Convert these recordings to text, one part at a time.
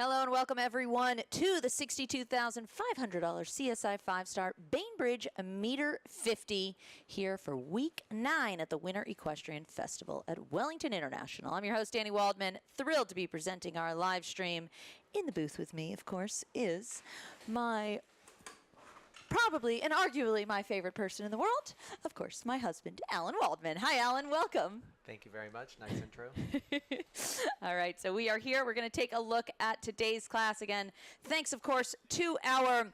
Hello and welcome everyone to the $62,500 CSI 5-star Bainbridge Meter 50 here for week 9 at the Winter Equestrian Festival at Wellington International. I'm your host, Danny Waldman, thrilled to be presenting our live stream. In the booth with me, of course, is my probably and arguably my favorite person in the world, of course, my husband, Alan Waldman. Hi, Alan. Welcome. Thank you very much. Nice intro. All right, so we are here. We're going to take a look at today's class again. Thanks, of course, to our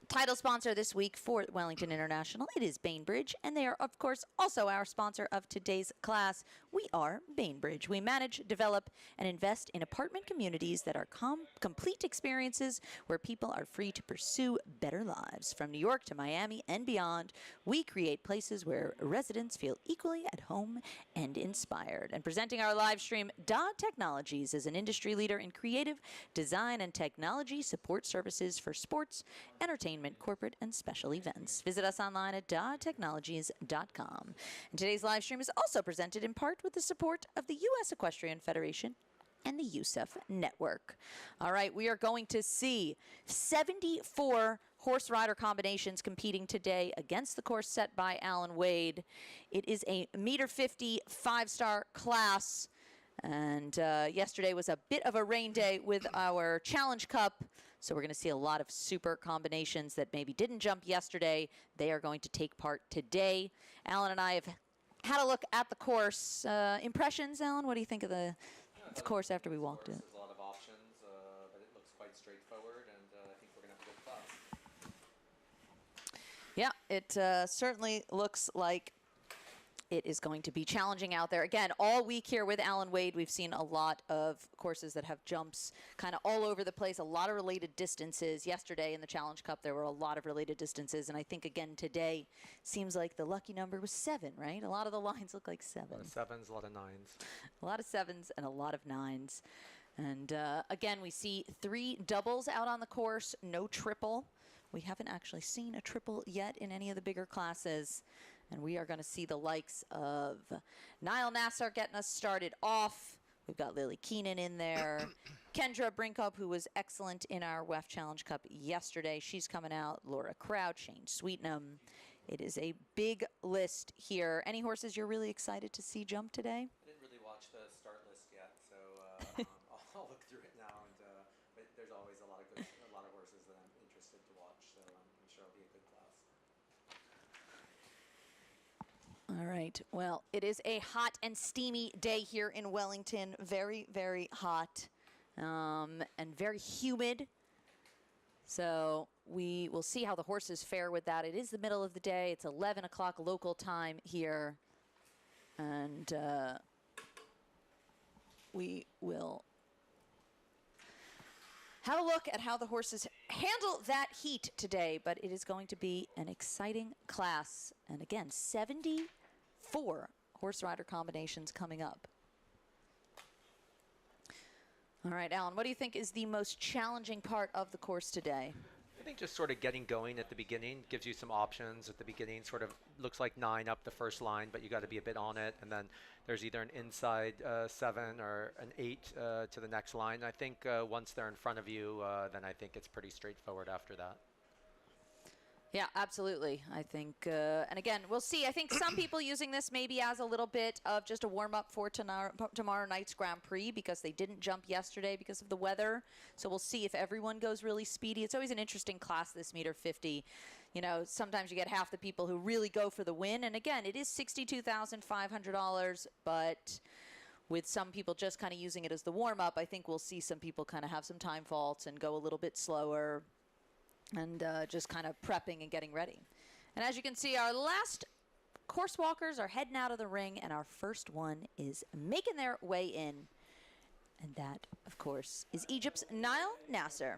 title sponsor this week for Wellington International. It is Bainbridge, and they are, of course, also our sponsor of today's class. We are Bainbridge. We manage, develop, and invest in apartment communities that are complete experiences where people are free to pursue better lives. From New York to Miami and beyond, we create places where residents feel equally at home and inspired. And presenting our live stream, DA Technologies is an industry leader in creative design and technology support services for sports, entertainment, corporate, and special events. Visit us online at datechnologies.com. And today's live stream is also presented in part with the support of the U.S. Equestrian Federation and the USEF Network. All right, we are going to see 74 horse rider combinations competing today against the course set by Alan Wade. It is a meter 50 5-star class. And yesterday was a bit of a rain day with our Challenge Cup, so we're going to see a lot of super combinations that maybe didn't jump yesterday. They are going to take part today. Alan and I have had a look at the course. Impressions, Alan? What do you think of the course after we walked it? There's a lot of options, but it looks quite straightforward, and I think we're going to have a good class. Yeah, it certainly looks like it is going to be challenging out there. Again, all week here with Alan Wade, we've seen a lot of courses that have jumps kind of all over the place, a lot of related distances. Yesterday in the Challenge Cup, there were a lot of related distances, and I think, again, today seems like the lucky number was 7, right? A lot of the lines look like 7. A lot of 7s, a lot of 9s. A lot of 7s and a lot of 9s. And, again, we see 3 doubles out on the course, no triple. We haven't actually seen a triple yet in any of the bigger classes. And we are going to see the likes of Niall Nassar getting us started off. We've got Lily Keenan in there. Kendra Brinkup, who was excellent in our WEF Challenge Cup yesterday. She's coming out. Laura Crouch, Shane Sweetnam. It is a big list here. Any horses you're really excited to see jump today? I didn't really watch the start list yet, so I'll look through it now. And but there's always a lot of horses that I'm interested to watch, so I'm sure it'll be a good class. All right. Well, it is a hot and steamy day here in Wellington. Very, very hot and very humid. So we will see how the horses fare with that. It is the middle of the day. It's 11 o'clock local time here. And we will have a look at how the horses handle that heat today, but it is going to be an exciting class. And again, 74 horse rider combinations coming up. All right, Alan, what do you think is the most challenging part of the course today? I think just sort of getting going at the beginning gives you some options at the beginning. Sort of looks like 9 up the first line, but you got to be a bit on it. And then there's either an inside 7 or an 8 to the next line. I think once they're in front of you, then I think it's pretty straightforward after that. Yeah, absolutely. I think, and again, we'll see. I think some people using this maybe as a little bit of just a warm-up for tomorrow night's Grand Prix because they didn't jump yesterday because of the weather. So we'll see if everyone goes really speedy. It's always an interesting class, this meter 50. You know, sometimes you get half the people who really go for the win. And again, it is $62,500, but with some people just kind of using it as the warm-up, I think we'll see some people kind of have some time faults and go a little bit slower and just kind of prepping and getting ready. And as you can see, our last course walkers are heading out of the ring, and our first one is making their way in. And that, of course, is Egypt's Niall Nassar,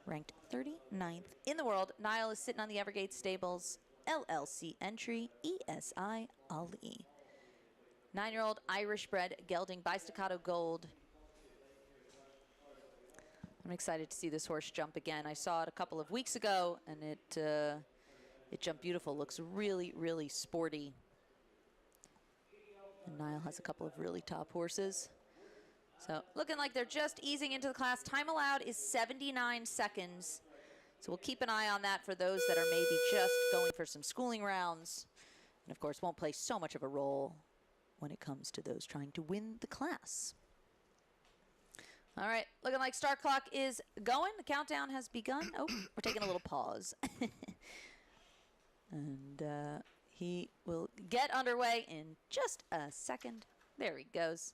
ranked 39th in the world. Niall is sitting on the Evergate Stables, LLC entry, ESI Ali. 9-year-old Irish-bred gelding by Staccato Gold. I'm excited to see this horse jump again. I saw it a couple of weeks ago, and it jumped beautiful. Looks really, really sporty. And Niall has a couple of really top horses. So looking like they're just easing into the class. Time allowed is 79 seconds. So we'll keep an eye on that for those that are maybe just going for some schooling rounds. And of course, won't play so much of a role when it comes to those trying to win the class. All right, looking like start clock is going. The countdown has begun. Oh, we're taking a little pause. And he will get underway in just a second. There he goes.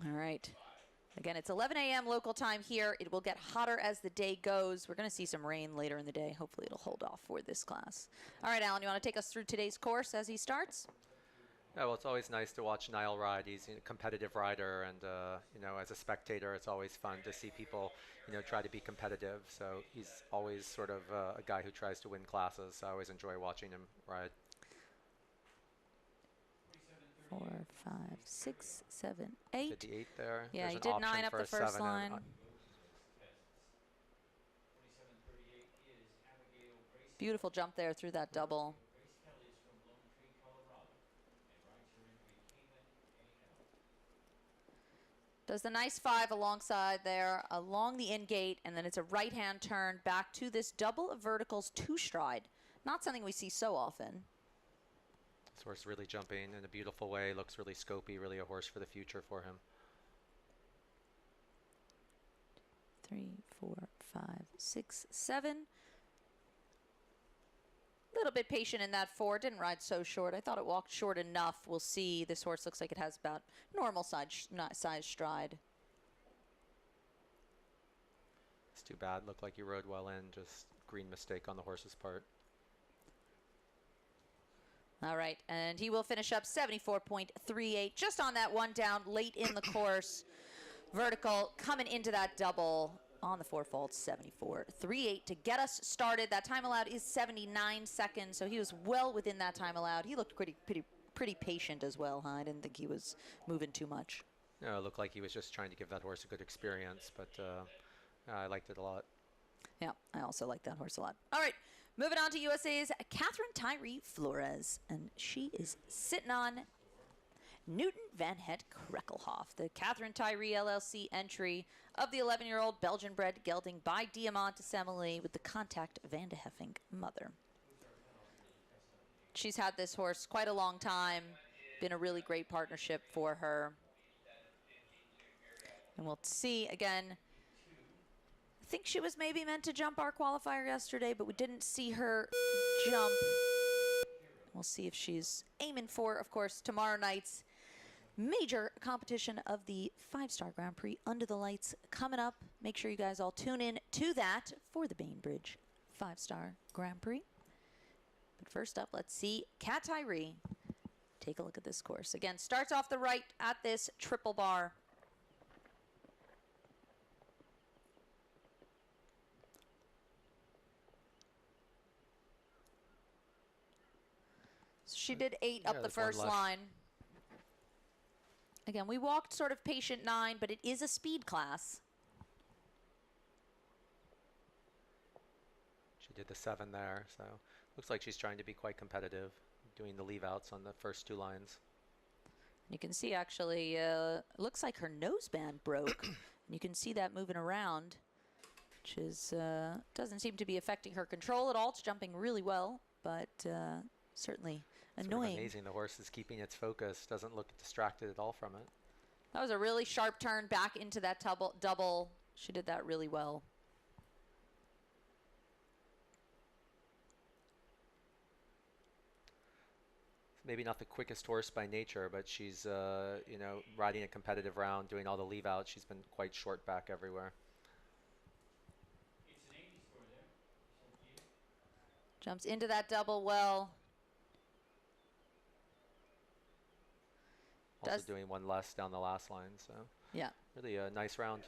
All right. Again, it's 11 a.m. local time here. It will get hotter as the day goes. We're going to see some rain later in the day. Hopefully it'll hold off for this class. All right, Alan, you want to take us through today's course as he starts? Yeah, well, it's always nice to watch Niall ride. He's a competitive rider, and you know, as a spectator, it's always fun to see people, you know, try to be competitive. So he's always sort of a guy who tries to win classes. So I always enjoy watching him ride. 4, 5, 6, 7, 8. Did the 8 there? Yeah, There's he an did option 9 up for the a first 7 line. Beautiful jump there through that double. Does the nice 5 alongside there, along the in gate, and then it's a right-hand turn back to this double of verticals 2-stride. Not something we see so often. This horse really jumping in a beautiful way. Looks really scopy, really a horse for the future for him. 3, 4, 5, 6, 7. A little bit patient in that 4. Didn't ride so short. I thought it walked short enough. We'll see. This horse looks like it has about normal size stride. It's too bad. Looked like he rode well in. Just green mistake on the horse's part. All right, and he will finish up 74.38, just on that one down late in the course. Vertical coming into that double on the 4 fault, 74.38 to get us started. That time allowed is 79 seconds, so he was well within that time allowed. He looked pretty patient as well, huh? I didn't think he was moving too much. No, it looked like he was just trying to give that horse a good experience, but I liked it a lot. Yeah, I also like that horse a lot. All right, moving on to USA's Catherine Tyree Flores, and she is sitting on Newton Van Het Krekkelhoff, the Catherine Tyree LLC entry of the 11-year-old Belgian-bred gelding by Diamant de Semele with the contact Van de Heffink mother. She's had this horse quite a long time, been a really great partnership for her. And we'll see again. I think she was maybe meant to jump our qualifier yesterday, but we didn't see her jump. We'll see if she's aiming for, of course, tomorrow night's major competition of the 5-Star Grand Prix Under the Lights coming up. Make sure you guys all tune in to that for the Bainbridge 5-Star Grand Prix. But first up, let's see Cat Tyree take a look at this course. Again, starts off the right at this triple bar. She did 8 up the first line. Again, we walked sort of patient 9, but it is a speed class. She did the 7 there, so looks like she's trying to be quite competitive, doing the leave-outs on the first 2 lines. You can see actually, looks like her noseband broke. And you can see that moving around, which is doesn't seem to be affecting her control at all. It's jumping really well, but certainly annoying. Sort of amazing the horse is keeping its focus, doesn't look distracted at all from it. That was a really sharp turn back into that double. She did that really well. Maybe not the quickest horse by nature, but she's you know, riding a competitive round, doing all the leave outs. She's been quite short back everywhere. Jumps into that double well. Also doing 1 less down the last line, so yeah, really a nice round.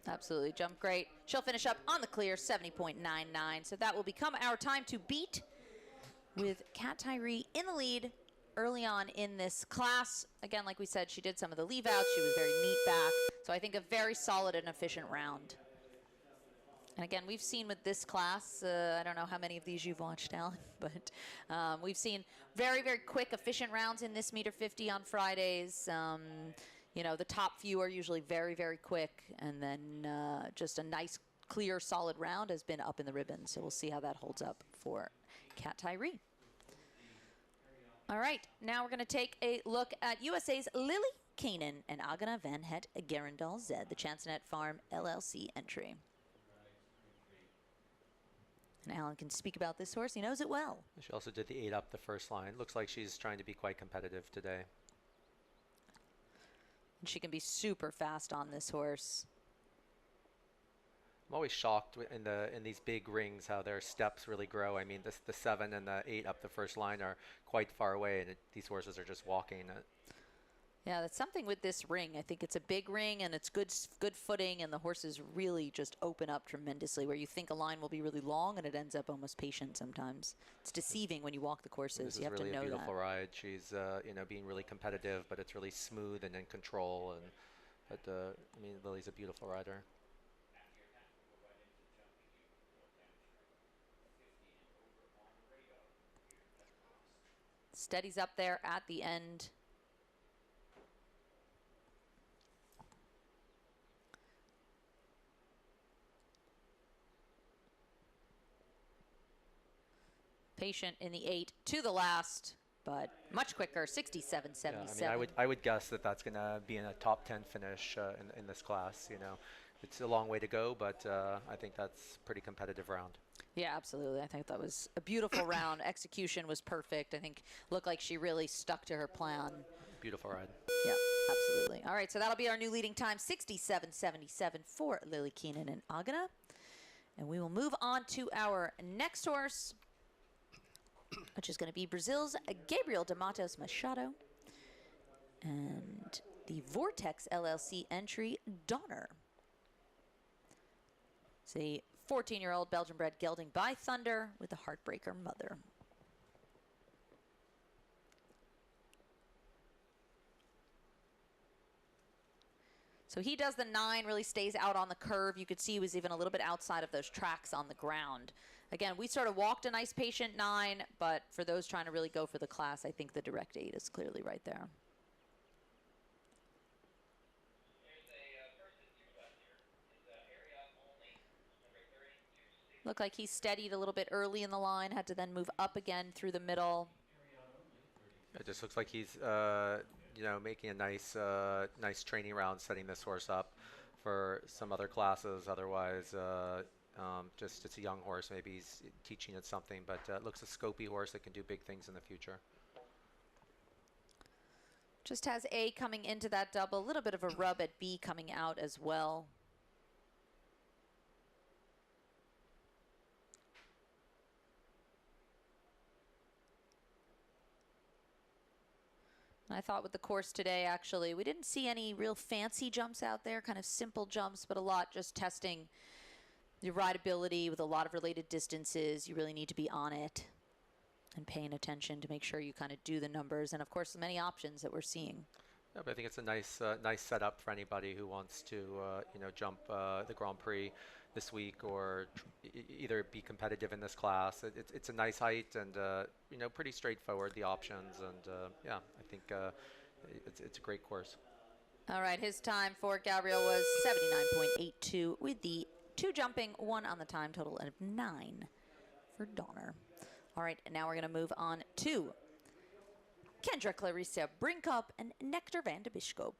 Absolutely, jumped great. She'll finish up on the clear, 70.99. So that will become our time to beat, with Cat Tyree in the lead early on in this class. Again, like we said, she did some of the leave outs. She was very neat back. So I think a very solid and efficient round. And again, we've seen with this class, I don't know how many of these you've watched, Alan, but we've seen very, very quick, efficient rounds in this meter 50 on Fridays. You know, the top few are usually very, very quick, and then just a nice, clear, solid round has been up in the ribbon. So we'll see how that holds up for Kat Tyree. All right, now we're going to take a look at USA's Lily Keenan and Agana Van Het Gerendal Z, the Chansonet Farm LLC entry. And Alan can speak about this horse. He knows it well. She also did the 8 up the first line. Looks like she's trying to be quite competitive today. And she can be super fast on this horse. I'm always shocked in these big rings how their steps really grow. I mean, the 7 and the 8 up the first line are quite far away, and these horses are just walking it. Yeah, that's something with this ring. I think it's a big ring, and it's good footing, and the horses really just open up tremendously, where you think a line will be really long, and it ends up almost patient sometimes. It's deceiving when you walk the courses. You have to know that. This is really a beautiful ride. She's, you know, being really competitive, but it's really smooth and in control. But I mean, Lily's a beautiful rider. Steadies up there at the end. Patient in the 8 to the last, but much quicker, 67.77. Yeah, I mean, I would guess that that's going to be in a top 10 finish in this class. You know, it's a long way to go, but I think that's a pretty competitive round. Yeah, absolutely. I think that was a beautiful round. Execution was perfect. I think looked like she really stuck to her plan. Beautiful ride. Yeah, absolutely. All right, so that'll be our new leading time, 67.77 for Lily Keenan and Agana. And we will move on to our next horse, which is going to be Brazil's Gabriel de Matos Machado and the Vortex LLC entry, Donner. It's a 14-year-old Belgian-bred gelding by Thunder with a Heartbreaker mother. So he does the 9, really stays out on the curve. You could see he was even a little bit outside of those tracks on the ground. Again, we sort of walked a nice patient 9, but for those trying to really go for the class, I think the direct 8 is clearly right there. Looked like he steadied a little bit early in the line, had to then move up again through the middle. It just looks like he's, you know, making a nice, nice training round, setting this horse up for some other classes. Otherwise, just it's a young horse. Maybe he's teaching it something, but it looks a scopy horse that can do big things in the future. Just has A coming into that double, a little bit of a rub at B coming out as well. I thought with the course today, actually, we didn't see any real fancy jumps out there, kind of simple jumps, but a lot just testing your rideability with a lot of related distances. You really need to be on it and paying attention to make sure you kind of do the numbers. And, of course, many options that we're seeing. Yeah, but I think it's a nice, nice setup for anybody who wants to, you know, jump the Grand Prix this week or either be competitive in this class. It's a nice height and, you know, pretty straightforward, the options. And, yeah, I think it's a great course. All right, his time for Gabriel was 79.82 with the 2 jumping, 1 on the time, total of 9 for Donner. All right, and now we're going to move on to Kendra Clarissa Brinkup and Nectar van de Bisschop.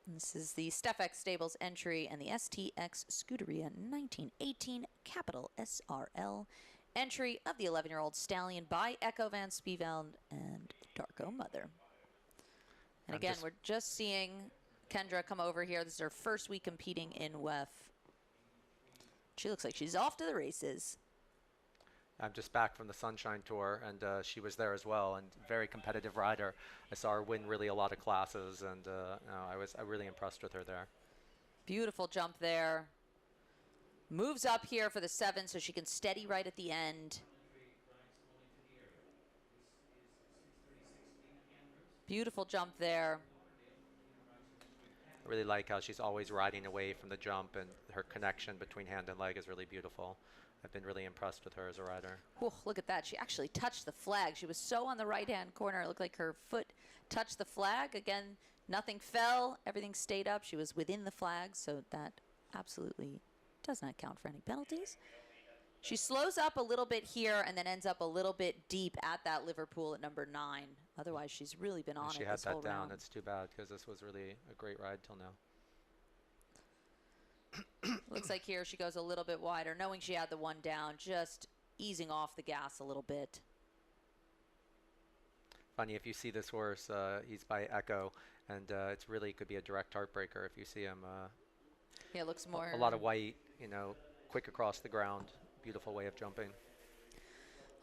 This is the Stefex Stables entry and the STX Scuderia 1918 Capital SRL entry of the 11-year-old stallion by Echo van Spieveld and Darko Mother. And again, we're just seeing Kendra come over here. This is her first week competing in WEF. She looks like she's off to the races. I'm just back from the Sunshine Tour, and she was there as well, and very competitive rider. I saw her win really a lot of classes, and I was really impressed with her there. Beautiful jump there. Moves up here for the 7 so she can steady right at the end. Beautiful jump there. I really like how she's always riding away from the jump, and her connection between hand and leg is really beautiful. I've been really impressed with her as a rider. Whew, look at that. She actually touched the flag. She was so on the right-hand corner. It looked like her foot touched the flag. Again, nothing fell. Everything stayed up. She was within the flag, so that absolutely does not count for any penalties. She slows up a little bit here and then ends up a little bit deep at that Liverpool at number 9. Otherwise, she's really been on She it had this whole that down. round. It's too bad because this was really a great ride till now. Looks like here she goes a little bit wider, knowing she had the one down, just easing off the gas a little bit. Funny, if you see this horse, he's by Echo, and it's really could be a direct heartbreaker if you see him. Yeah, it looks more... A lot of white, you know, quick across the ground. Beautiful way of jumping.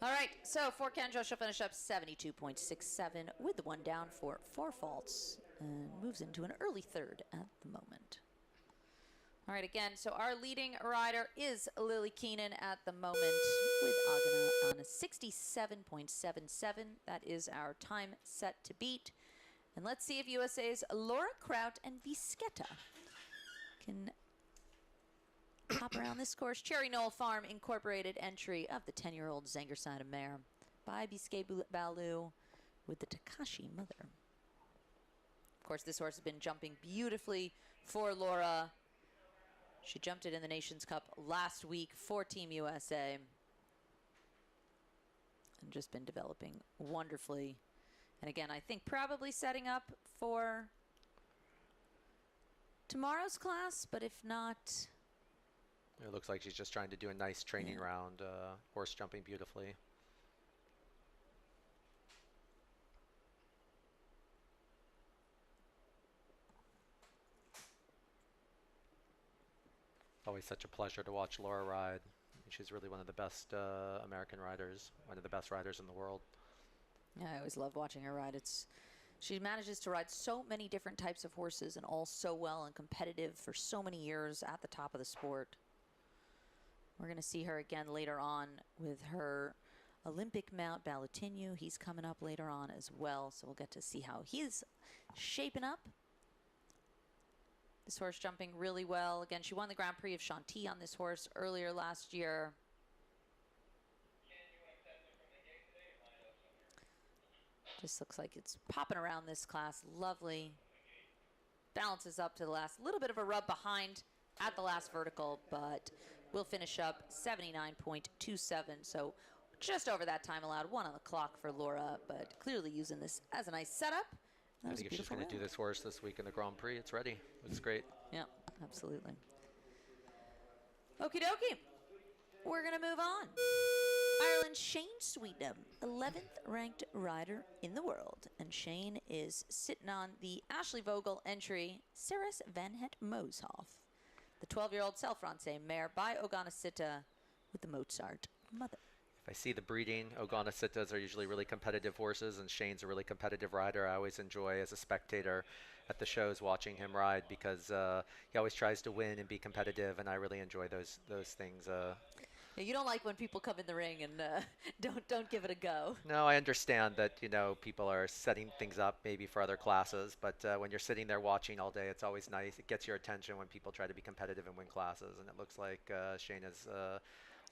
All right, so for Kendra, she'll finish up 72.67 with the one down for 4 faults and moves into an early third at the moment. All right, again, so our leading rider is Lily Keenan at the moment with Agana on a 67.77. That is our time set to beat. And let's see if USA's Laura Kraut and Visquetta can hop around this course. Cherry Knoll Farm Incorporated entry of the 10-year-old Zangerside mare by Biscay Balu with the Takashi mother. Of course, this horse has been jumping beautifully for Laura. She jumped it in the Nations Cup last week for Team USA and just been developing wonderfully. And again, I think probably setting up for tomorrow's class, but if not... It looks like she's just trying to do a nice training round, horse jumping beautifully. Always such a pleasure to watch Laura ride. She's really one of the best American riders, one of the best riders in the world. Yeah, I always love watching her ride. She manages to ride so many different types of horses and all so well and competitive for so many years at the top of the sport. We're going to see her again later on with her Olympic mount, Balotinu. He's coming up later on as well, so we'll get to see how he's shaping up. This horse jumping really well. Again, she won the Grand Prix of Chantilly on this horse earlier last year. Just looks like it's popping around this class. Lovely. Balances up to the last. Little bit of a rub behind at the last vertical, but we'll finish up 79.27. So just over that time allowed. 1 on the clock for Laura, but clearly using this as a nice setup. I think if she's going to do this horse this week in the Grand Prix, it's ready. Looks great. Yeah, absolutely. Okie dokie. We're going to move on. Ireland's Shane Sweetnam, 11th ranked rider in the world. And Shane is sitting on the Ashley Vogel entry, Ceres Van Het Mooshoff. The 12-year-old Selfrancais mare by Oganasita with the Mozart mother. If I see the breeding, Oganasitas are usually really competitive horses, and Shane's a really competitive rider. I always enjoy, as a spectator at the shows, watching him ride because he always tries to win and be competitive, and I really enjoy those things. Yeah, you don't like when people come in the ring and don't give it a go. No, I understand that, you know, people are setting things up maybe for other classes, but when you're sitting there watching all day, it's always nice. It gets your attention when people try to be competitive and win classes, and it looks like Shane is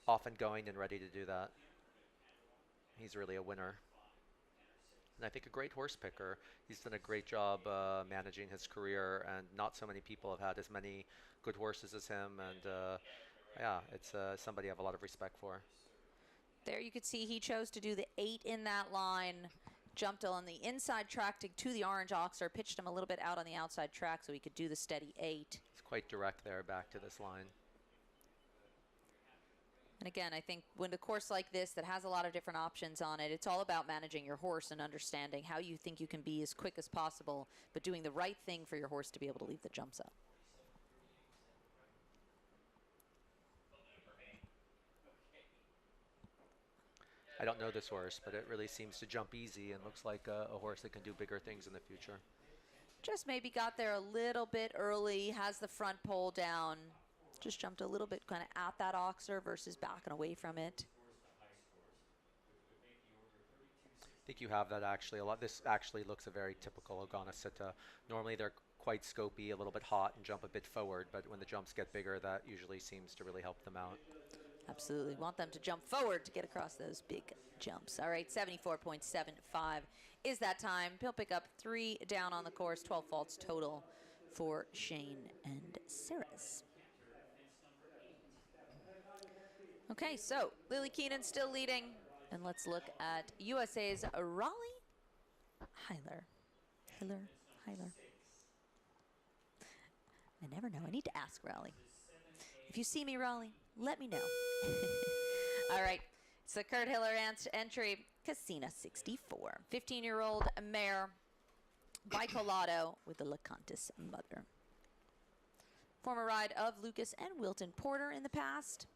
off and going and ready to do that. He's really a winner. And I think a great horse picker. He's done a great job managing his career, and not so many people have had as many good horses as him, and yeah, it's somebody I have a lot of respect for. There you could see he chose to do the 8 in that line. Jumped on the inside track to the orange oxer, pitched him a little bit out on the outside track so he could do the steady 8. It's quite direct there back to this line. And again, I think when a course like this that has a lot of different options on it, it's all about managing your horse and understanding how you think you can be as quick as possible, but doing the right thing for your horse to be able to leave the jumps up. I don't know this horse, but it really seems to jump easy and looks like a horse that can do bigger things in the future. Just maybe got there a little bit early, has the front pole down. Just jumped a little bit kind of at that oxer versus backing away from it. I think you have that actually a lot. This actually looks a very typical Oganasita. Normally they're quite scopy, a little bit hot, and jump a bit forward. But when the jumps get bigger, that usually seems to really help them out. Absolutely. Want them to jump forward to get across those big jumps. All right, 74.75 is that time. He'll pick up 3 down on the course, 12 faults total for Shane and Saris. Okay, so Lily Keenan still leading. And let's look at USA's Raleigh Hyler. Hyler. I never know. I need to ask Raleigh. If you see me, Raleigh, let me know. All right. It's the Kurt Hiller entry, Casina 64. 15-year-old mare, bicolado with the LeContis mother. Former ride of Lucas and Wilton Porter in the past.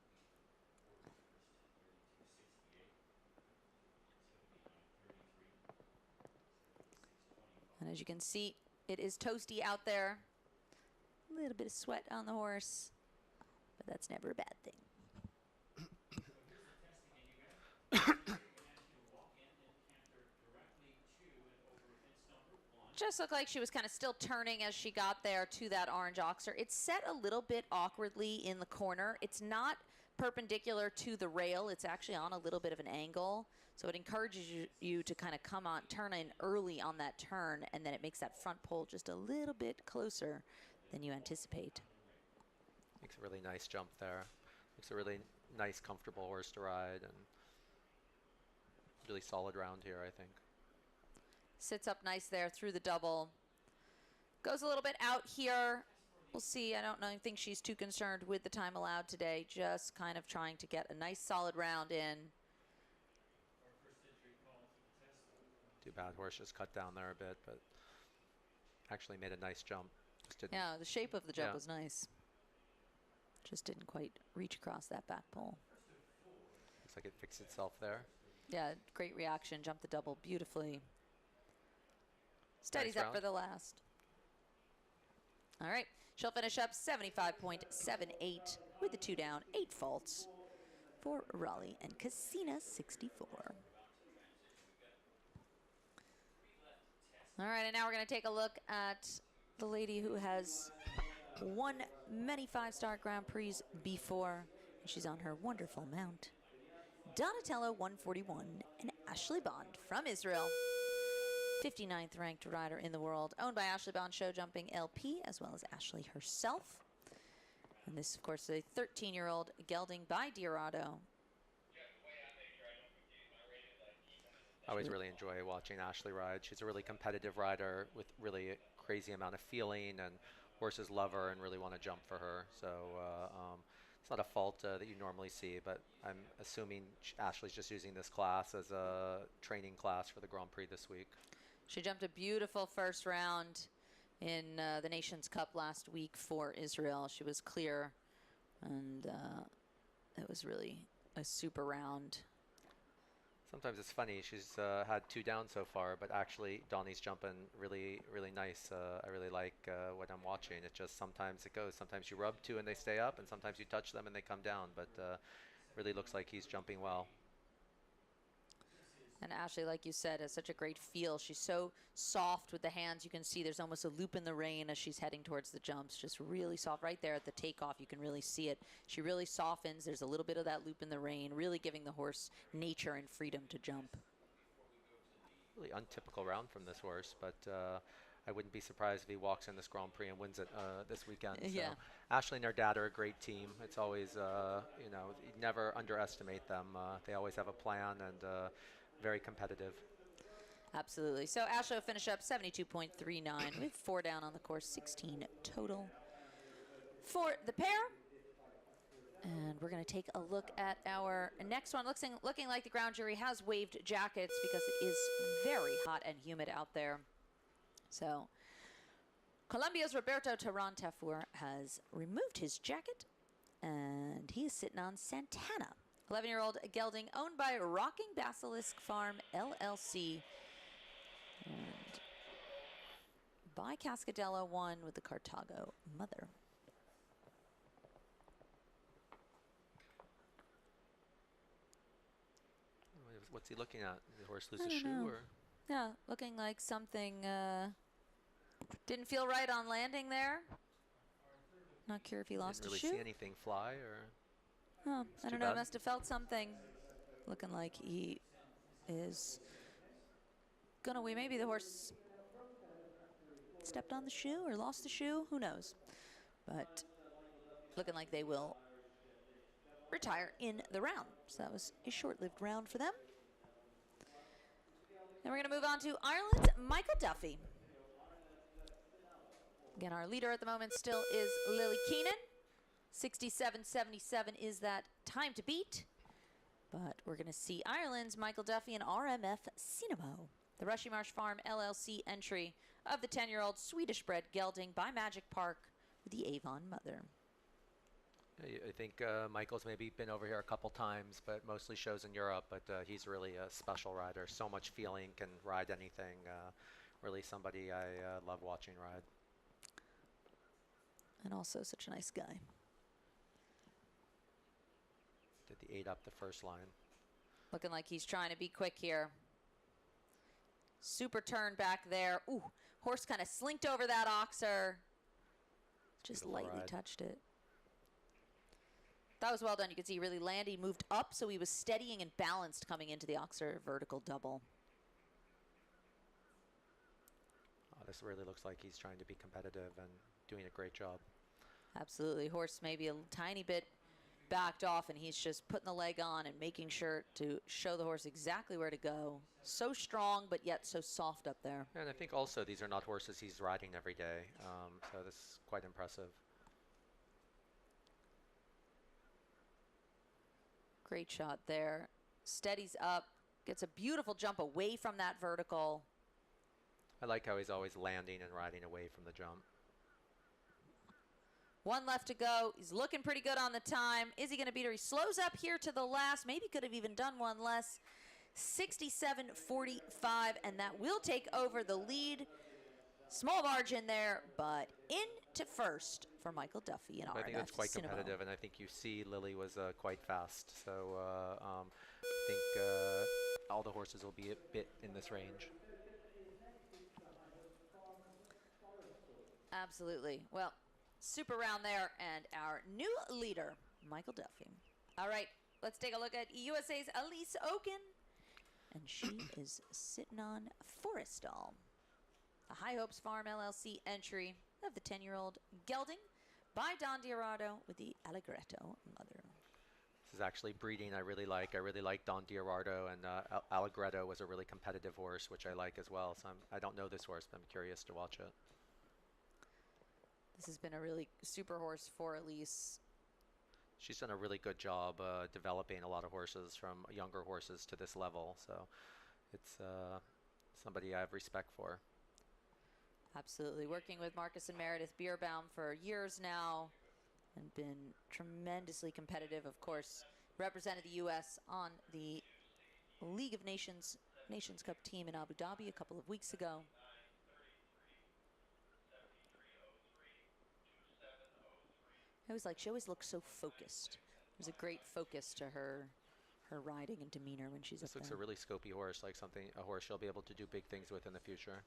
And as you can see, it is toasty out there. A little bit of sweat on the horse, but that's never a bad thing. Just looked like she was kind of still turning as she got there to that orange oxer. It's set a little bit awkwardly in the corner. It's not perpendicular to the rail. It's actually on a little bit of an angle. So it encourages you to kind of turn in early on that turn, and then it makes that front pole just a little bit closer than you anticipate. Makes a really nice jump there. Makes a really nice, comfortable horse to ride, and really solid round here, I think. Sits up nice there through the double. Goes a little bit out here. We'll see. I don't think she's too concerned with the time allowed today. Just kind of trying to get a nice solid round in. Too bad horse just cut down there a bit, but actually made a nice jump. Yeah, the shape of the jump was nice. Just didn't quite reach across that back pole. Looks like it fixed itself there. Yeah, great reaction. Jumped the double beautifully. Steadies Nice up for the last. All right, she'll finish up 75.78 with the 2 down, 8 faults for Raleigh and Casina 64. All right, and now we're going to take a look at the lady who has won many 5-star Grand Prix before. She's on her wonderful mount. Donatello 141 and Ashley Bond from Israel. 59th ranked rider in the world, owned by Ashley Bond Show Jumping LP, as well as Ashley herself. And this, of course, is a 13-year-old gelding by Diorado. I always really enjoy watching Ashley ride. She's a really competitive rider with really a crazy amount of feeling, and horses love her and really want to jump for her. So it's not a fault that you normally see, but I'm assuming Ashley's just using this class as a training class for the Grand Prix this week. She jumped a beautiful first round in the Nations Cup last week for Israel. She was clear, and it was really a super round. Sometimes it's funny. She's had 2 down so far, but actually Donnie's jumping really, really nice. I really like what I'm watching. It just sometimes it goes. Sometimes you rub 2 and they stay up, and sometimes you touch them and they come down. But really looks like he's jumping well. And Ashley, like you said, has such a great feel. She's so soft with the hands. You can see there's almost a loop in the rein as she's heading towards the jumps. Just really soft. Right there at the takeoff, you can really see it. She really softens. There's a little bit of that loop in the rein, really giving the horse nature and freedom to jump. Really untypical round from this horse, but I wouldn't be surprised if he walks in this Grand Prix and wins it this weekend. Yeah. So Ashley and her dad are a great team. It's always, you never underestimate them. They always have a plan and very competitive. Absolutely. So Ashley will finish up 72.39 with 4 down on the course, 16 total for the pair. And we're going to take a look at our next one. Looking like the ground jury has waived jackets because it is very hot and humid out there. So Colombia's Roberto Taran-Tafur has removed his jacket, and he is sitting on Santana. 11-year-old gelding owned by Rocking Basilisk Farm, LLC. And by Cascadello 1 with the Cartago mother. What's he looking at? Did the horse lose I a don't shoe? know. Or? Yeah, looking like something Didn't feel right on landing there. Not sure if he lost Didn't really a shoe. see anything fly, or Oh, it's I too don't know. bad. Must have felt something. Looking like he is gonna win. Maybe the horse stepped on the shoe or lost the shoe. Who knows? But looking like they will retire in the round. So that was a short-lived round for them. Then we're going to move on to Ireland's Michael Duffy. Again, our leader at the moment still is Lily Keenan. 67.77 is that time to beat. But we're going to see Ireland's Michael Duffy and RMF Cinemo, the Rushy Marsh Farm LLC entry of the 10-year-old Swedish-bred gelding by Magic Park with the Avon mother. I think Michael's maybe been over here a couple times, but mostly shows in Europe. But he's really a special rider. So much feeling, can ride anything. Really somebody I love watching ride. And also such a nice guy. Did the 8 up the first line. Looking like he's trying to be quick here. Super turn back there. Ooh, horse kind of slinked over that oxer. Just Beautiful lightly ride. touched it. That was well done. You could see he really landed. He moved up, so he was steadying and balanced coming into the oxer vertical double. Oh, this really looks like he's trying to be competitive and doing a great job. Absolutely. Horse maybe a tiny bit backed off, and he's just putting the leg on and making sure to show the horse exactly where to go. So strong, but yet so soft up there. And I think also these are not horses he's riding every day, so this is quite impressive. Great shot there. Steadies up, gets a beautiful jump away from that vertical. I like how he's always landing and riding away from the jump. One left to go. He's looking pretty good on the time. Is he going to beat her? He slows up here to the last. Maybe could have even done one less. 67.45, and that will take over the lead. Small margin there, but into first for Michael Duffy and RMF I think that's quite Cinemo. competitive, and I think you see Lily was quite fast. So I think all the horses will be a bit in this range. Absolutely. Well, super round there, and our new leader, Michael Duffy. All right, let's take a look at USA's Elise Oken, and she is sitting on Forrestal, a High Hopes Farm LLC entry of the 10-year-old gelding by Don Diarado with the Allegretto mother. This is actually breeding I really like. I really like Don Diarado, and Allegretto was a really competitive horse, which I like as well. So I don't know this horse, but I'm curious to watch it. This has been a really super horse for Elise. She's done a really good job developing a lot of horses from younger horses to this level. So it's somebody I have respect for. Absolutely. Working with Marcus and Meredith Bierbaum for years now and been tremendously competitive. Of course, represented the U.S. on the League of Nations Cup team in Abu Dhabi a couple of weeks ago. She always looks so focused. There's a great focus to her riding and demeanor when she's This up looks there. a really scopy horse, like a horse she'll be able to do big things with in the future.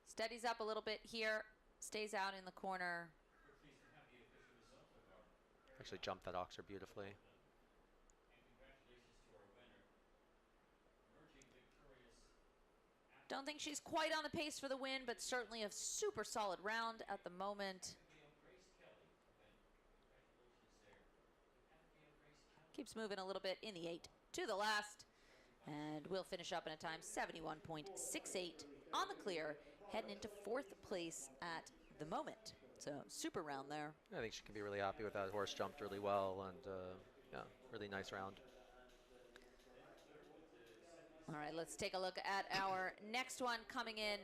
Steadies up a little bit here, stays out in the corner. Actually jumped that oxer beautifully. Don't think she's quite on the pace for the win, but certainly a super solid round at the moment. Keeps moving a little bit in the 8 to the last. And we'll finish up in a time 71.68 on the clear, heading into 4th place at the moment. So super round there. I think she can be really happy with that. Horse jumped really well, and yeah, really nice round. All right, let's take a look at our next one coming in.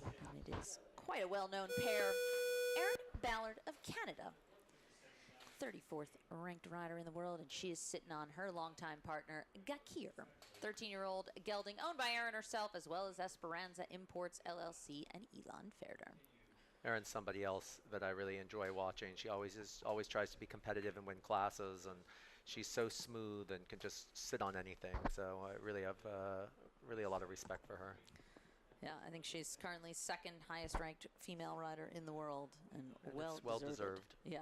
And it is quite a well-known pair. Erin Ballard of Canada, 34th ranked rider in the world, and she is sitting on her longtime partner, Gakir, 13-year-old gelding owned by Erin herself, as well as Esperanza Imports LLC and Elon Ferder. Erin's somebody else that I really enjoy watching. She always tries to be competitive and win classes, and she's so smooth and can just sit on anything. So I really have really a lot of respect for her. Yeah, I think she's currently second highest ranked female rider in the world, and It's well deserved. Yeah.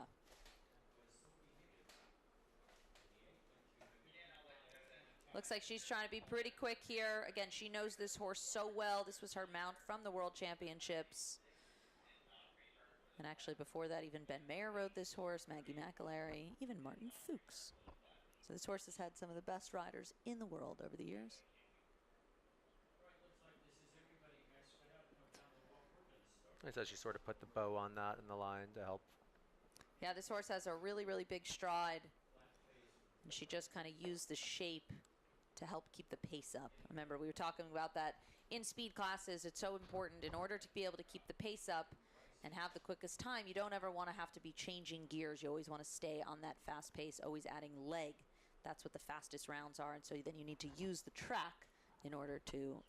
Looks like she's trying to be pretty quick here. Again, she knows this horse so well. This was her mount from the World Championships. And actually before that, even Ben Mayer rode this horse, Maggie McAlery, even Martin Fuchs. So this horse has had some of the best riders in the world over the years. I said she sort of put the bow on that in the line to help. Yeah, this horse has a really, really big stride. And she just kind of used the shape to help keep the pace up. Remember, we were talking about that in speed classes. It's so important in order to be able to keep the pace up and have the quickest time. You don't ever want to have to be changing gears. You always want to stay on that fast pace, always adding leg. That's what the fastest rounds are. And so then you need to use the track in order to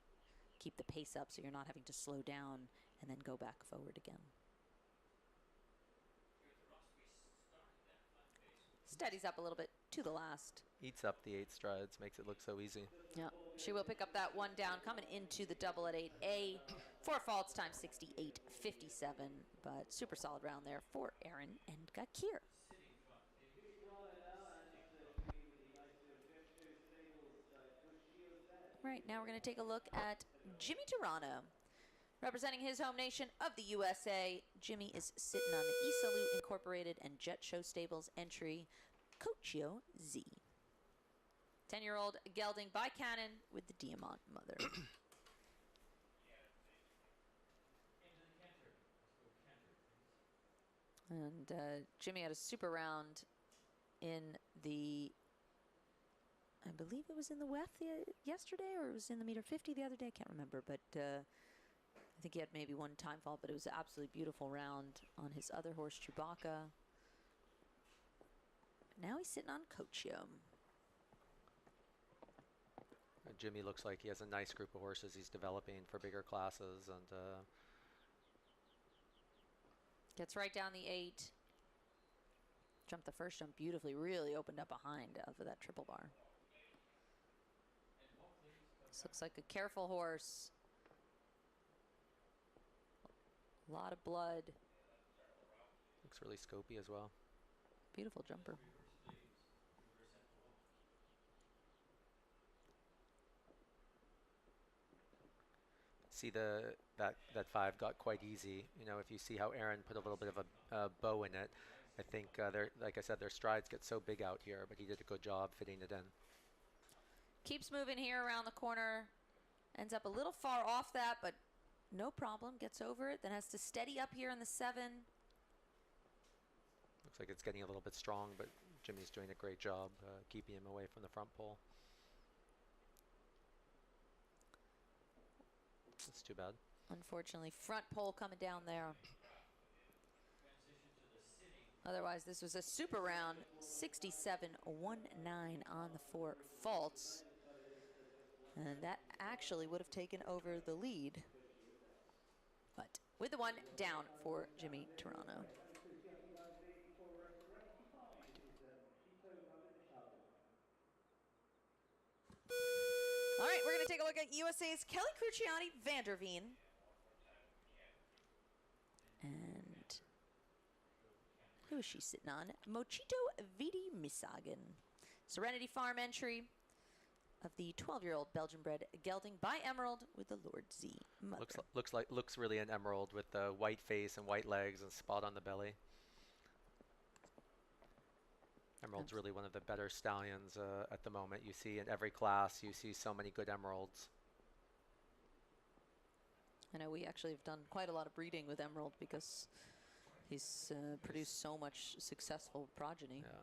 keep the pace up so you're not having to slow down and then go back forward again. Steadies up a little bit to the last. Eats up the 8 strides, makes it look so easy. Yeah, she will pick up that one down coming into the double at 8A. 4 faults, time 68.57, but super solid round there for Aaron and Gakir. Right, now we're going to take a look at Jimmy Tirano. Representing his home nation of the USA, Jimmy is sitting on the Isalu Incorporated and Jet Show Stables entry, Cochio Z. 10-year-old gelding by Cannon with the Diamant mother. And Jimmy had a super round in the, I believe it was in the WEF yesterday, or it was in the meter 50 the other day. I can't remember, but I think he had maybe one time fall, but it was an absolutely beautiful round on his other horse, Chewbacca. Now he's sitting on Cochio. Jimmy looks like he has a nice group of horses he's developing for bigger classes, and gets right down the 8. Jumped the first jump beautifully, really opened up behind for that triple bar. This looks like a careful horse. A lot of blood. looks really scopy as well. Beautiful jumper. See that 5 got quite easy. You know, if you see how Aaron put a little bit of a bow in it, I think like I said, their strides get so big out here, but he did a good job fitting it in. Keeps moving here around the corner. Ends up a little far off that, but no problem. Gets over it. Then has to steady up here in the 7. Looks like it's getting a little bit strong, but Jimmy's doing a great job keeping him away from the front pole. That's too bad. Unfortunately, front pole coming down there. Otherwise, this was a super round. 67.19 on the 4 faults. And that actually would have taken over the lead. But with the 1 down for Jimmy Tirano. All right, we're going to take a look at USA's Kelly Cruciani Vanderveen. And who is she sitting on? Mochito Vidi Misagan. Serenity Farm entry of the 12-year-old Belgian-bred gelding by Emerald with the Lord Z mother. Looks really an emerald with the white face and white legs and spot on the belly. Emerald's really one of the better stallions at the moment. You see in every class, you see so many good emeralds. I know we actually have done quite a lot of breeding with Emerald because he's produced so much successful progeny. Yeah.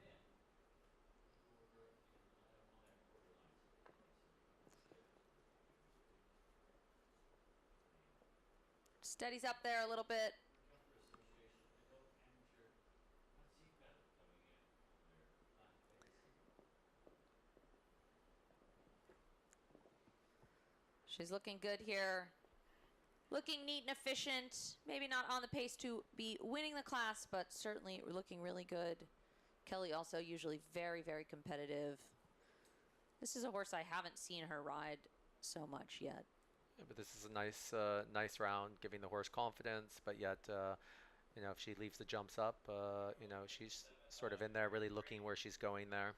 Steadies up there a little bit. She's looking good here. Looking neat and efficient. Maybe not on the pace to be winning the class, but certainly looking really good. Kelly also usually very, very competitive. This is a horse I haven't seen her ride so much yet. Yeah, but this is a nice, nice round, giving the horse confidence. But yet, you know, if she leaves the jumps up, you know, she's sort of in there, really looking where she's going there.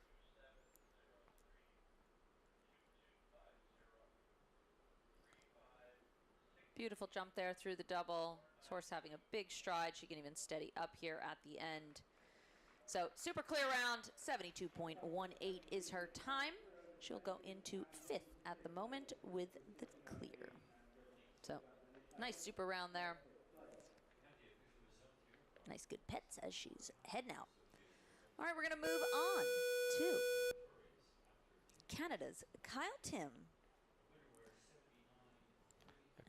Beautiful jump there through the double. This horse having a big stride. She can even steady up here at the end. So super clear round. 72.18 is her time. She'll go into 5th at the moment with the clear. So nice super round there. Nice good pets as she's heading out. All right, we're going to move on to Canada's Kyle Tim.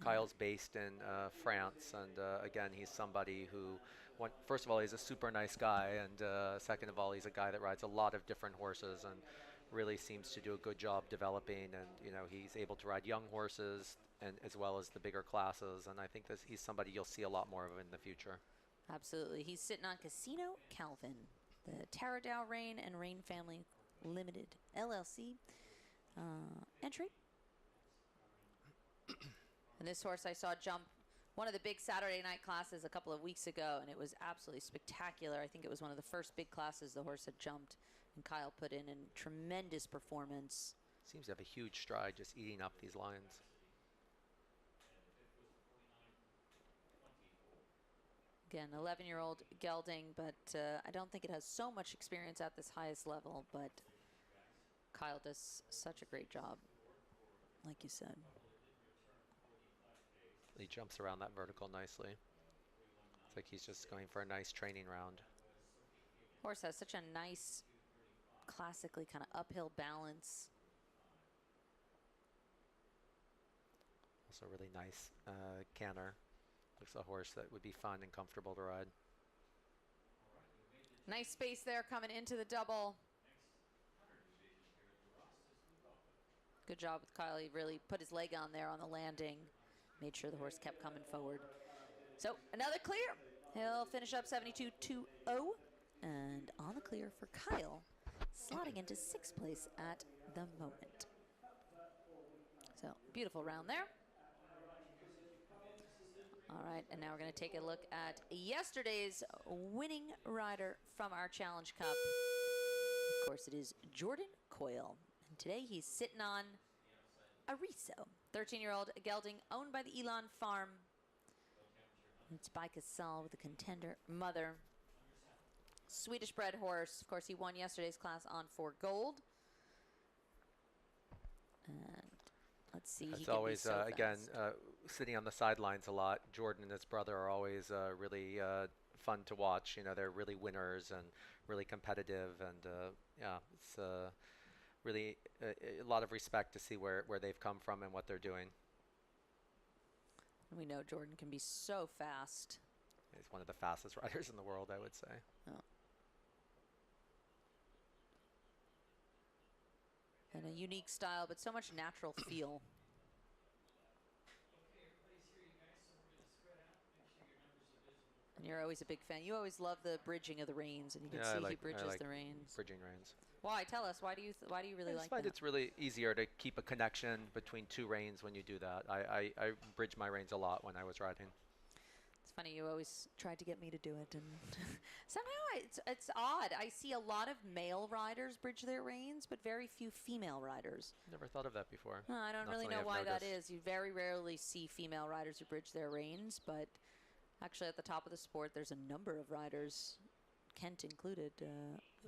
Kyle's based in France, and again, he's somebody who, first of all, he's a super nice guy, and second of all, he's a guy that rides a lot of different horses and really seems to do a good job developing. And you know, he's able to ride young horses and as well as the bigger classes. And I think he's somebody you'll see a lot more of in the future. Absolutely, he's sitting on Casino Calvin, the Taradao Rain and Rain Family Limited LLC entry. And this horse I saw jump one of the big Saturday night classes a couple of weeks ago, and it was absolutely spectacular. I think it was one of the first big classes the horse had jumped, and Kyle put in a tremendous performance. Seems to have a huge stride, just eating up these lines. Again, 11-year-old gelding, but I don't think it has so much experience at this highest level, but Kyle does such a great job, like you said. He jumps around that vertical nicely. It's like he's just going for a nice training round. Horse has such a nice, classically kind of uphill balance. Also really nice canter. Looks a horse that would be fun and comfortable to ride. Nice space there coming into the double. Good job with Kyle. He really put his leg on there on the landing. Made sure the horse kept coming forward. So another clear. He'll finish up 72.20. And on the clear for Kyle, slotting into 6th place at the moment. So beautiful round there. All right, and now we're going to take a look at yesterday's winning rider from our Challenge Cup. Of course, it is Jordan Coyle. And today he's sitting on Ariso, 13-year-old gelding owned by the Elon Farm. It's by Casal with a contender mother. Swedish bred horse. Of course, he won yesterday's class on 4 gold. And let's see. It's always, again, sitting on the sidelines a lot. Jordan and his brother are always really fun to watch. You know, they're really winners and really competitive. And, yeah, it's really a lot of respect to see where they've come from and what they're doing. We know Jordan can be so fast. He's one of the fastest riders in the world, I would say. Oh. And a unique style, but so much natural feel. And you're always a big fan. You always love the bridging of the reins, and you can see he bridges the reins. Bridging reins. Why? Tell us. Why do you really like that? I find it's really easier to keep a connection between 2 reins when you do that. I bridge my reins a lot when I was riding. It's funny, you always tried to get me to do it, and somehow it's odd. I see a lot of male riders bridge their reins, but very few female riders. Never thought of that before. No, I don't really know why that is. You very rarely see female riders who bridge their reins, but actually at the top of the sport, there's a number of riders, Kent included.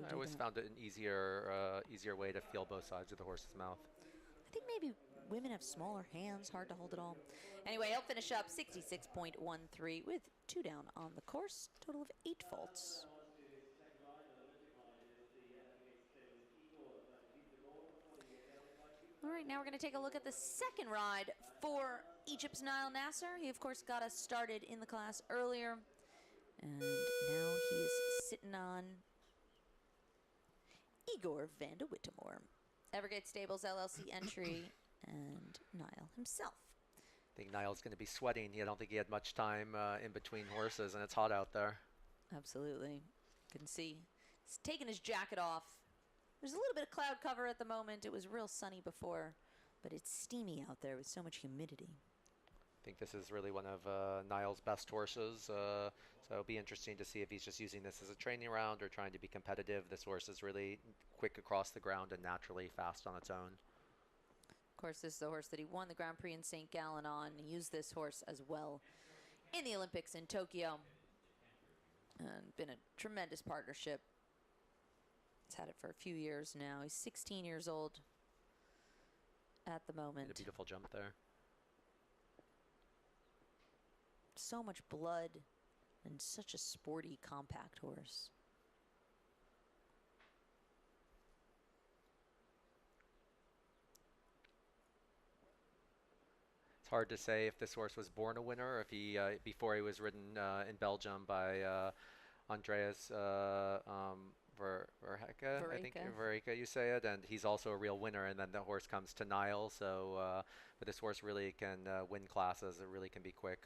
I always found it an easier way to feel both sides of the horse's mouth. I think maybe women have smaller hands, hard to hold it all. Anyway, he'll finish up 66.13 with 2 down on the course, total of 8 faults. All right, now we're going to take a look at the second ride for Egypt's Nile Nasser. He, of course, got us started in the class earlier. And now he is sitting on Igor van de Whittemore. Evergate Stables LLC entry, and Nile himself. I think Nile's going to be sweating. I don't think he had much time in between horses, and it's hot out there. Absolutely. You can see he's taking his jacket off. There's a little bit of cloud cover at the moment. It was real sunny before but it's steamy out there with so much humidity. I think this is really one of Niall's best horses, so it'll be interesting to see if he's just using this as a training round or trying to be competitive. This horse is really quick across the ground and naturally fast on its own. Of course, this is the horse that he won the Grand Prix in St. Gallen on. He used this horse as well in the Olympics in Tokyo. And been a tremendous partnership. He's had it for a few years now. He's 16 years old at the moment. Made a beautiful jump there. So much blood and such a sporty, compact horse. It's hard to say if this horse was born a winner or if he, before he was ridden in Belgium by Andreas Verhecke, I think Verhecke you say it, and he's also a real winner. And then the horse comes to Niall, so but this horse really can win classes. It really can be quick.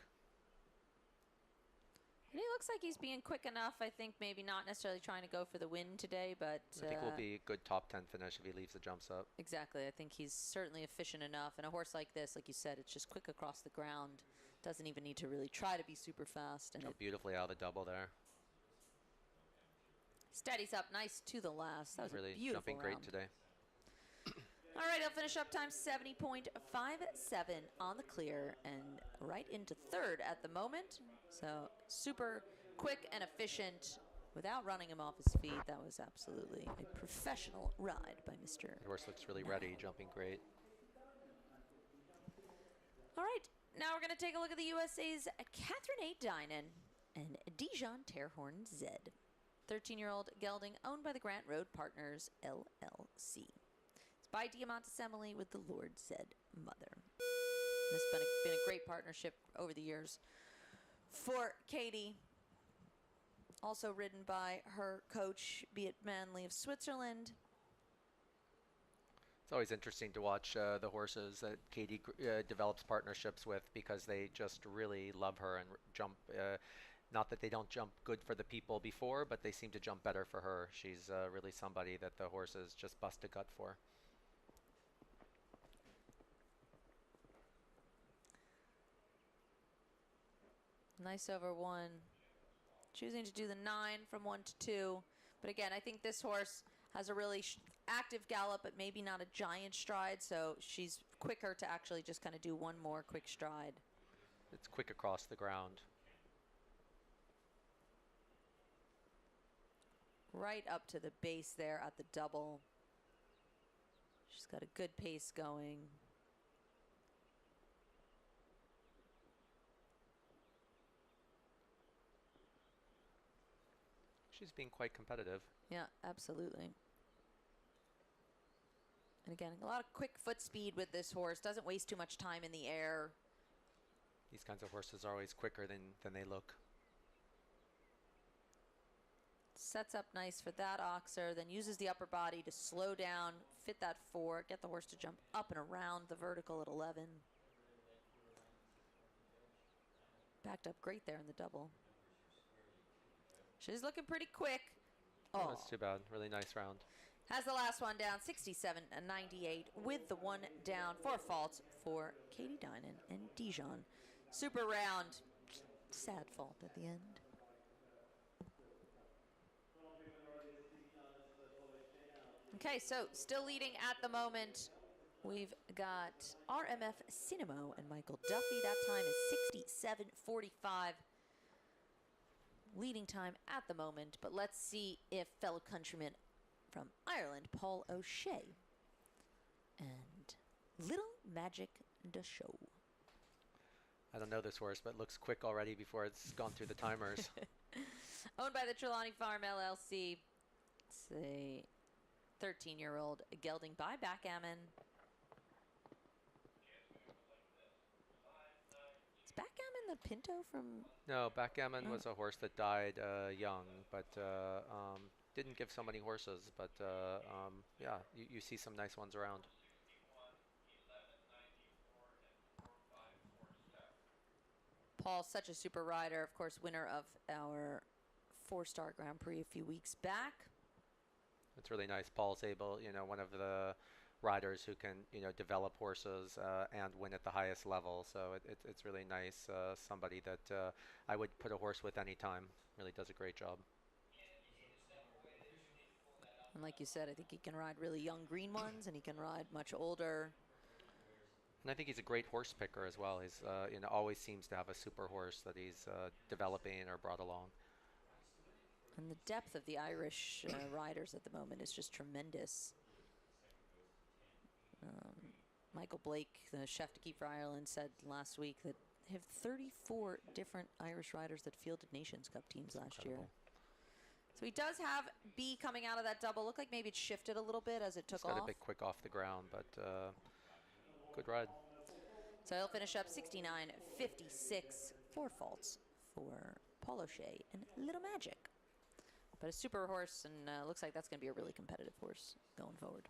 And he looks like he's being quick enough. I think maybe not necessarily trying to go for the win today, but I think will be a good top 10 finish if he leaves the jumps up. Exactly. I think he's certainly efficient enough. And a horse like this, like you said, it's just quick across the ground. Doesn't even need to really try to be super fast. And jumped beautifully out of the double there. Steadies up nice to the last. That was really a beautiful jumping round. great today. All right, he'll finish up time 70.57 on the clear and right into third at the moment. So super quick and efficient without running him off his feet. That was absolutely a professional ride by Mr. The horse looks really ready, jumping great. All right, now we're going to take a look at the USA's Catherine A. Dynan and Dijon Terhorn Zed. 13-year-old gelding owned by the Grant Road Partners, LLC. It's by Diamantissemi with the Lord Zed mother. This has been a great partnership over the years for Katie. Also ridden by her coach, Beat Manley of Switzerland. It's always interesting to watch the horses that Katie develops partnerships with because they just really love her and jump. Not that they don't jump good for the people before, but they seem to jump better for her. She's really somebody that the horses just bust a gut for. Nice over one. Choosing to do the 9 from 1 to 2. But again, I think this horse has a really active gallop, but maybe not a giant stride. So she's quicker to actually just kind of do one more quick stride. It's quick across the ground. Right up to the base there at the double. She's got a good pace going. She's being quite competitive. Yeah, absolutely. And again, a lot of quick foot speed with this horse. Doesn't waste too much time in the air. These kinds of horses are always quicker than they look. Sets up nice for that oxer, then uses the upper body to slow down, fit that 4, get the horse to jump up and around the vertical at 11. Backed up great there in the double. She's looking pretty quick. Oh, that's too bad. Really nice round. Has the last one down, 67-98, with the one down, 4 faults for Katie Dynan and Dijon. Super round. Sad fault at the end. Okay, so still leading at the moment. We've got RMF Cinemo and Michael Duffy. That time is 67.45. Leading time at the moment, but let's see if fellow countryman from Ireland, Paul O'Shea, and Little Magic de Show. I don't know this horse, but it looks quick already before it's gone through the timers. Owned by the Trelawney Farm LLC. It's a 13-year-old gelding by Backgammon. Is Backgammon the Pinto from... No, Backgammon was a horse that died young, but didn't give so many horses. But yeah, you see some nice ones around. Paul, such a super rider. Of course, winner of our 4-star Grand Prix a few weeks back. It's really nice. Paul's able, one of the riders who can, develop horses and win at the highest level. So it's really nice. Somebody that I would put a horse with anytime. Really does a great job. And like you said, I think he can ride really young green ones, and he can ride much older. And I think he's a great horse picker as well. He's, always seems to have a super horse that he's developing or brought along. And the depth of the Irish riders at the moment is just tremendous. Michael Blake, the chef to keep for Ireland, said last week that they have 34 different Irish riders that fielded Nations Cup teams last year. So he does have B coming out of that double. Looked like maybe it shifted a little bit as it took off. Got a bit quick off the ground, but good ride. So he'll finish up 69.56, 4 faults for Paul O'Shea and Little Magic. But a super horse, and looks like that's going to be a really competitive horse going forward.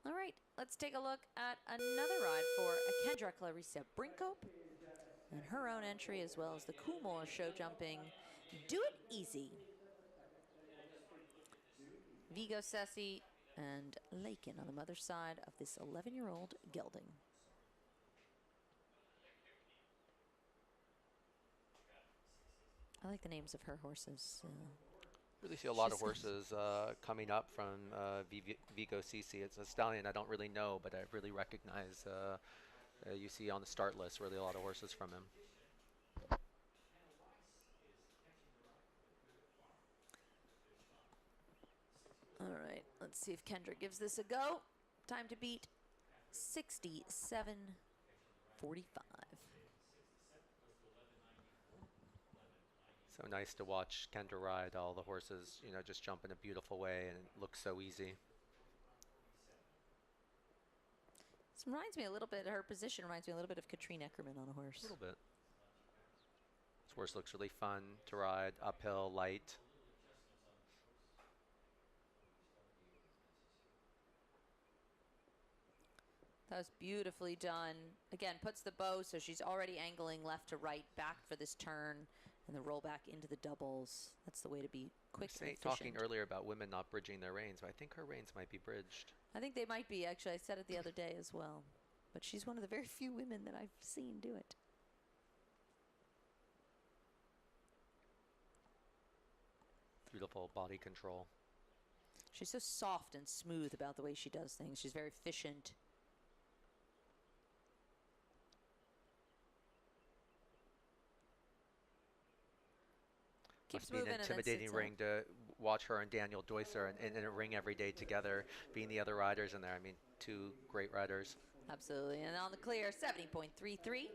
All right, let's take a look at another ride for Kendra Clarissa Brinkope and her own entry, as well as the Coolmore show jumping Do It Easy. Vigo Sessi and Lakin on the mother's side of this 11-year-old gelding. I like the names of her horses. Really see a lot of horses coming up from Vigo Sisi. It's a stallion I don't really know, but I really recognize. You see on the start list really a lot of horses from him. All right, let's see if Kendra gives this a go. Time to beat 67.45. So nice to watch Kendra ride. All the horses, just jump in a beautiful way, and it looks so easy. This reminds me a little bit, her position reminds me a little bit of Katrine Eckerman on a horse. A little bit. This horse looks really fun to ride, uphill, light. That was beautifully done. Again, puts the bow, so she's already angling left to right, back for this turn, and the roll back into the doubles. That's the way to be quick and efficient. Talking earlier about women not bridging their reins, but I think her reins might be bridged. I think they might be, actually. I said it the other day as well. But she's one of the very few women that I've seen do it. Beautiful body control. She's so soft and smooth about the way she does things. She's very efficient. Must be an intimidating ring to watch her and Daniel Deusser in a ring every day together, being the other riders in there. I mean, two great riders. Absolutely. And on the clear, 70.33.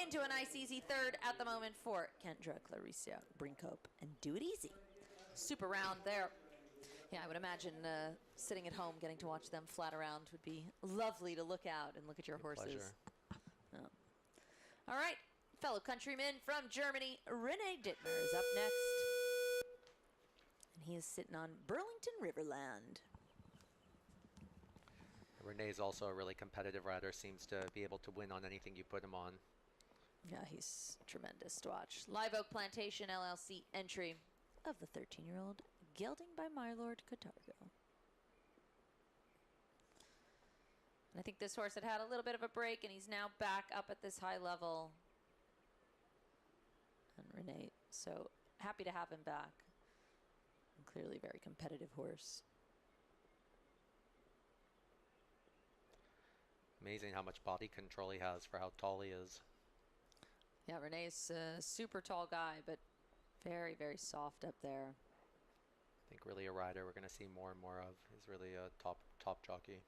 Into a nice easy third at the moment for Kendra Clarissa Brinkope. And Do It Easy. Super round there. Yeah, I would imagine sitting at home getting to watch them flat around would be lovely to look out and look at your horses. Pleasure. Oh. All right. Fellow countryman from Germany, Rene Dittmer is up next. And he is sitting on Burlington Riverland. Renee's also a really competitive rider, seems to be able to win on anything you put him on. Yeah, he's tremendous to watch. Live Oak Plantation LLC entry of the 13-year-old gelding by my Lord Catargo. And I think this horse had a little bit of a break, and he's now back up at this high level. And Rene, so happy to have him back. And clearly a very competitive horse. Amazing how much body control he has for how tall he is. Yeah, Rene's a super tall guy, but very, very soft up there. I think really a rider we're going to see more and more of. He's really a top jockey.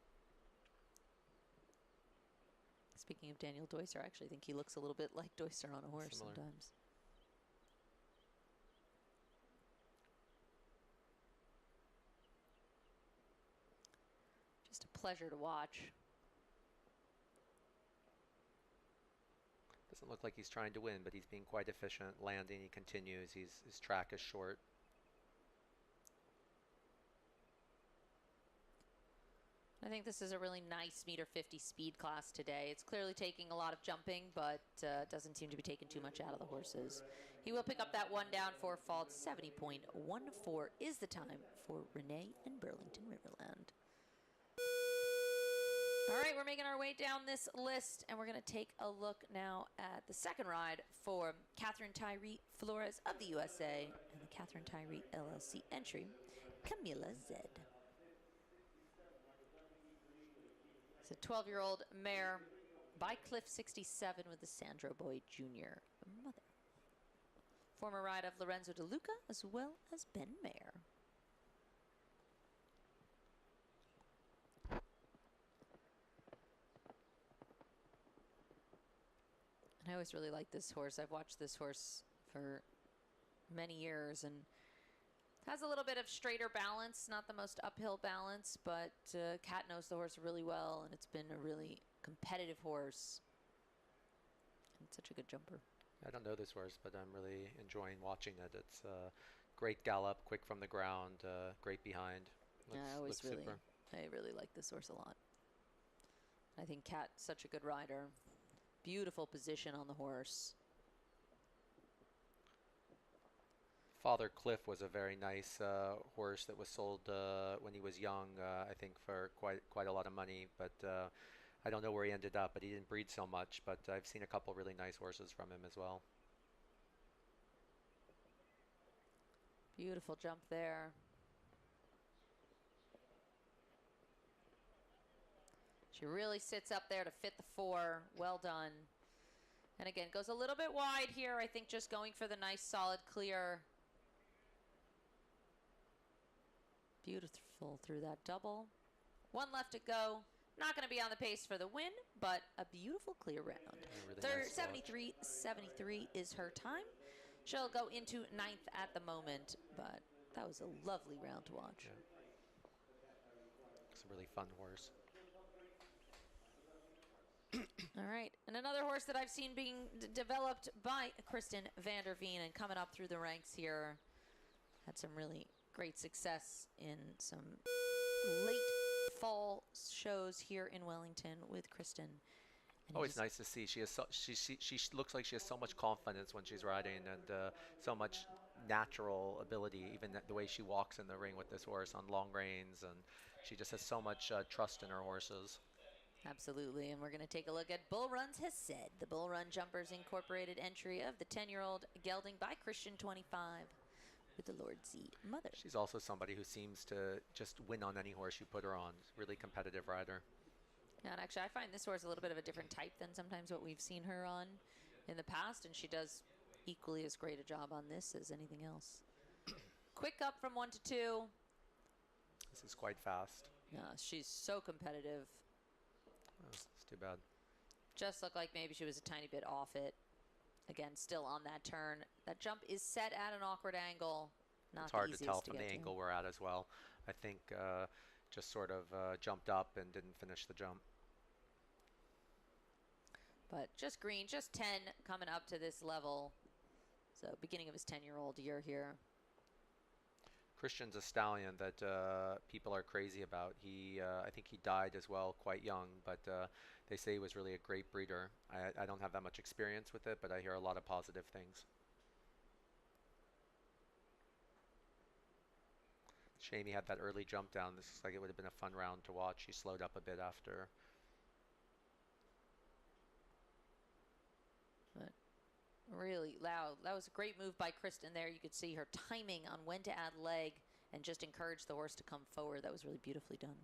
Speaking of Daniel Deusser, I actually think he looks a little bit like Deusser on a horse Similar. sometimes. Just a pleasure to watch. Doesn't look like he's trying to win, but he's being quite efficient. Landing, he continues. His track is short. I think this is a really nice meter 50 speed class today. It's clearly taking a lot of jumping, but doesn't seem to be taking too much out of the horses. He will pick up that one down, 4 faults. 70.14 is the time for Rene and Burlington Riverland. All right, we're making our way down this list, and we're going to take a look now at the second ride for Catherine Tyree Flores of the USA and the Catherine Tyree LLC entry, Camila Zed. It's a 12-year-old mare by Cliff 67 with the Sandro Boy Jr. mother. Former ride of Lorenzo De Luca as well as Ben Mayer. I always really like this horse. I've watched this horse for many years and has a little bit of straighter balance, not the most uphill balance, but Kat knows the horse really well, and it's been a really competitive horse. And such a good jumper. I don't know this horse, but I'm really enjoying watching it. It's great gallop, quick from the ground, great behind. Looks super. I really like this horse a lot. I think Kat's such a good rider. Beautiful position on the horse. Father Cliff was a very nice horse that was sold when he was young, I think for quite a lot of money, but I don't know where he ended up, but he didn't breed so much, but I've seen a couple really nice horses from him as well. Beautiful jump there. She really sits up there to fit the 4. Well done. And again, goes a little bit wide here. I think just going for the nice solid clear. Beautiful through that double. 1 left to go. Not going to be on the pace for the win, but a beautiful clear round. Really nice 73 is her time. She'll go into 9th at the moment, but that was a lovely round to watch. Yeah. It's a really fun horse. All right, and another horse that I've seen being developed by Kristen van der Veen and coming up through the ranks here. Had some really great success in some late fall shows here in Wellington with Kristen. And Always nice to see. She has she looks like she has so much confidence when she's riding, and so much natural ability. Even the way she walks in the ring with this horse on long reins, and she just has so much trust in her horses. Absolutely, and we're going to take a look at Bull Runs Has Said, the Bull Run Jumpers Incorporated entry of the 10-year-old gelding by Christian 25 with the Lord Z mother. She's also somebody who seems to just win on any horse you put her on. Really competitive rider. Yeah, and actually I find this horse a little bit of a different type than sometimes what we've seen her on in the past, and she does equally as great a job on this as anything else. Quick up from 1 to 2. This is quite fast. Yeah, she's so competitive. Oh, it's too bad. Just looked like maybe she was a tiny bit off it. Again, still on that turn. That jump is set at an awkward angle. Not it's hard the to tell easiest from get the to. angle we're at as well. I think just sort of jumped up and didn't finish the jump. But just green, just 10 coming up to this level. So beginning of his 10-year-old year here. Christian's a stallion that people are crazy about. I think he died as well quite young, but they say he was really a great breeder. I don't have that much experience with it, but I hear a lot of positive things. Shame he had that early jump down. This looks like it would have been a fun round to watch. He slowed up a bit after. But really loud. That was a great move by Kristen there. You could see her timing on when to add leg and just encourage the horse to come forward. That was really beautifully done.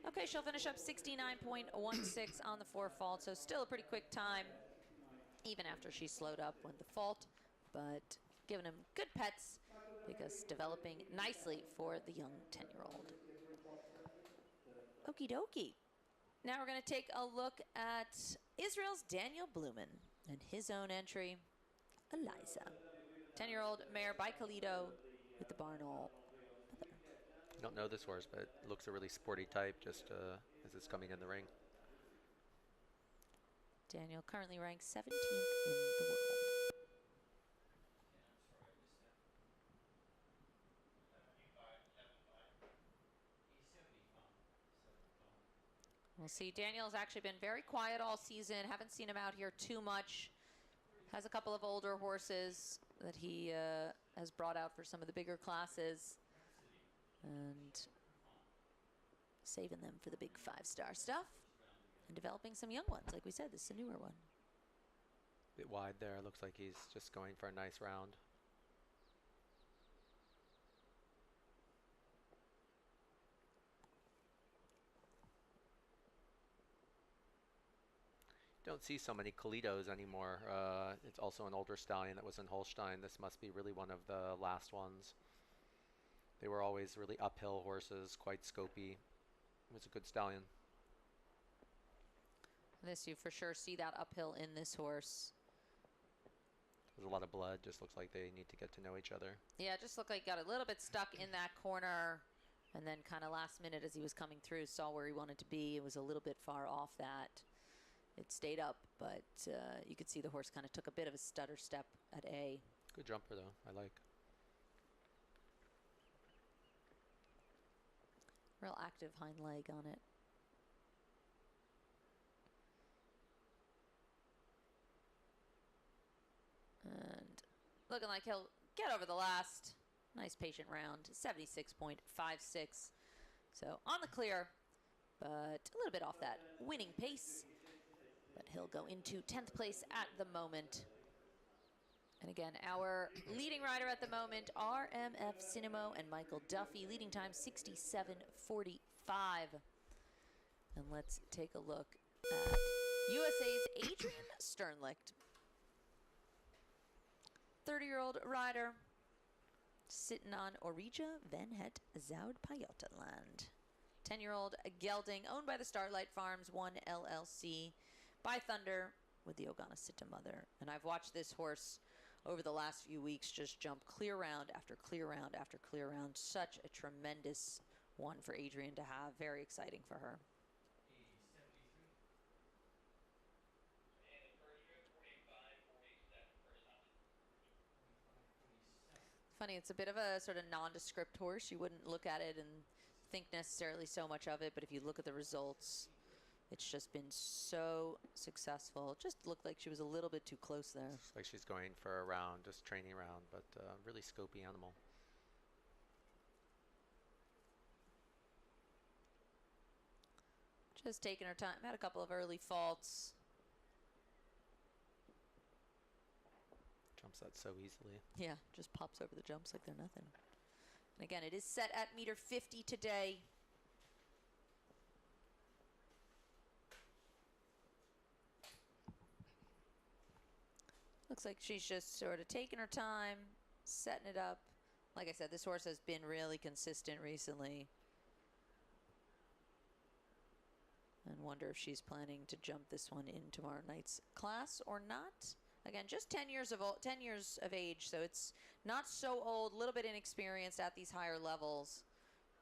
Okay, she'll finish up 69.16 on the 4 fault, so still a pretty quick time, even after she slowed up when the fault, but giving him good pets because developing nicely for the young 10-year-old. Okie dokie. Now we're going to take a look at Israel's Daniel Blumen and his own entry, Eliza. 10-year-old mare by Kalido with the Barnall mother. I don't know this horse, but it looks a really sporty type just as it's coming in the ring. Daniel currently ranks 17th in the world. We'll see. Daniel's actually been very quiet all season. Haven't seen him out here too much. Has a couple of older horses that he has brought out for some of the bigger classes. And saving them for the big 5-star stuff and developing some young ones. Like we said, this is a newer one. Bit wide there. Looks like he's just going for a nice round. Don't see so many Kalitos anymore. It's also an older stallion that was in Holstein. This must be really one of the last ones. They were always really uphill horses, quite scopy. It was a good stallion. This, you for sure see that uphill in this horse. There's a lot of blood. Just looks like they need to get to know each other. Yeah, just looked like he got a little bit stuck in that corner, and then kind of last minute as he was coming through, saw where he wanted to be. It was a little bit far off that. It stayed up, but you could see the horse kind of took a bit of a stutter step at A. Good jumper, though. I like. Real active hind leg on it. And looking like he'll get over the last. Nice patient round, 76.56. So on the clear, but a little bit off that winning pace. But he'll go into 10th place at the moment. And again, our leading rider at the moment, RMF Cinemo and Michael Duffy. Leading time 67.45. And let's take a look at USA's Adrian Sternlicht. 30-year-old rider sitting on Orija Van Het Zoud Pajottenland. 10-year-old gelding owned by the Starlight Farms 1 LLC by Thunder with the Ogonacita mother. And I've watched this horse over the last few weeks just jump clear round after clear round after clear round. Such a tremendous one for Adrian to have. Very exciting for her. Funny, it's a bit of a sort of nondescript horse. You wouldn't look at it and think necessarily so much of it, but if you look at the results, it's just been so successful. Just looked like she was a little bit too close there. Looks like she's going for a round, just training round, but really scopy animal. Just taking her time. Had a couple of early faults. Jumps that so easily. Yeah, just pops over the jumps like they're nothing. And again, it is set at meter 50 today. Looks like she's just sort of taking her time, setting it up. Like I said, this horse has been really consistent recently. And wonder if she's planning to jump this one in tomorrow night's class or not. Again, just 10 years of age, so it's not so old, a little bit inexperienced at these higher levels,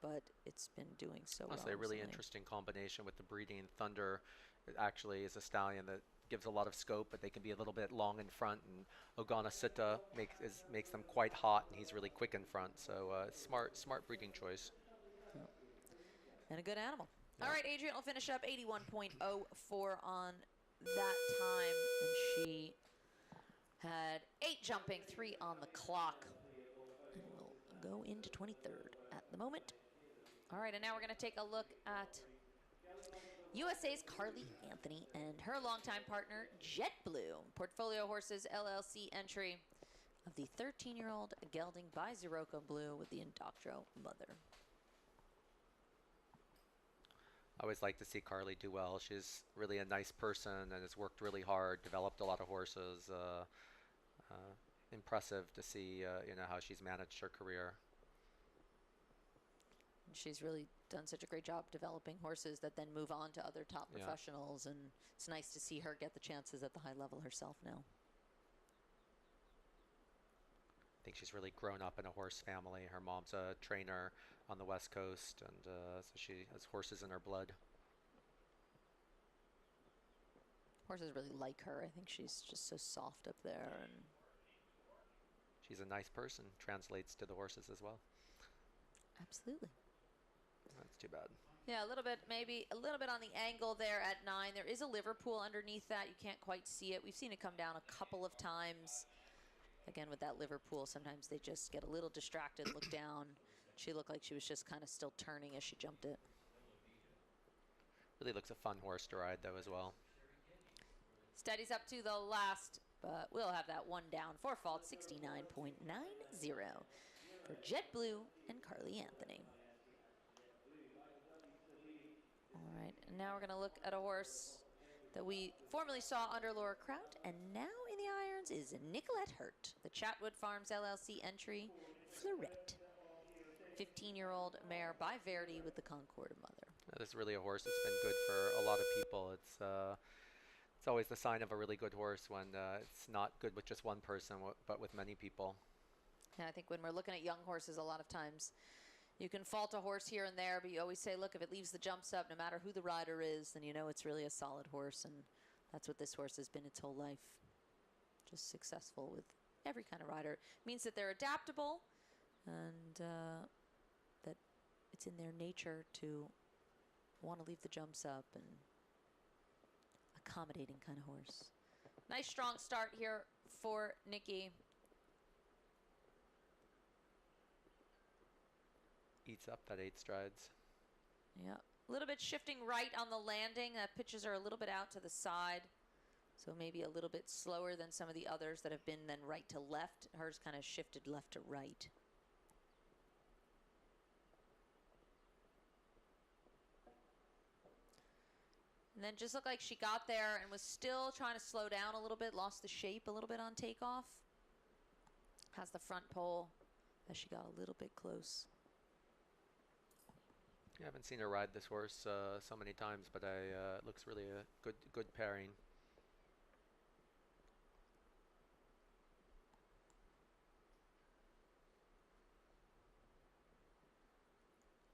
but it's been doing so well. Honestly, a really interesting combination with the breeding. Thunder actually is a stallion that gives a lot of scope, but they can be a little bit long in front, and Ogonacita makes them quite hot, and he's really quick in front. So smart breeding choice. Yep. And a good animal. Yep. All right, Adrian will finish up 81.04 on that time, and she had 8 jumping, 3 on the clock, and will go into 23rd at the moment. All right, and now we're going to take a look at USA's Carly Anthony and her longtime partner, JetBlue. Portfolio Horses LLC entry of the 13-year-old gelding by Zirocco Blue with the Indoctro mother. I always like to see Carly do well. She's really a nice person and has worked really hard, developed a lot of horses. Impressive to see, how she's managed her career. She's really done such a great job developing horses that then move on to other top professionals, and it's nice to see her get the chances at the high level herself now. I think she's really grown up in a horse family. Her mom's a trainer on the West Coast, and so she has horses in her blood. Horses really like her. I think she's just so soft up there, and she's a nice person. Translates to the horses as well. Absolutely. That's too bad. Yeah, maybe a little bit on the angle there at 9. There is a Liverpool underneath that. You can't quite see it. We've seen it come down a couple of times. Again, with that Liverpool, sometimes they just get a little distracted, look down. She looked like she was just kind of still turning as she jumped it. Really looks a fun horse to ride, though, as well. Steadies up to the last, but we'll have that one down. 4 fault, 69.90 for Jet Blue and Carly Anthony. All right, and now we're going to look at a horse that we formerly saw under Laura Kraut, and now in the irons is Nicolette Hurt, the Chatwood Farms LLC entry, Fleurette. 15-year-old mare by Verdi with the Concorda mother. This is really a horse that's been good for a lot of people. It's always the sign of a really good horse when it's not good with just one person, but with many people. Yeah, I think when we're looking at young horses, a lot of times you can fault a horse here and there, but you always say, look, if it leaves the jumps up, no matter who the rider is, then you know it's really a solid horse, and that's what this horse has been its whole life. Just successful with every kind of rider. It means that they're adaptable, and that it's in their nature to want to leave the jumps up, and accommodating kind of horse. Nice strong start here for Nikki. Eats up that 8 strides. Yeah, a little bit shifting right on the landing. Pitches are a little bit out to the side, so maybe a little bit slower than some of the others that have been then right to left. Hers kind of shifted left to right. And then just looked like she got there and was still trying to slow down a little bit, lost the shape a little bit on takeoff. Has the front pole as she got a little bit close. I haven't seen her ride this horse so many times, but it looks really a good pairing.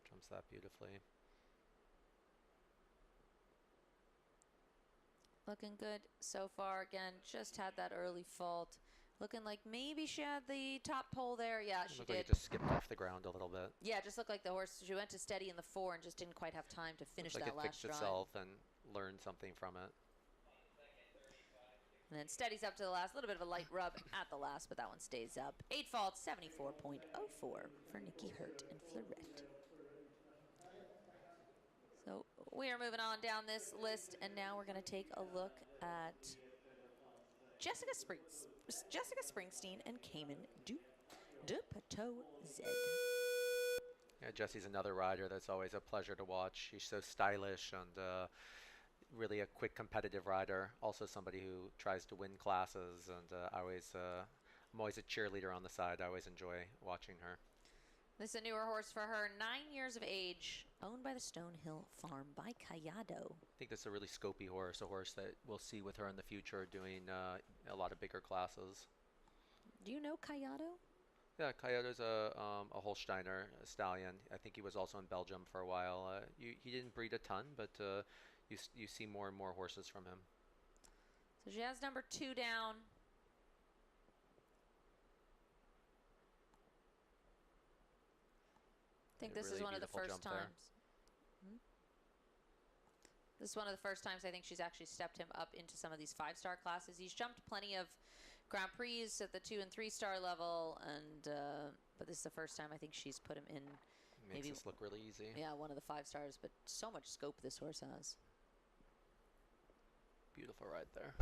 Jumps that beautifully. Looking good so far. Again, just had that early fault. Looking like maybe she had the top pole there. Yeah, she Looked did. like it just skipped off the ground a little bit. Yeah, just looked like the horse. She went to steady in the 4 and just didn't quite have time to finish Looks like that it last fixed stride. itself and learned something from it. And then steadies up to the last. A little bit of a light rub at the last, but that one stays up. 8 faults, 74.04 for Nikki Hurt and Fleurette. So we are moving on down this list, and now we're going to take a look at Jessica Springsteen and Cayman de Pateau Z. Yeah, Jessie's another rider that's always a pleasure to watch. She's so stylish and really a quick competitive rider. Also somebody who tries to win classes, and I'm always a cheerleader on the side. I always enjoy watching her. This is a newer horse for her, 9 years of age, owned by the Stonehill Farm by Callado. I think this is a really scopy horse, a horse that we'll see with her in the future doing a lot of bigger classes. Do you know Callado? Yeah, Callado's a Holsteiner, a stallion. I think he was also in Belgium for a while. He didn't breed a ton, but you see more and more horses from him. So she has number 2 down. I think this Really is one of the beautiful first jump there. times. This is one of the first times I think she's actually stepped him up into some of these 5-star classes. He's jumped plenty of Grand Prix at the 2- and 3-star level, and but this is the first time I think she's put him in. Makes this look really easy. Yeah, one of the 5 stars, but so much scope this horse has. Beautiful ride there.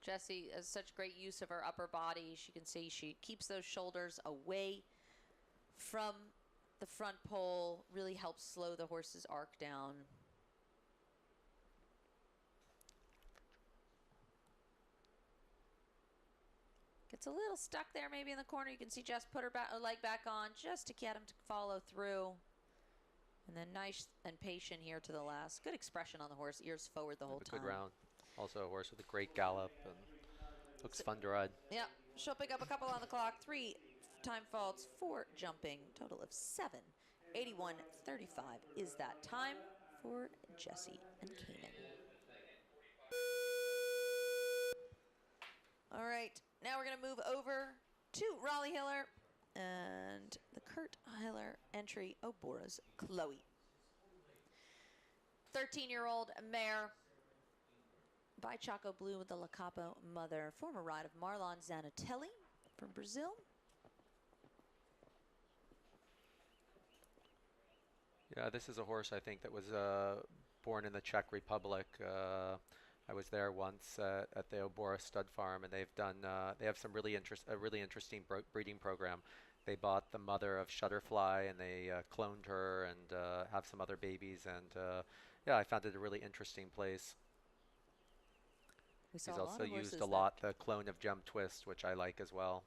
Jessie has such great use of her upper body. She can see she keeps those shoulders away from the front pole, really helps slow the horse's arc down. Gets a little stuck there maybe in the corner. You can see Jess put her leg back on just to get him to follow through. And then nice and patient here to the last. Good expression on the horse, ears forward the whole time. Good round. Also a horse with a great gallop and looks fun to ride. Yeah, she'll pick up a couple on the clock. 3 time faults, 4 jumping, total of 7. 81.35 is that time for Jessie and Cayman. All right, now we're going to move over to Raleigh Hiller and the Kurt Hiller entry, Obora's Chloe. 13-year-old mare by Chaco Blue with the La Capo mother, former ride of Marlon Zanatelli from Brazil. Yeah, this is a horse I think that was born in the Czech Republic. I was there once at the Obora Stud Farm, and they have some a really interesting breeding program. They bought the mother of Shutterfly, and they cloned her and have some other babies. And yeah, I found it a really interesting place. We saw He's a lot also of used horses a that lot the clone of Gem Twist, which I like as well.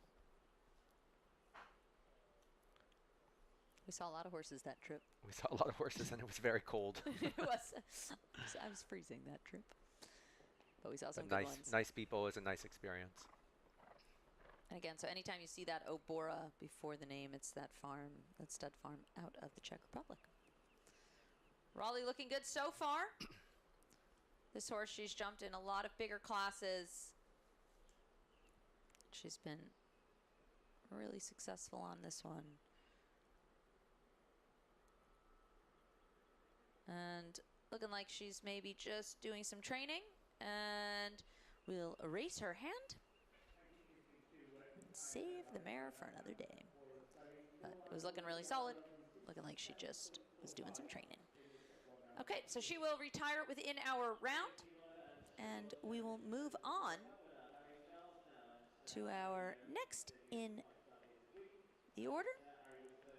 we saw a lot of horses that trip. We saw a lot of horses, and it was very cold. It was. I was freezing that trip, but we saw some But good ones. nice people is a nice experience. And again, so anytime you see that Obora before the name, it's that farm, that stud farm out of the Czech Republic. Raleigh looking good so far. This horse, she's jumped in a lot of bigger classes. She's been really successful on this one. And looking like she's maybe just doing some training. And we'll erase her hand and save the mare for another day. But it was looking really solid. Looking like she just was doing some training. Okay, so she will retire within our round. And we will move on to our next in the order.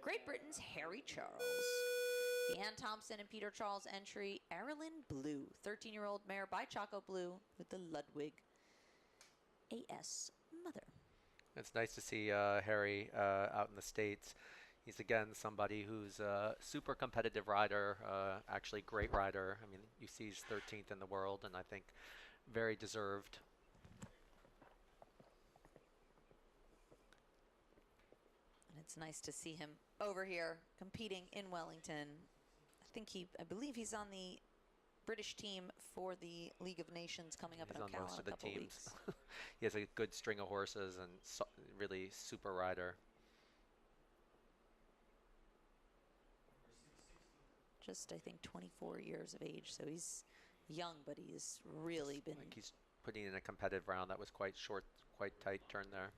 Great Britain's Harry Charles. The Ann Thompson and Peter Charles entry, Arilyn Blue, 13-year-old mare by Choco Blue with the Ludwig AS mother. It's nice to see Harry out in the States. He's again somebody who's a super competitive rider, actually great rider. I mean, you see he's 13th in the world, and I think very deserved. And it's nice to see him over here competing in Wellington. I believe he's on the British team for the League of Nations coming up in Ocala in a couple weeks. He has a good string of horses and really super rider. Just, I think, 24 years of age, so he's young, but he's really been... Like he's putting in a competitive round that was quite short, quite tight turn there.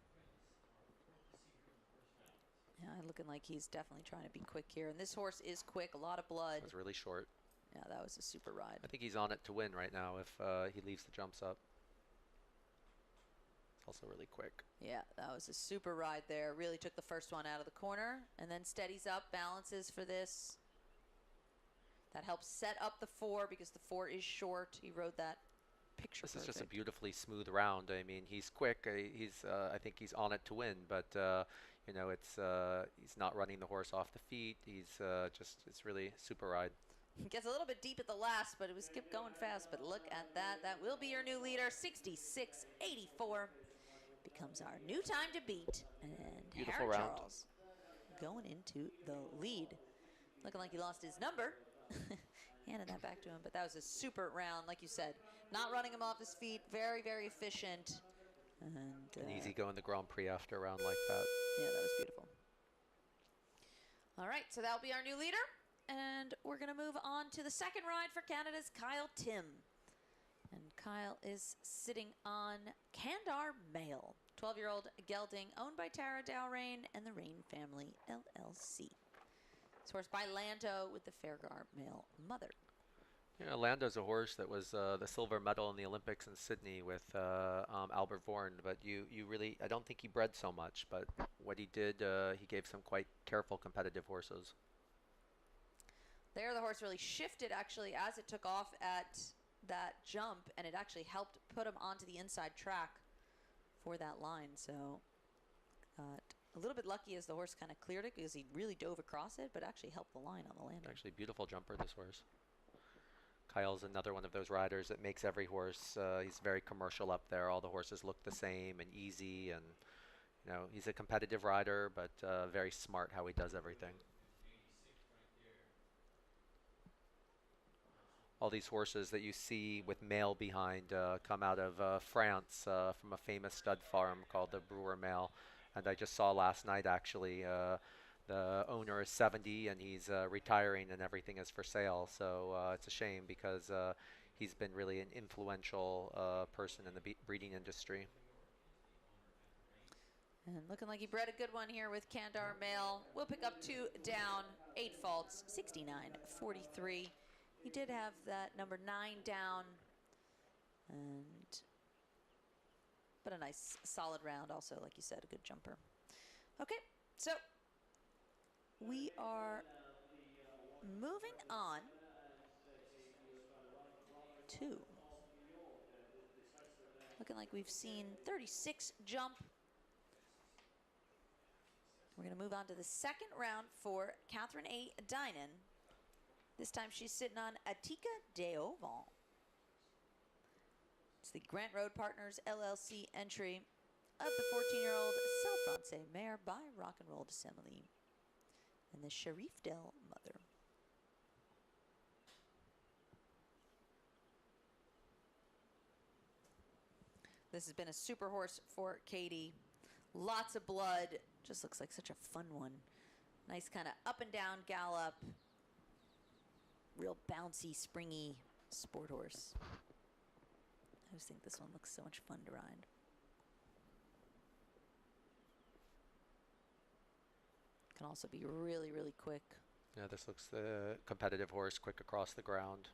Yeah, looking like he's definitely trying to be quick here. And this horse is quick, a lot of blood. It was really short. Yeah, that was a super ride. I think he's on it to win right now if he leaves the jumps up. It's also really quick. Yeah, that was a super ride there. Really took the first one out of the corner and then steadies up, balances for this. That helps set up the 4 because the 4 is short. He rode that picture This perfect. is just a beautifully smooth round. I mean, he's quick. I think he's on it to win, but you know, he's not running the horse off the feet. It's really super ride. Gets a little bit deep at the last, but it was kept going fast. But look at that. That will be your new leader, 66.84. Becomes our new time to beat. And Beautiful Harry round. Charles going into the lead. Looking like he lost his number. Handed that back to him. But that was a super round, like you said. Not running him off his feet. Very, very efficient. And easy going the Grand Prix after a round like that. Yeah, that was beautiful. All right, so that'll be our new leader. And we're going to move on to the second ride for Canada's Kyle Tim. And Kyle is sitting on Kandar Mail, 12-year-old gelding owned by Tara Dowrain and the Rain Family, LLC. It's horse by Lando with the Fairgar Mail mother. Yeah, Lando's a horse that was the silver medal in the Olympics in Sydney with Albert Vorn, but I don't think he bred so much, but what he did, he gave some quite careful competitive horses. There, the horse really shifted, actually, as it took off at that jump, and it actually helped put him onto the inside track for that line. So, a little bit lucky as the horse kind of cleared it because he really dove across it, but actually helped the line on the landing. Actually, beautiful jumper, this horse. Kyle's another one of those riders that makes every horse, he's very commercial up there. All the horses look the same and easy, and you know, he's a competitive rider, but very smart how he does everything. All these horses that you see with male behind come out of France from a famous stud farm called the Brewer Male. And I just saw last night, actually, the owner is 70 and he's retiring and everything is for sale. So it's a shame because he's been really an influential person in the breeding industry. And looking like he bred a good one here with Kandar Mail. We'll pick up 2 down, 8 faults, 69-43. He did have that number 9 down, but a nice solid round also, like you said, a good jumper. Okay, so we are moving on to looking like we've seen 36 jump. We're going to move on to the second round for Catherine A. Dinan. This time she's sitting on Atika de Auvent. It's the Grant Road Partners LLC entry of the 14-year-old Celle Francais mare by Rock and Roll Dissemily and the Sharif Del mother. This has been a super horse for Katie. Lots of blood. Just looks like such a fun one. Nice kind of up and down gallop. Real bouncy, springy sport horse. I always think this one looks so much fun to ride. Can also be really, really quick. Yeah, this looks the competitive horse, quick across the ground.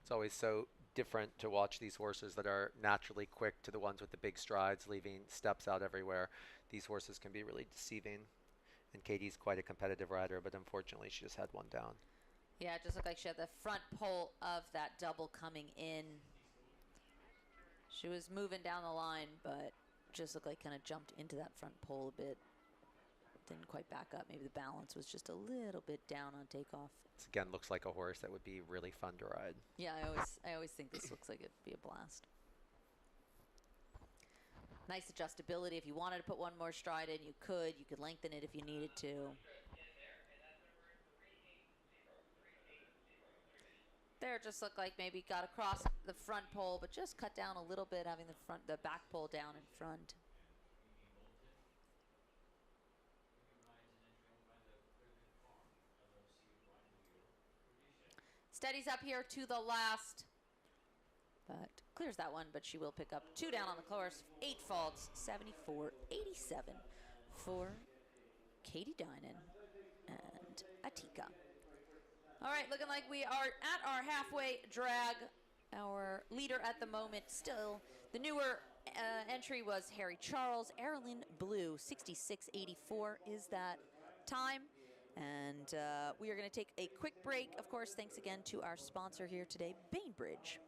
It's always so different to watch these horses that are naturally quick to the ones with the big strides, leaving steps out everywhere. These horses can be really deceiving. And Katie's quite a competitive rider, but unfortunately she just had one down. Yeah, it just looked like she had the front pole of that double coming in. She was moving down the line, but just looked like kind of jumped into that front pole a bit. Didn't quite back up. Maybe the balance was just a little bit down on takeoff. This again looks like a horse that would be really fun to ride. Yeah, I always think this looks like it'd be a blast. Nice adjustability. If you wanted to put one more stride in, you could. You could lengthen it if you needed to. There just looked like maybe got across the front pole, but just cut down a little bit, having the back pole down in front. Steadies up here to the last, but clears that one, but she will pick up 2 down on the course. 8 faults, 74-87 for Katie Dinan and Atika. All right, looking like we are at our halfway drag. Our leader at the moment still, the newer entry was Harry Charles. Airlin Blue, 66.84 is that time. And we are going to take a quick break. Of course, thanks again to our sponsor here today, Bainbridge,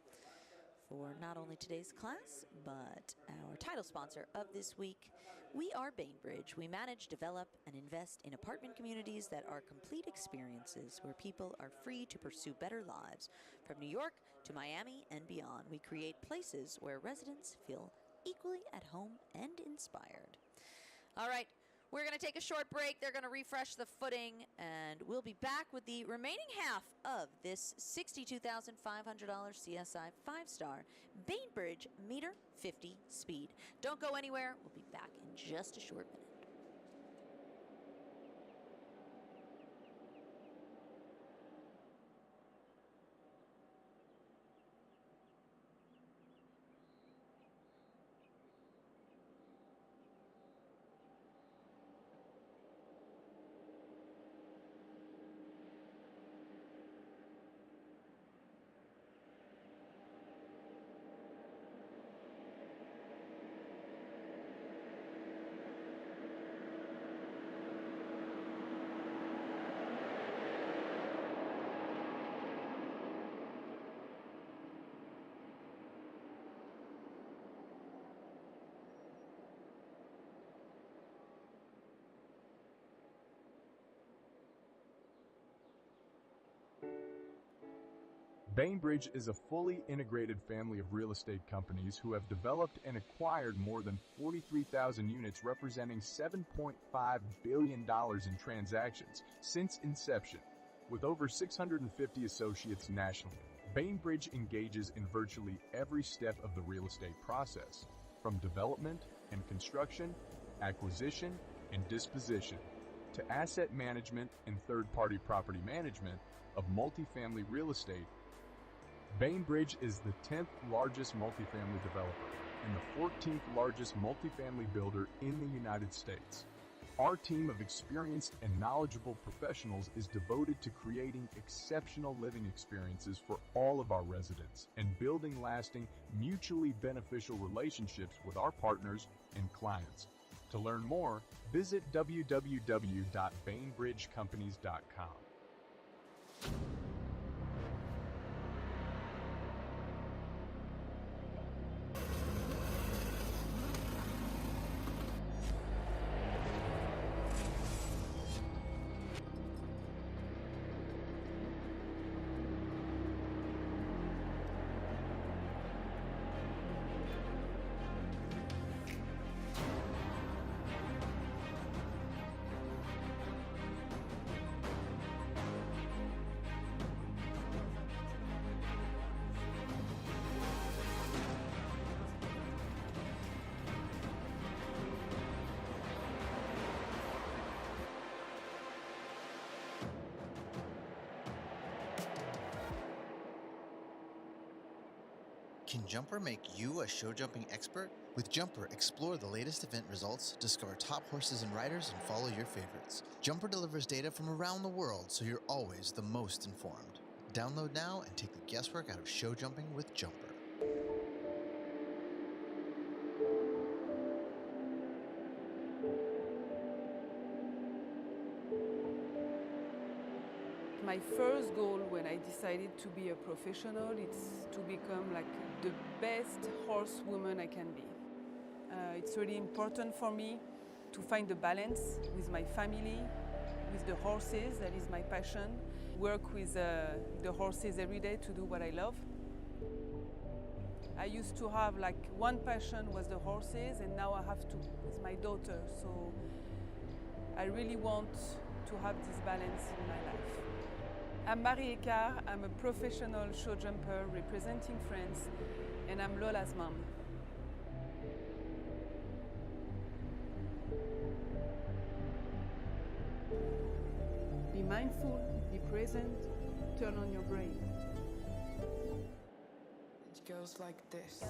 for not only today's class, but our title sponsor of this week. We are Bainbridge. We manage, develop, and invest in apartment communities that are complete experiences where people are free to pursue better lives. From New York to Miami and beyond, we create places where residents feel equally at home and inspired. All right. We're going to take a short break. They're going to refresh the footing, and we'll be back with the remaining half of this $62,500 CSI 5-star Bainbridge meter 50 speed. Don't go anywhere. We'll be back in just a short minute. Bainbridge is a fully integrated family of real estate companies who have developed and acquired more than 43,000 units representing $7.5 billion in transactions since inception. With over 650 associates nationally, Bainbridge engages in virtually every step of the real estate process, from development and construction, acquisition and disposition, to asset management and third-party property management of multifamily real estate. Bainbridge is the 10th largest multifamily developer and the 14th largest multifamily builder in the United States. Our team of experienced and knowledgeable professionals is devoted to creating exceptional living experiences for all of our residents and building lasting, mutually beneficial relationships with our partners and clients. To learn more, visit www.bainbridgecompanies.com. Can Jumper make you a show jumping expert? With Jumper, explore the latest event results, discover top horses and riders, and follow your favorites. Jumper delivers data from around the world, so you're always the most informed. Download now and take the guesswork out of show jumping with Jumper. My first goal when I decided to be a professional is to become like the best horsewoman I can be. It's really important for me to find the balance with my family, with the horses, that is my passion. Work with the horses every day to do what I love. I used to have like one passion was the horses, and now I have two with my daughter. So I really want to have this balance in my life. I'm Marie Ecart, I'm a professional show jumper representing France, and I'm Lola's mom. Be mindful, be present, turn on your brain. It goes like this.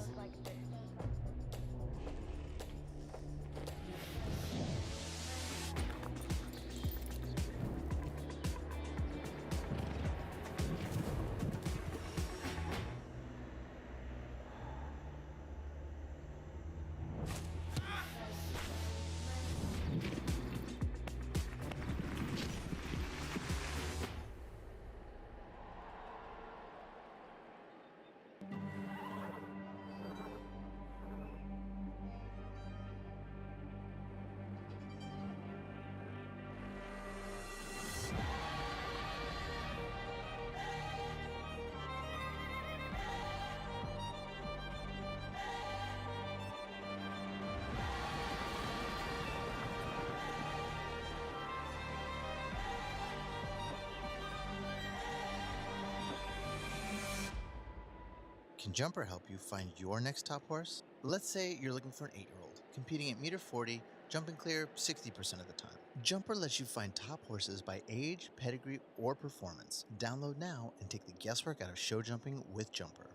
Can Jumper help you find your next top horse? Let's say you're looking for an 8-year-old, competing at meter 40, jumping clear 60% of the time. Jumper lets you find top horses by age, pedigree, or performance. Download now and take the guesswork out of show jumping with Jumper.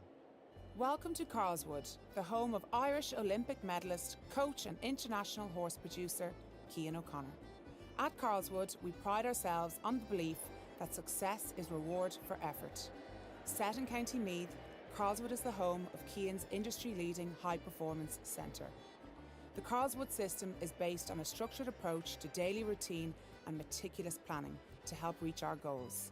Welcome to Carlswood, the home of Irish Olympic medalist, coach and international horse producer, Cian O'Connor. At Carlswood, we pride ourselves on the belief that success is reward for effort. Set in County Meath, Carlswood is the home of Cian's industry-leading high-performance centre. The Carlswood system is based on a structured approach to daily routine and meticulous planning to help reach our goals.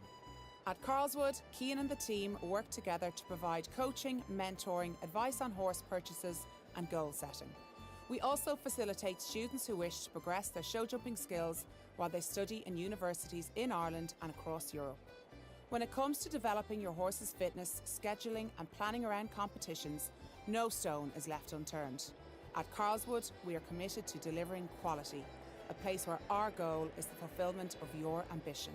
At Carlswood, Cian and the team work together to provide coaching, mentoring, advice on horse purchases and goal setting. We also facilitate students who wish to progress their show jumping skills while they study in universities in Ireland and across Europe. When it comes to developing your horse's fitness, scheduling and planning around competitions, no stone is left unturned. At Carlswood, we are committed to delivering quality, a place where our goal is the fulfilment of your ambition.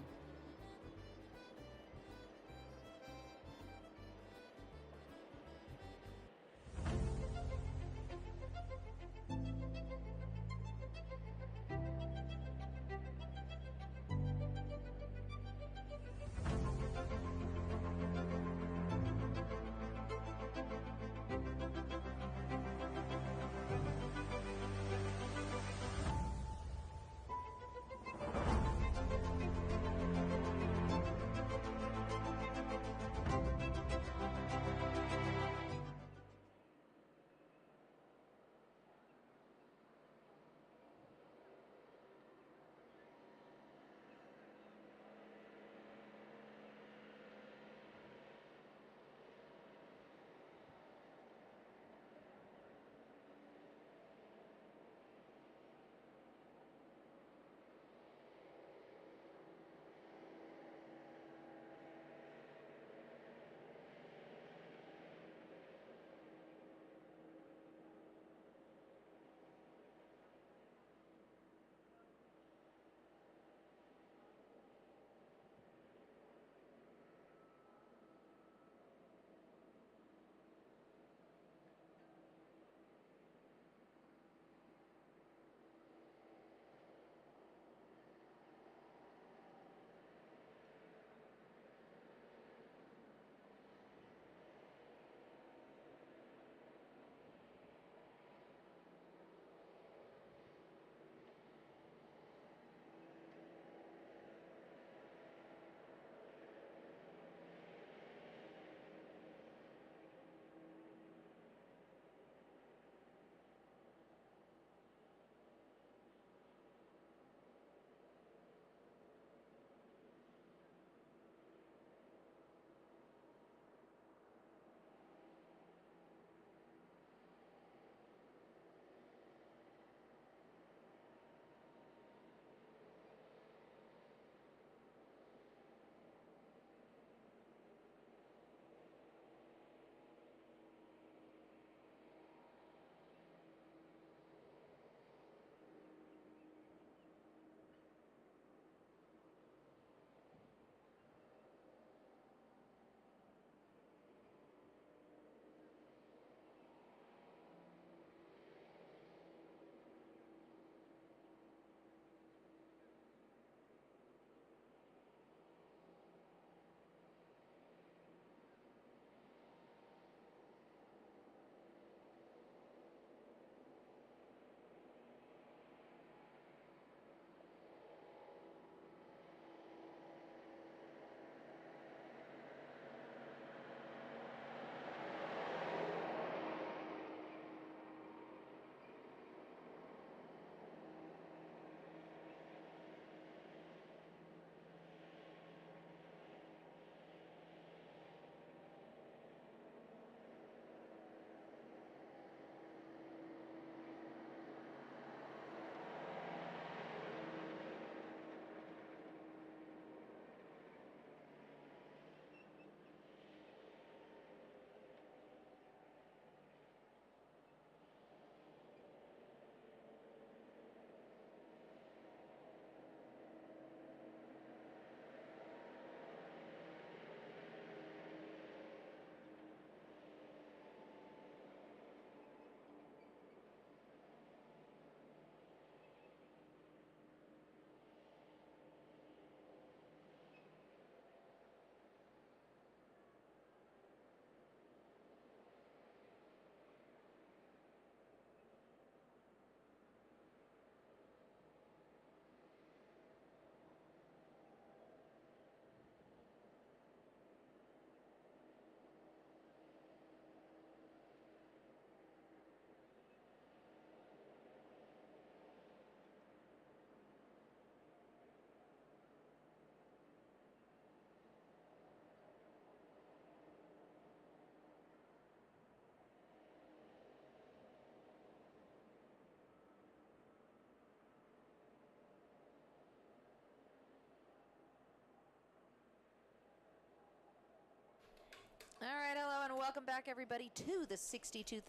welcome back, everybody, to the $62,500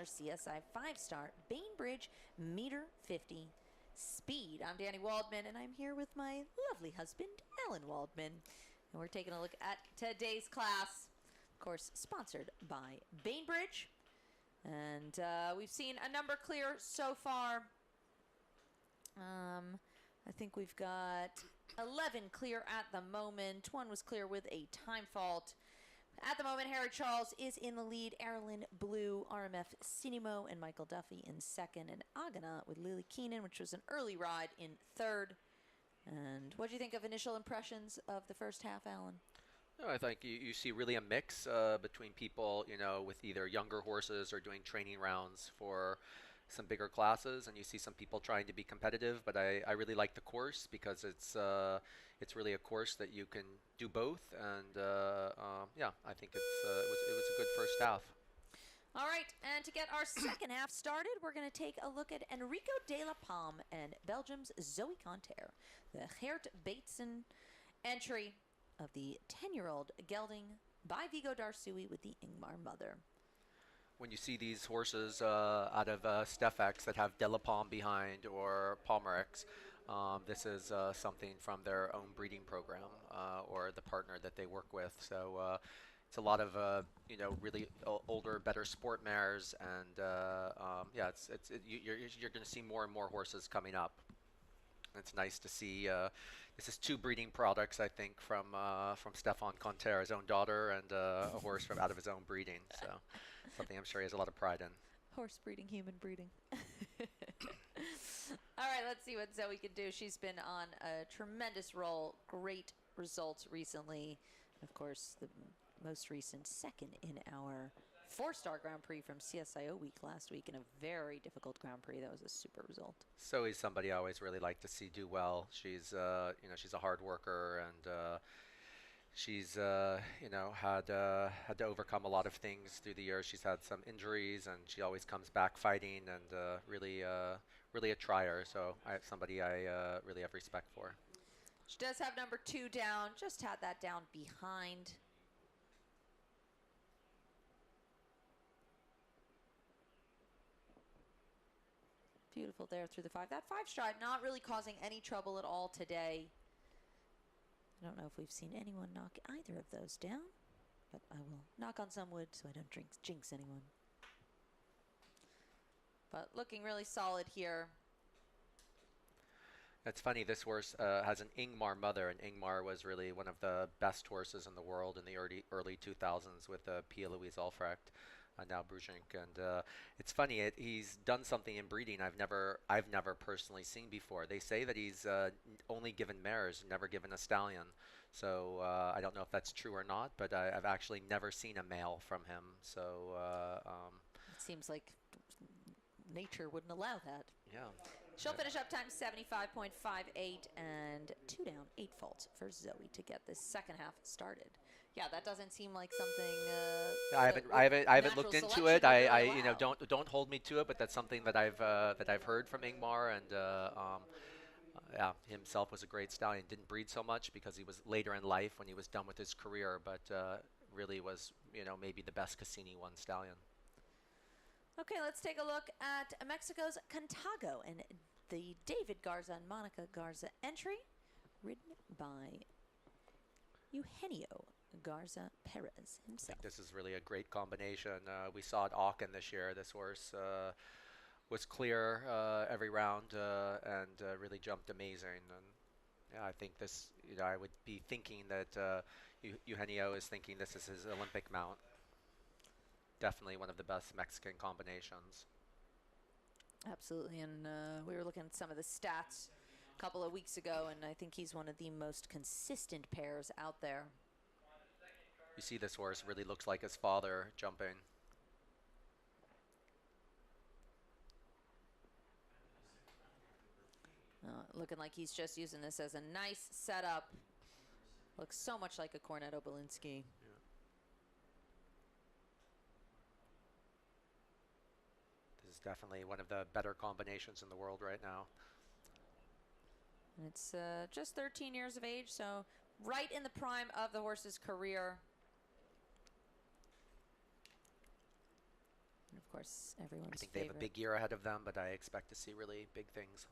CSI 5-star Bainbridge Meter 50 Speed. I'm Danny Waldman, and I'm here with my lovely husband, Alan Waldman. And we're taking a look at today's class, of course, sponsored by Bainbridge. And we've seen a number clear so far. I think we've got 11 clear at the moment. One was clear with a time fault. At the moment, Harry Charles is in the lead. Erilyn Blue, RMF Sinimo, and Michael Duffy in second. And Agana with Lily Keenan, which was an early ride, in third. And what do you think of initial impressions of the first half, Alan? I think you see really a mix between people, with either younger horses or doing training rounds for some bigger classes, and you see some people trying to be competitive. But I really like the course because it's really a course that you can do both, and yeah, I think it was a good first half. All right, and to get our second half started, we're going to take a look at Enrico de la Palme and Belgium's Zoe Conter, the Geert Bateson entry of the 10-year-old gelding by Vigo Darsui with the Ingmar mother. When you see these horses out of Stefex that have De La Palme behind or Palmerex, this is something from their own breeding program or the partner that they work with. So it's a lot of really older, better sport mares, and yeah, you're going to see more and more horses coming up. It's nice to see. This is two breeding products, I think, from Stefan Conter, his own daughter, and a horse from out of his own breeding. So something I'm sure he has a lot of pride in. Horse breeding, human breeding. All right, let's see what Zoe can do. She's been on a tremendous roll. Great results recently. Of course, the most recent second in our 4-star Grand Prix from CSIO week last week in a very difficult Grand Prix. That was a super result. So he's somebody I always really like to see do well. She's she's a hard worker, and she's had to overcome a lot of things through the years. She's had some injuries, and she always comes back fighting, and really a trier. So somebody I really have respect for. She does have number 2 down. Just had that down behind. Beautiful there through the 5. That 5 stride not really causing any trouble at all today. I don't know if we've seen anyone knock either of those down, but I will knock on some wood so I don't jinx anyone. But looking really solid here. It's funny, this horse has an Ingmar mother, and Ingmar was really one of the best horses in the world in the early 2000s with Pia Louise Alfrecht. Now Brujink, and it's funny. He's done something in breeding I've never personally seen before. They say that he's only given mares, never given a stallion. So I don't know if that's true or not, but I've actually never seen a male from him. So it seems like nature wouldn't allow that. Yeah. She'll finish up time 75.58 and 2 down, 8 faults for Zoe to get this second half started. Yeah, that doesn't seem like something. I haven't looked into it. Really don't hold me to it, but that's something that I've heard from Ingmar, and yeah, himself was a great stallion. Didn't breed so much because he was later in life when he was done with his career, but really was maybe the best Cassini 1 stallion. Okay, let's take a look at Mexico's Cantago and the David Garza and Monica Garza entry, ridden by Eugenio Garza Perez himself. I think this is really a great combination. We saw at Aachen this year. This horse was clear every round and really jumped amazing. And yeah, I think this, I would be thinking that Eugenio is thinking this is his Olympic mount. Definitely one of the best Mexican combinations. Absolutely, and we were looking at some of the stats a couple of weeks ago, and I think he's one of the most consistent pairs out there. You see this horse really looks like his father jumping. Looking like he's just using this as a nice setup. Looks so much like a Cornetto Belinsky. Yeah. This is definitely one of the better combinations in the world right now. And it's just 13 years of age, so right in the prime of the horse's career. And of course, everyone's I think they have a favorite. big year ahead of them, but I expect to see really big things.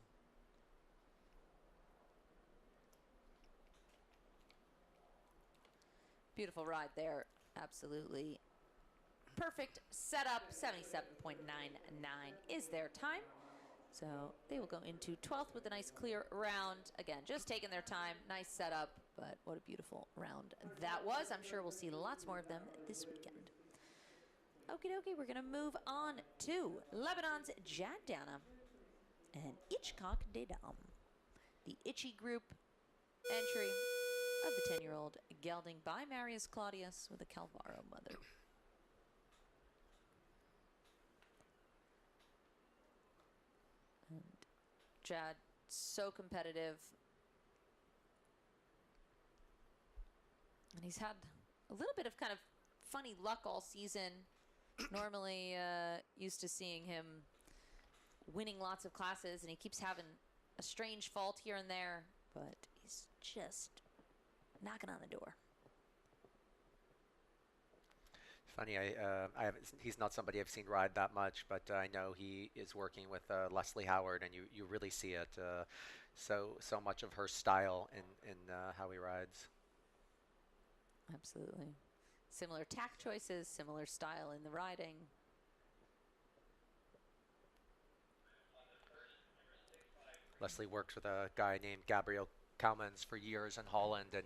Beautiful ride there. Absolutely perfect setup. 77.99 is their time. So they will go into 12th with a nice clear round. Again, just taking their time. Nice setup, but what a beautiful round that was. I'm sure we'll see lots more of them this weekend. Okie dokie, we're going to move on to Lebanon's Jad Dana and Hitchcock de Dam. The Itchy Group entry of the 10-year-old gelding by Marius Claudius with a Calvaro mother. And Jad, so competitive. And he's had a little bit of kind of funny luck all season. Normally used to seeing him winning lots of classes, and he keeps having a strange fault here and there, but he's just knocking on the door. Funny, I haven't, he's not somebody I've seen ride that much, but I know he is working with Leslie Howard, and you really see it. So much of her style in how he rides. Absolutely. Similar tack choices, similar style in the riding. Leslie worked with a guy named Gabriel Coumans for years in Holland, and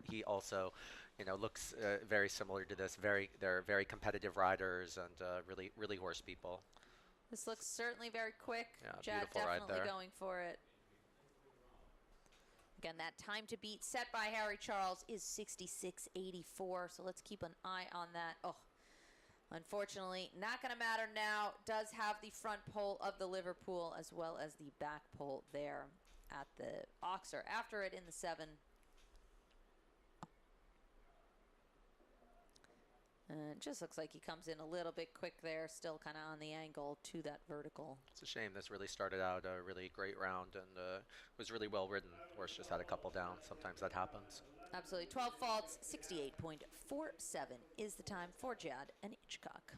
he also looks very similar to this. They're very competitive riders and really horse people. This looks certainly very quick. Yeah, Jad beautiful ride definitely there. going for it. Again, that time to beat set by Harry Charles is 66.84, so let's keep an eye on that. Oh, unfortunately, not going to matter now. Does have the front pole of the Liverpool as well as the back pole there at the Oxer. After it in the 7. And it just looks like he comes in a little bit quick there, still kind of on the angle to that vertical. It's a shame. This really started out a really great round and was really well ridden. Horse just had a couple down. Sometimes that happens. Absolutely. 12 faults, 68.47 is the time for Jad and Hitchcock.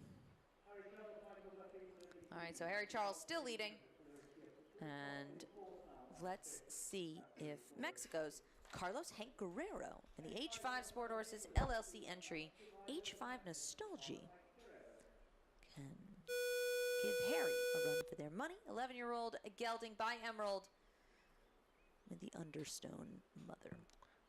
All right, so Harry Charles still leading. And let's see if Mexico's Carlos Hank Guerrero in the H5 Sport Horses LLC entry, H5 Nostalgia, can give Harry a run for their money. 11-year-old gelding by Emerald with the Understone mother.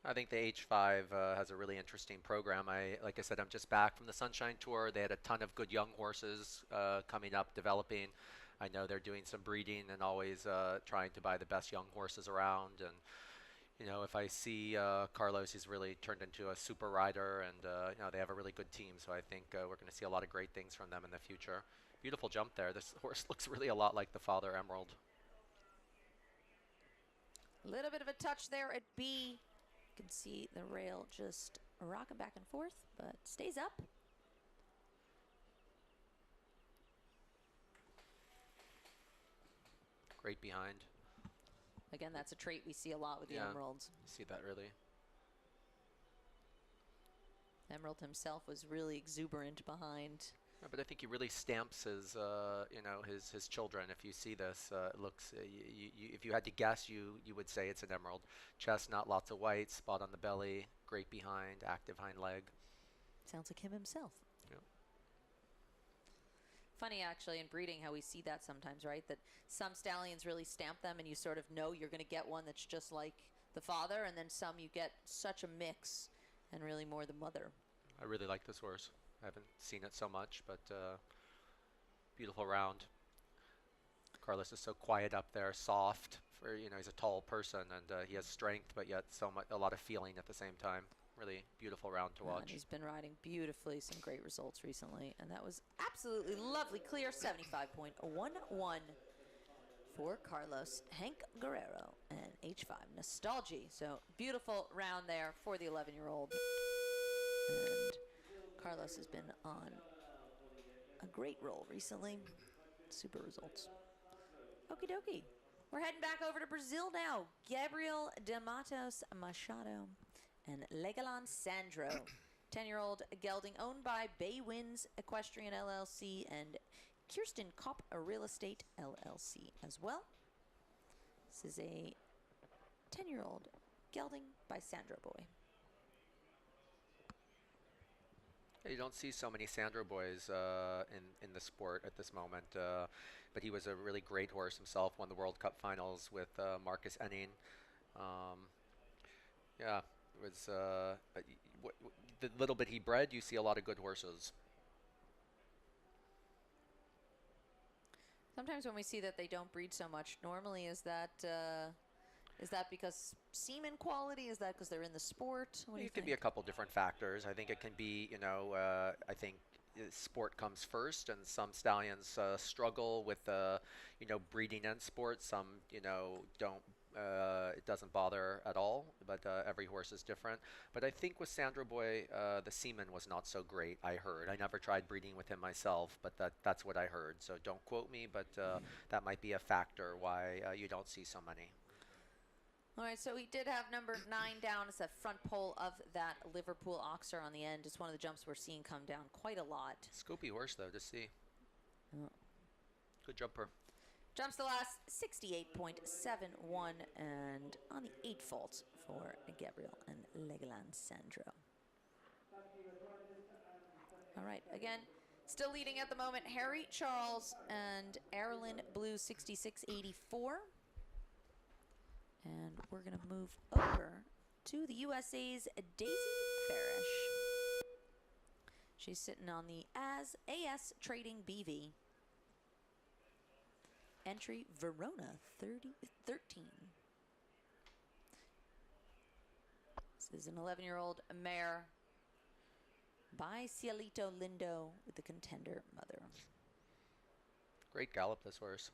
I think the H5 has a really interesting program. Like I said, I'm just back from the Sunshine Tour. They had a ton of good young horses coming up, developing. I know they're doing some breeding and always trying to buy the best young horses around. And if I see Carlos, he's really turned into a super rider, and they have a really good team. So I think we're going to see a lot of great things from them in the future. Beautiful jump there. This horse looks really a lot like the father, Emerald. A little bit of a touch there at B. You can see the rail just rocking back and forth, but stays up. Great behind. Again, that's a trait we see a lot with the Emeralds. You see that really. Emerald himself was really exuberant behind. Yeah, but I think he really stamps his, his children. If you see this, it looks. If you had to guess, you would say it's an Emerald. Chestnut, lots of white, spot on the belly, great behind, active hind leg. Sounds like him himself. Yeah. Funny, actually, in breeding, how we see that sometimes, right? That some stallions really stamp them, and you sort of know you're going to get one that's just like the father, and then some you get such a mix, and really more the mother. I really like this horse. I haven't seen it so much, but beautiful round. Carlos is so quiet up there, soft. He's a tall person, and he has strength, but yet a lot of feeling at the same time. Really beautiful round to watch. And he's been riding beautifully, some great results recently, and that was absolutely lovely, clear 75.11 for Carlos Hank Guerrero and H5 Nostalgia. So beautiful round there for the 11-year-old. And Carlos has been on a great roll recently. Super results. Okie dokie. We're heading back over to Brazil now. Gabriel de Matos Machado and Legoland Sandro. 10-year-old gelding owned by Bay Winds Equestrian LLC and Kirsten Kopp Real Estate LLC as well. This is a 10-year-old gelding by Sandra Boy. You don't see so many Sandro boys in the sport at this moment, but he was a really great horse himself. Won the World Cup finals with Marcus Enning. Yeah, it was the little bit he bred. You see a lot of good horses. Sometimes when we see that they don't breed so much, normally is that because semen quality? Is that because they're in the sport? What do you It can think? be a couple different factors. I think it can be, I think sport comes first, and some stallions struggle with, breeding and sport. Some, don't. It doesn't bother at all, but every horse is different. But I think with Sandro Boy, the semen was not so great, I heard. I never tried breeding with him myself, but that's what I heard. So don't quote me, but that might be a factor why you don't see so many. All right, so we did have number 9 down. It's that front pole of that Liverpool Oxer on the end. It's one of the jumps we're seeing come down quite a lot. Scoopy horse, though, to see. Oh. Good jumper. Jumps the last 68.71 and on the 8 fault for Gabriel and Legoland Sandro. All right, again, still leading at the moment, Harry Charles and Airlin Blue 6684. And we're going to move over to the USA's Daisy Farish. She's sitting on the AS Trading BV. Entry Verona 13. This is an 11-year-old mare by Cielito Lindo with the contender mother. Great gallop, this horse.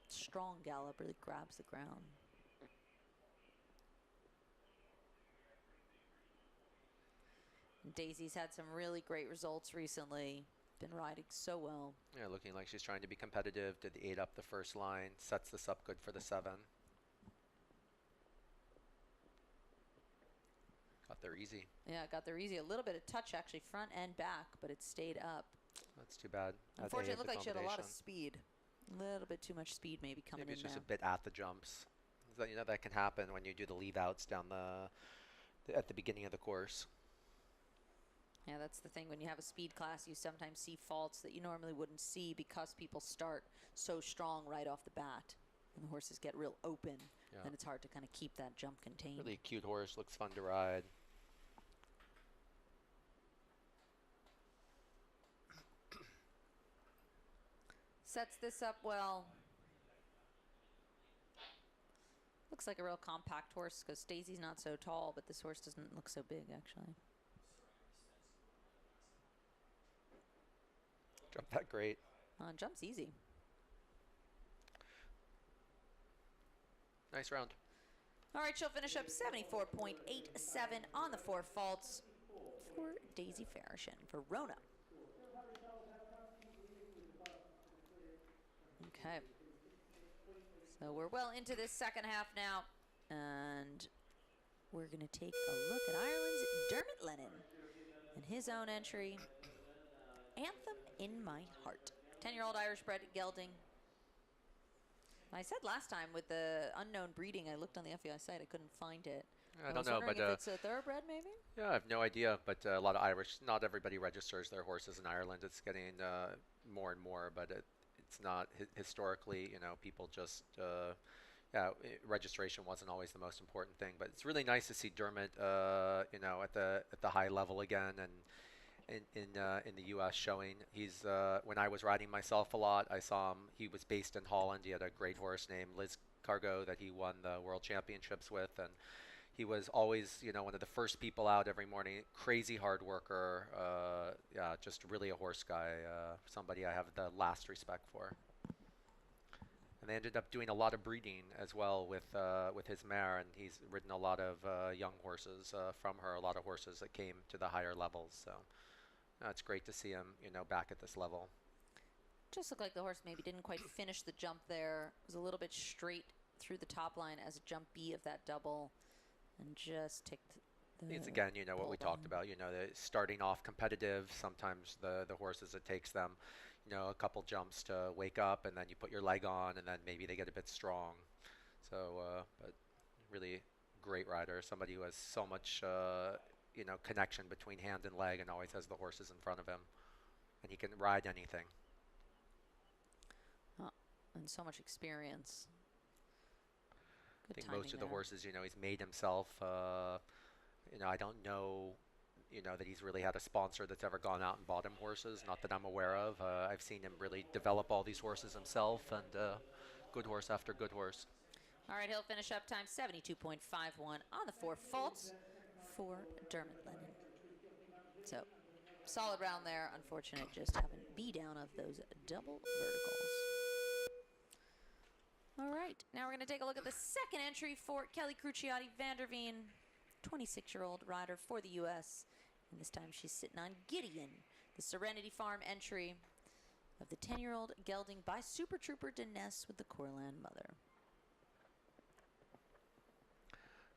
Strong gallop, really grabs the ground. And Daisy's had some really great results recently. Been riding so well. Yeah, looking like she's trying to be competitive. Did the 8 up the first line. Sets this up good for the 7. Got there easy. Yeah, got there easy. A little bit of touch actually, front and back, but it stayed up. That's too bad. Unfortunately, it looked like she had a lot of speed. A little bit too much speed maybe coming Maybe in it's just there. a bit at the jumps. So, that can happen when you do the leave outs down at the beginning of the course. Yeah, that's the thing. When you have a speed class, you sometimes see faults that you normally wouldn't see because people start so strong right off the bat. And the horses get real open, and it's hard to kind of keep that jump contained. Really cute horse. Looks fun to ride. Sets this up well. Looks like a real compact horse because Daisy's not so tall, but this horse doesn't look so big actually. Jumped that great. Jumps easy. Nice round. All right, she'll finish up 74.87 on the 4 faults for Daisy Farish in Verona. Okay. So we're well into this second half now, and we're going to take a look at Ireland's Dermot Lennon and his own entry, Anthem in My Heart. 10-year-old Irish bred gelding. I said last time with the unknown breeding, I looked on the FEI site, I couldn't find it. I don't know, but if it's a thoroughbred maybe? Yeah, I have no idea, but a lot of Irish, not everybody registers their horses in Ireland. It's getting more and more, but it's not historically, people just registration wasn't always the most important thing, but it's really nice to see Dermot at the high level again, and in the U.S. showing. He's when I was riding myself a lot, I saw him. He was based in Holland. He had a great horse named Liz Cargo that he won the World Championships with, and he was always one of the first people out every morning. Crazy hard worker. Yeah, just really a horse guy. Somebody I have the last respect for. And they ended up doing a lot of breeding as well with his mare, and he's ridden a lot of young horses from her. A lot of horses that came to the higher levels. So. It's great to see him, back at this level. Just looked like the horse maybe didn't quite finish the jump there. It was a little bit straight through the top line as a jump B of that double and just ticked It's again, you know, what we talked about, you know, starting off competitive, sometimes the horses, it takes them, you know, a couple jumps to wake up, and then you put your leg on, and then maybe they get a bit strong. So, but really great rider, somebody who has so much, you know, connection between hand and leg and always has the horses in front of him. And he can ride anything. And so much experience. I think most of the horses, you know, he's made himself. You know, I don't know, you know, that he's really had a sponsor that's ever gone out and bought him horses. Not that I'm aware of. I've seen him really develop all these horses himself, and good horse after good horse. All right, he'll finish up time 72.51 on the 4 faults for Dermot Lennon. So, solid round there. Unfortunate just having B down of those double verticals. All right, now we're going to take a look at the second entry for Kelly Cruciati Vanderveen, 26-year-old rider for the U.S. And this time she's sitting on Gideon, the Serenity Farm entry of the 10-year-old gelding by Super Trooper Dines with the Corland mother.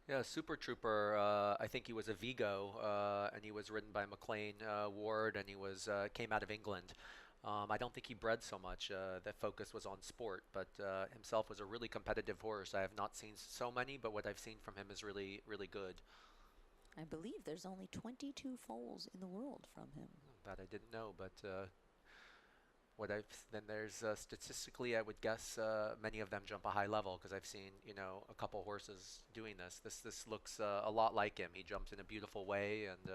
Yeah, Super Trooper, I think he was a Vigo, and he was ridden by McLean Ward, and he was came out of England. I don't think he bred so much. The focus was on sport, but himself was a really competitive horse. I have not seen so many, but what I've seen from him is really, really good. I believe there's only 22 foals in the world from him. That I didn't know, but then there's statistically, I would guess many of them jump a high level, because I've seen, you know, a couple horses doing this. This looks a lot like him. He jumps in a beautiful way, and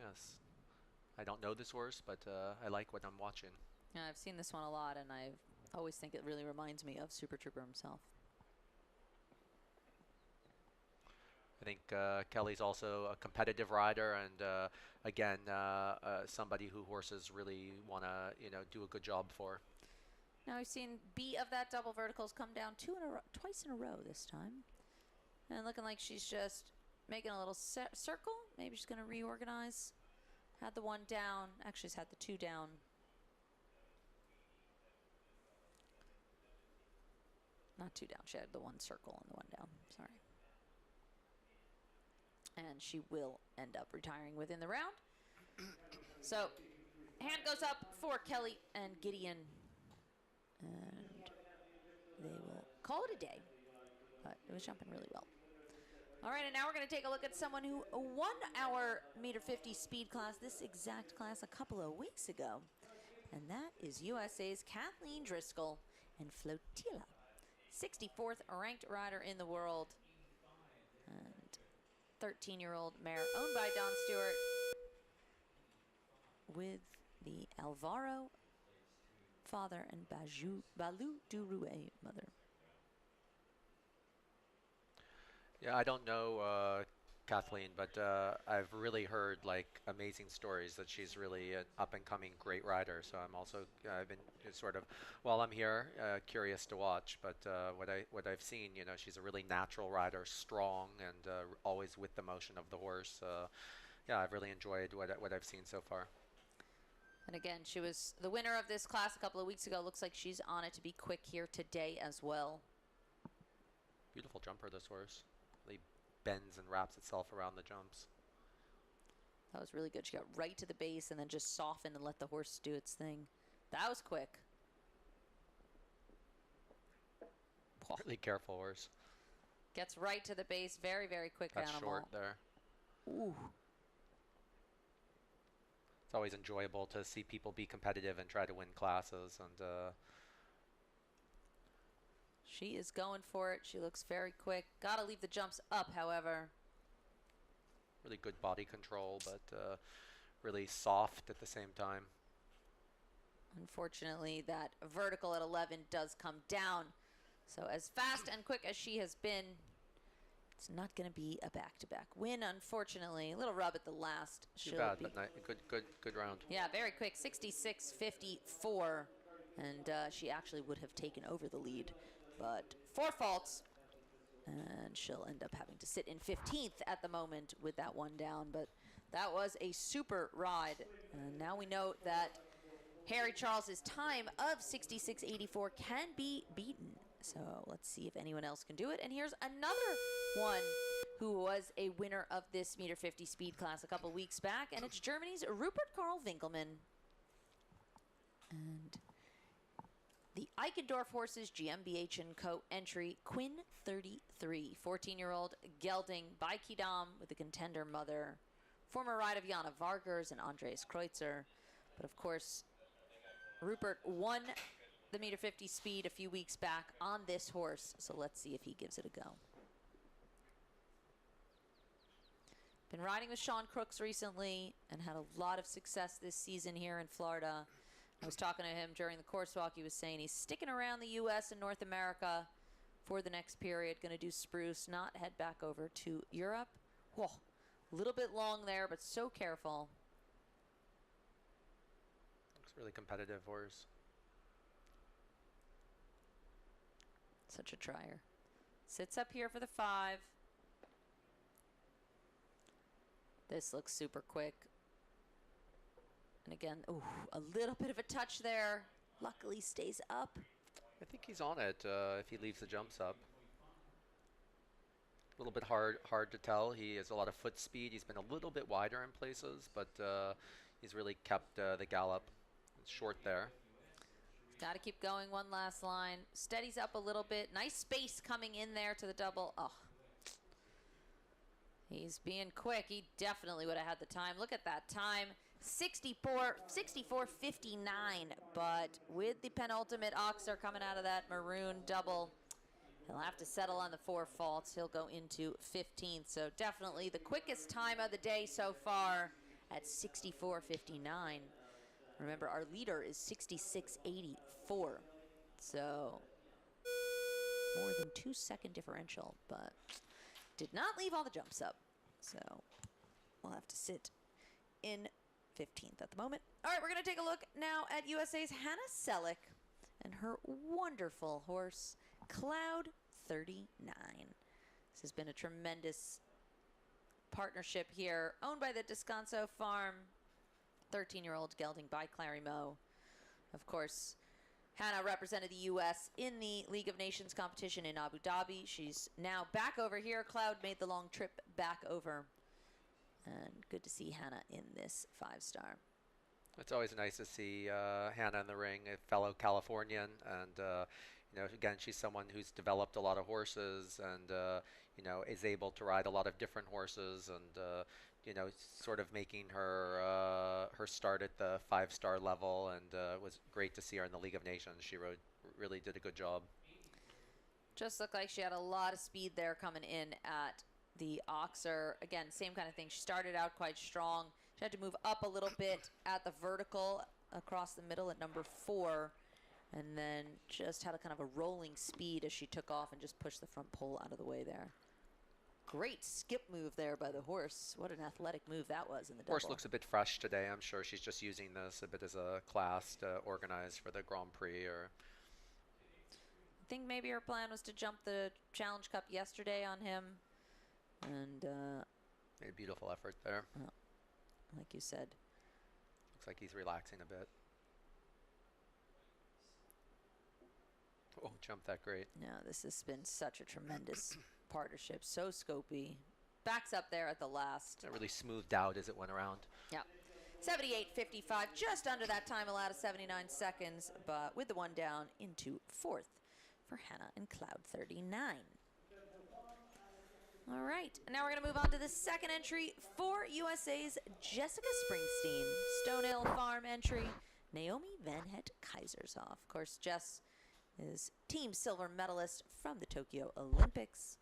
yes. I don't know this horse, but I like what I'm watching. Yeah, I've seen this one a lot, and I always think it really reminds me of Super Trooper himself. I think Kelly's also a competitive rider, and again, somebody who horses really want to, you know, do a good job for. Now we've seen B of that double verticals come down twice in a row this time. And looking like she's just making a little circle. Maybe she's going to reorganize. Had the one down. Actually, she's had the two down. Not two down. She had the one circle and the one down. Sorry. And she will end up retiring within the round. So, hand goes up for Kelly and Gideon. And they will call it a day. But it was jumping really well. All right, and now we're going to take a look at someone who won our meter 50 speed class, this exact class, a couple of weeks ago. And that is USA's Kathleen Driscoll and Flotilla, 64th ranked rider in the world. And 13-year-old mare owned by Don Stewart with the Alvaro father and Balou Durouet mother. Yeah, I don't know Kathleen, but I've really heard like amazing stories that she's really an up-and-coming great rider. So I'm also I've been sort of, while I'm here, curious to watch. But what I've seen, you know, she's a really natural rider, strong, and always with the motion of the horse. Yeah, I've really enjoyed what I've seen so far. And again, she was the winner of this class a couple of weeks ago. Looks like she's on it to be quick here today as well. Beautiful jumper, this horse. Really bends and wraps itself around the jumps. That was really good. She got right to the base and then just softened and let the horse do its thing. That was quick. Really careful horse. Gets right to the base. Very, very quick That's animal. short there. Ooh. It's always enjoyable to see people be competitive and try to win classes. And she is going for it. She looks very quick. Got to leave the jumps up, however. Really good body control, but really soft at the same time. Unfortunately, that vertical at 11 does come down. So as fast and quick as she has been, it's not going to be a back-to-back win, unfortunately. A little rub at the last. Too bad, but good round. Yeah, very quick. 66.54. And she actually would have taken over the lead. But 4 faults. And she'll end up having to sit in 15th at the moment with that one down. But that was a super ride. And now we know that Harry Charles's time of 66.84 can be beaten. So let's see if anyone else can do it. And here's another one who was a winner of this meter 50 speed class a couple weeks back, and it's Germany's Rupert Karl Winkelmann. And the Eichendorff horses GmbH & Co. entry, Quinn 33, 14-year-old gelding by Kidam with a contender mother. Former ride of Jana Vargers and Andreas Kreutzer. But of course, Rupert won the meter 50 speed a few weeks back on this horse. So let's see if he gives it a go. Been riding with Sean Crooks recently and had a lot of success this season here in Florida. I was talking to him during the course walk. He was saying he's sticking around the U.S. and North America for the next period. Going to do spruce, not head back over to Europe. Whoa, a little bit long there, but so careful. Looks really competitive horse. Such a trier. Sits up here for the 5. This looks super quick. And again, ooh, a little bit of a touch there. Luckily stays up. I think he's on it if he leaves the jumps up. A little bit hard to tell. He has a lot of foot speed. He's been a little bit wider in places, but he's really kept the gallop. It's short there. Got to keep going. One last line. Steadies up a little bit. Nice space coming in there to the double. Oh, he's being quick. He definitely would have had the time. Look at that time. 64.59. But with the penultimate Oxer coming out of that maroon double, he'll have to settle on the 4 faults. He'll go into 15th. So definitely the quickest time of the day so far at 64.59. Remember, our leader is 66.84. So more than 2-second differential, but did not leave all the jumps up. So we'll have to sit in 15th at the moment. All right, we're going to take a look now at USA's Hannah Selleck and her wonderful horse, Cloud 39. This has been a tremendous partnership here, owned by the Descanso Farm. 13-year-old gelding by Clary Moe. Of course, Hannah represented the U.S. in the League of Nations competition in Abu Dhabi. She's now back over here. Cloud made the long trip back over. And good to see Hannah in this 5-star. It's always nice to see Hannah in the ring, a fellow Californian, and you know, again, she's someone who's developed a lot of horses, and you know, is able to ride a lot of different horses, and you know, sort of making her her start at the 5-star level, and it was great to see her in the League of Nations. She really did a good job. Just looked like she had a lot of speed there coming in at the Oxer. Again, same kind of thing. She started out quite strong. She had to move up a little bit at the vertical across the middle at number 4, and then just had a kind of a rolling speed as she took off and just pushed the front pole out of the way there. Great skip move there by the horse. What an athletic move that was in the double. Horse looks a bit fresh today. I'm sure she's just using this a bit as a class to organize for the Grand Prix. Or I think maybe her plan was to jump the Challenge Cup yesterday on him. And made a beautiful effort there. Like you said. Looks like he's relaxing a bit. Oh, jumped that great. Yeah, this has been such a tremendous partnership. So scopy. Backs up there at the last. It really smoothed out as it went around. Yeah. 78.55, just under that time allowed of 79 seconds, but with the one down into 4th for Hannah and Cloud 39. All right, and now we're going to move on to the second entry for USA's Jessica Springsteen. Stonehill Farm entry, Naomi Van Het Kaisershoff. Of course, Jess is team silver medalist from the Tokyo Olympics.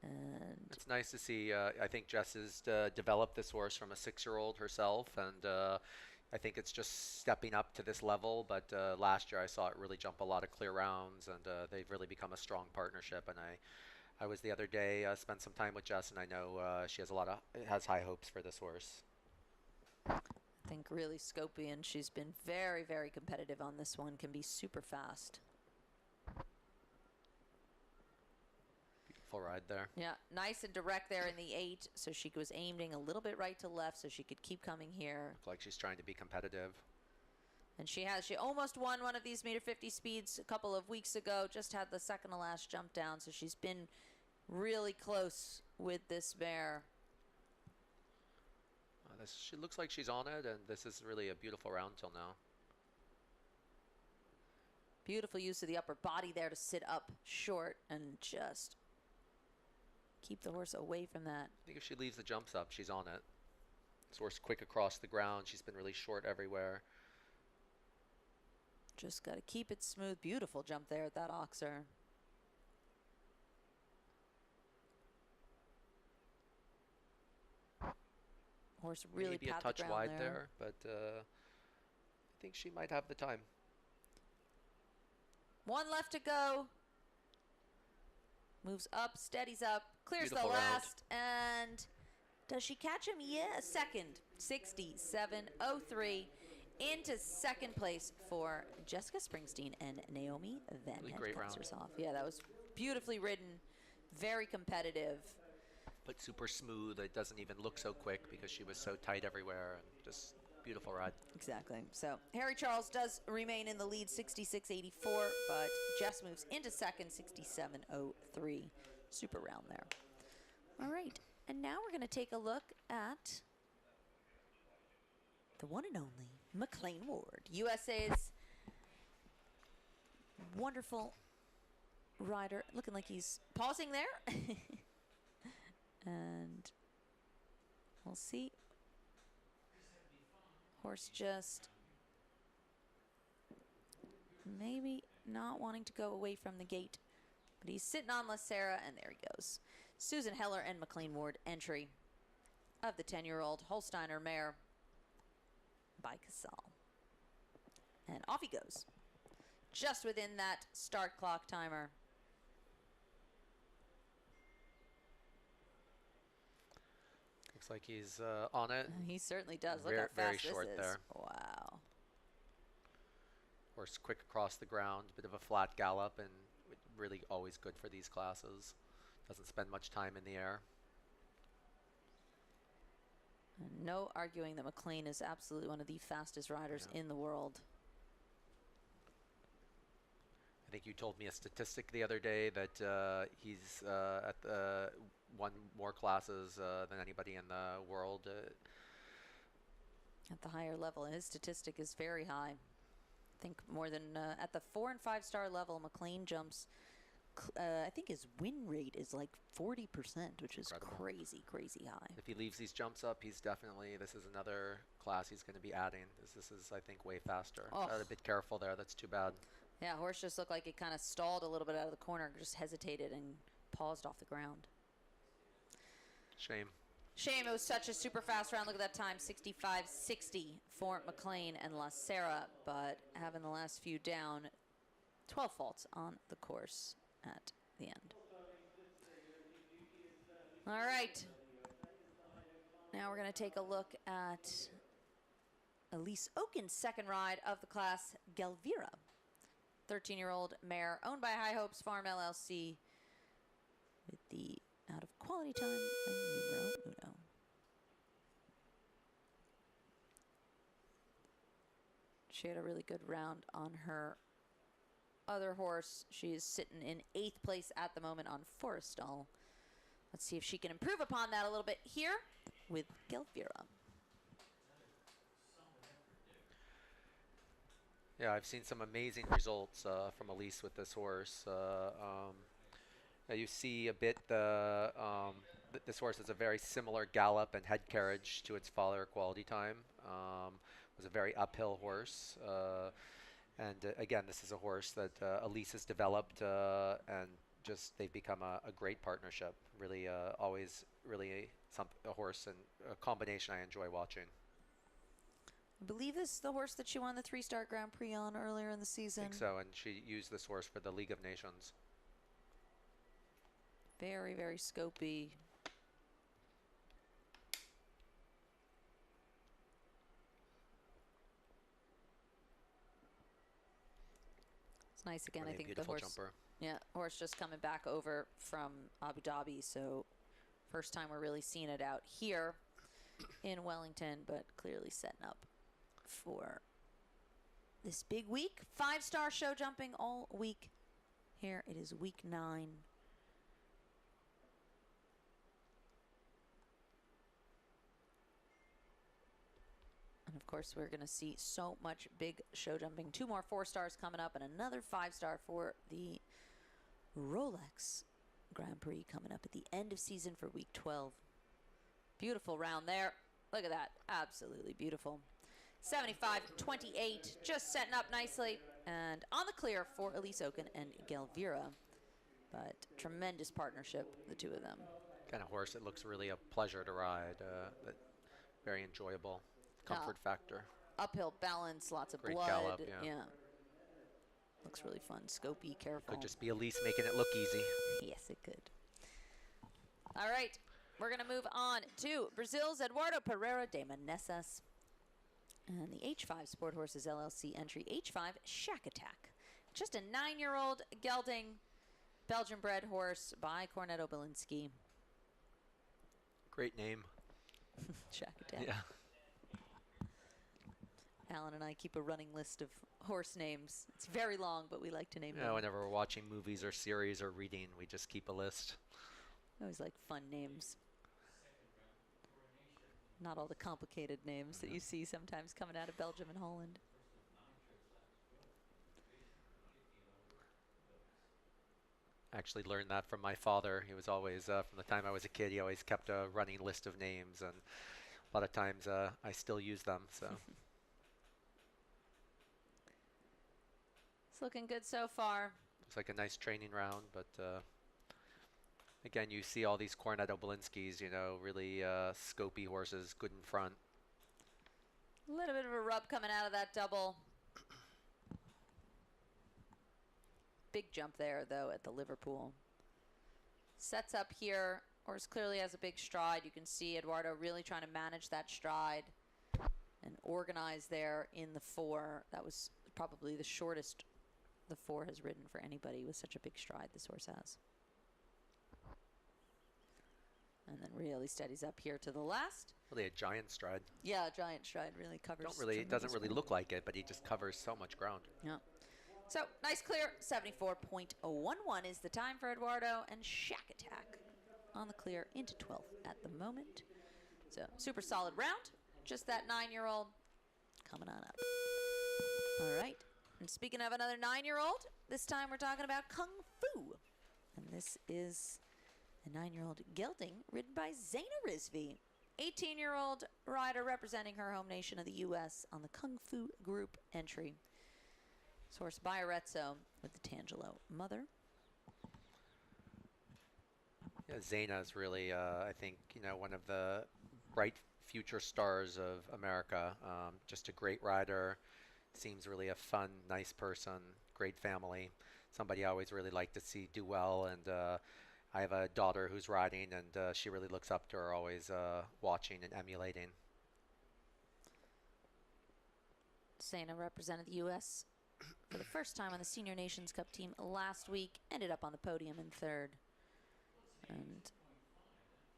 And it's nice to see. I think Jess has developed this horse from a 6-year-old herself, and I think it's just stepping up to this level. But last year I saw it really jump a lot of clear rounds, and they've really become a strong partnership. And I was the other day, spent some time with Jess, and I know she has high hopes for this horse. I think really scopy, and she's been very, very competitive on this one. Can be super fast. Full ride there. Yeah, nice and direct there in the 8, so she was aiming a little bit right to left so she could keep coming here. Looks like she's trying to be competitive. And she has. She almost won one of these meter 50 speeds a couple of weeks ago, just had the second to last jump down, so she's been really close with this mare. She looks like she's on it, and this is really a beautiful round till now. Beautiful use of the upper body there to sit up short and just keep the horse away from that. I think if she leaves the jumps up, she's on it. This horse quick across the ground. She's been really short everywhere. Just got to keep it smooth. Beautiful jump there at that oxer. Horse really maybe a pat touch the ground wide there, but I think she might have the time. One left to go. Moves up, steadies up, clears Beautiful the round. last, and does she catch him? Yeah, second. 67.03 into second place for Jessica Springsteen and Naomi Van Really great round. Off. Yeah, that was beautifully ridden, very competitive. But super smooth. It doesn't even look so quick because she was so tight everywhere, and just beautiful ride. Exactly. So Harry Charles does remain in the lead, 66.84, but Jess moves into second, 67.03. Super round there. All right, and now we're going to take a look at the one and only McLean Ward, USA's wonderful rider, looking like he's pausing there. And we'll see. Horse just maybe not wanting to go away from the gate, but he's sitting on La Serra, and there he goes. Susan Heller and McLean Ward entry of the 10-year-old Holsteiner mare by Casal. And off he goes, just within that start clock timer. Looks like he's on it. He certainly does. Look Very, how fast very this short is. there. Wow. Horse quick across the ground, bit of a flat gallop, and really always good for these classes. Doesn't spend much time in the air. And no arguing that McLean is absolutely one of the fastest riders in the world. I think you told me a statistic the other day that he's at won more classes than anybody in the world. At the higher level, his statistic is very high. I think more than at the 4- and 5-star level, McLean jumps. I think his win rate is like 40%, which is Incredible. crazy, crazy high. If he leaves these jumps up, he's definitely, this is another class he's going to be adding. This is, I think, way faster. Oh. Got a bit careful there. That's too bad. Yeah, horse just looked like it kind of stalled a little bit out of the corner, just hesitated and paused off the ground. Shame. Shame, it was such a super fast round. Look at that time, 65.60 for McLean and La Serra, but having the last few down, 12 faults on the course at the end. All right. Now we're going to take a look at Elise Oken's second ride of the class, Gelvira. 13-year-old mare owned by High Hopes Farm LLC with the out of quality time by numero uno. She had a really good round on her other horse. She is sitting in 8th place at the moment on Forrestal. Let's see if she can improve upon that a little bit here with Gelvira. Yeah, I've seen some amazing results from Elise with this horse. You see a bit this horse has a very similar gallop and head carriage to its father, Quality Time. Was a very uphill horse. And again, this is a horse that Elise has developed and just they've become a great partnership. Really, always really a horse and a combination I enjoy watching. I believe this is the horse that she won the 3-star Grand Prix on earlier in the season. I think so, and she used this horse for the League of Nations. Very, very scopy. It's nice again. Really I think the beautiful horse. jumper. Yeah, horse just coming back over from Abu Dhabi, so first time we're really seeing it out here in Wellington, but clearly setting up for this big week. 5-star show jumping all week. Here it is week 9. course, we're going to see so much big show jumping. 2 more 4-stars coming up and another 5-star for the Rolex Grand Prix coming up at the end of season for week 12. Beautiful round there. Look at that. Absolutely beautiful. 75-28, just setting up nicely. And on the clear for Elise Oken and Gelvira. But tremendous partnership, the two of them. Kind of horse that looks really a pleasure to ride, but very enjoyable. Comfort factor. Uphill balance, lots of Great blood. gallop, yeah. Looks really fun. Scopy, careful. Could just be Elise making it look easy. Yes, it could. All right, we're going to move on to Brazil's Eduardo Pereira de Meneses. And the H5 Sport Horses LLC entry, H5 Shack Attack. Just a 9-year-old gelding, Belgian-bred horse by Cornetto Belinsky. Great name. Shack Attack. Yeah. Alan and I keep a running list of horse names. It's very long, but we like to name them. Whenever we're watching movies or series or reading, we just keep a list. I always like fun names. Not all the complicated names that you see sometimes coming out of Belgium and Holland. I actually learned that from my father. He was always, from the time I was a kid, he always kept a running list of names, and a lot of times I still use them. So. It's looking good so far. Looks like a nice training round, but again, you see all these Cornetto Belinskis, really scopy horses, good in front. A little bit of a rub coming out of that double. Big jump there, though, at the Liverpool. Sets up here. Horse clearly has a big stride. You can see Eduardo really trying to manage that stride and organize there in the 4. That was probably the shortest the 4 has ridden for anybody with such a big stride this horse has. And then really steadies up here to the last. Really a giant stride. Yeah, a giant stride really covers. It doesn't really look like it, but he just covers so much ground. Yeah. So, nice clear. 74.11 is the time for Eduardo, and Shack Attack on the clear into 12th at the moment. So, super solid round. Just that 9-year-old coming on up. All right. And speaking of another 9-year-old, this time we're talking about Kung Fu. And this is a 9-year-old gelding ridden by Zaina Rizvi, 18-year-old rider representing her home nation of the U.S. on the Kung Fu Group entry. This horse by Arezzo with the Tangelo mother. Yeah, Zaina is really, I think, one of the bright future stars of America. Just a great rider. Seems really a fun, nice person. Great family. Somebody I always really like to see do well. And I have a daughter who's riding, and she really looks up to her, always watching and emulating. Zaina represented the U.S. for the first time on the Senior Nations Cup team last week. Ended up on the podium in 3rd. And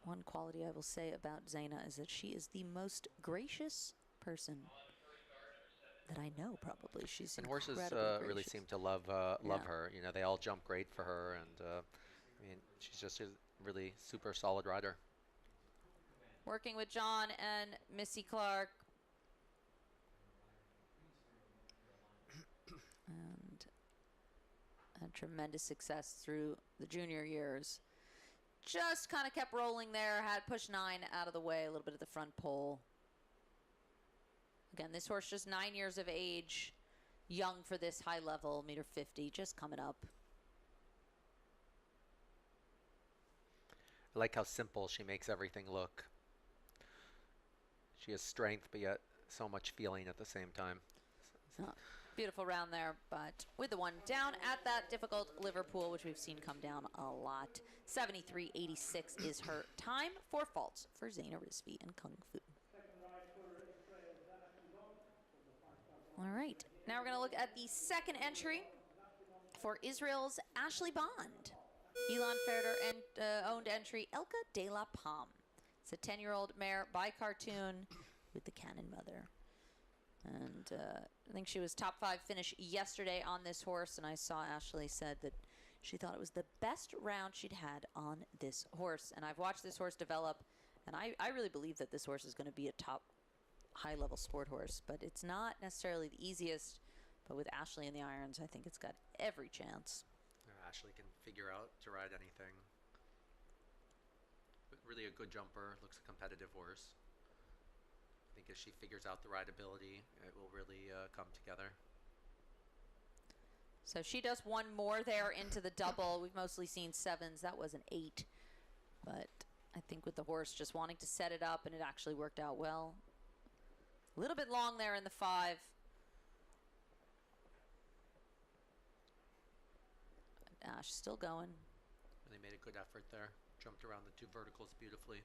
one quality I will say about Zaina is that she is the most gracious person that I know, probably. She's and horses really gracious. seem to love her. They all jump great for her, and she's just a really super solid rider. Working with John and Missy Clark. And had tremendous success through the junior years. Just kind of kept rolling there, had push 9 out of the way, a little bit of the front pole. Again, this horse just 9 years of age, young for this high level, 1.50 m, just coming up. I like how simple she makes everything look. She has strength, but yet so much feeling at the same time. Beautiful round there, but with the 1 down at that difficult Liverpool, which we've seen come down a lot. 73.86 is her time. 4 faults for Zaina Rizvi and Kung Fu. All right, now we're going to look at the second entry for Israel's Ashley Bond. Elon Ferder owned entry, Elka de la Palme. It's a 10-year-old mare by Cartoon with the Cannon mother. And I think she was top 5 finish yesterday on this horse, and I saw Ashley said that she thought it was the best round she'd had on this horse. And I've watched this horse develop, and I really believe that this horse is going to be a top high-level sport horse, but it's not necessarily the easiest. But with Ashley in the irons, I think it's got every chance. Ashley can figure out to ride anything. But really a good jumper, looks a competitive horse. I think as she figures out the rideability, it will really come together. So she does one more there into the double. We've mostly seen sevens. That was an 8. But I think with the horse just wanting to set it up, and it actually worked out well. A little bit long there in the 5. Ash still going. Really made a good effort there. Jumped around the 2 verticals beautifully.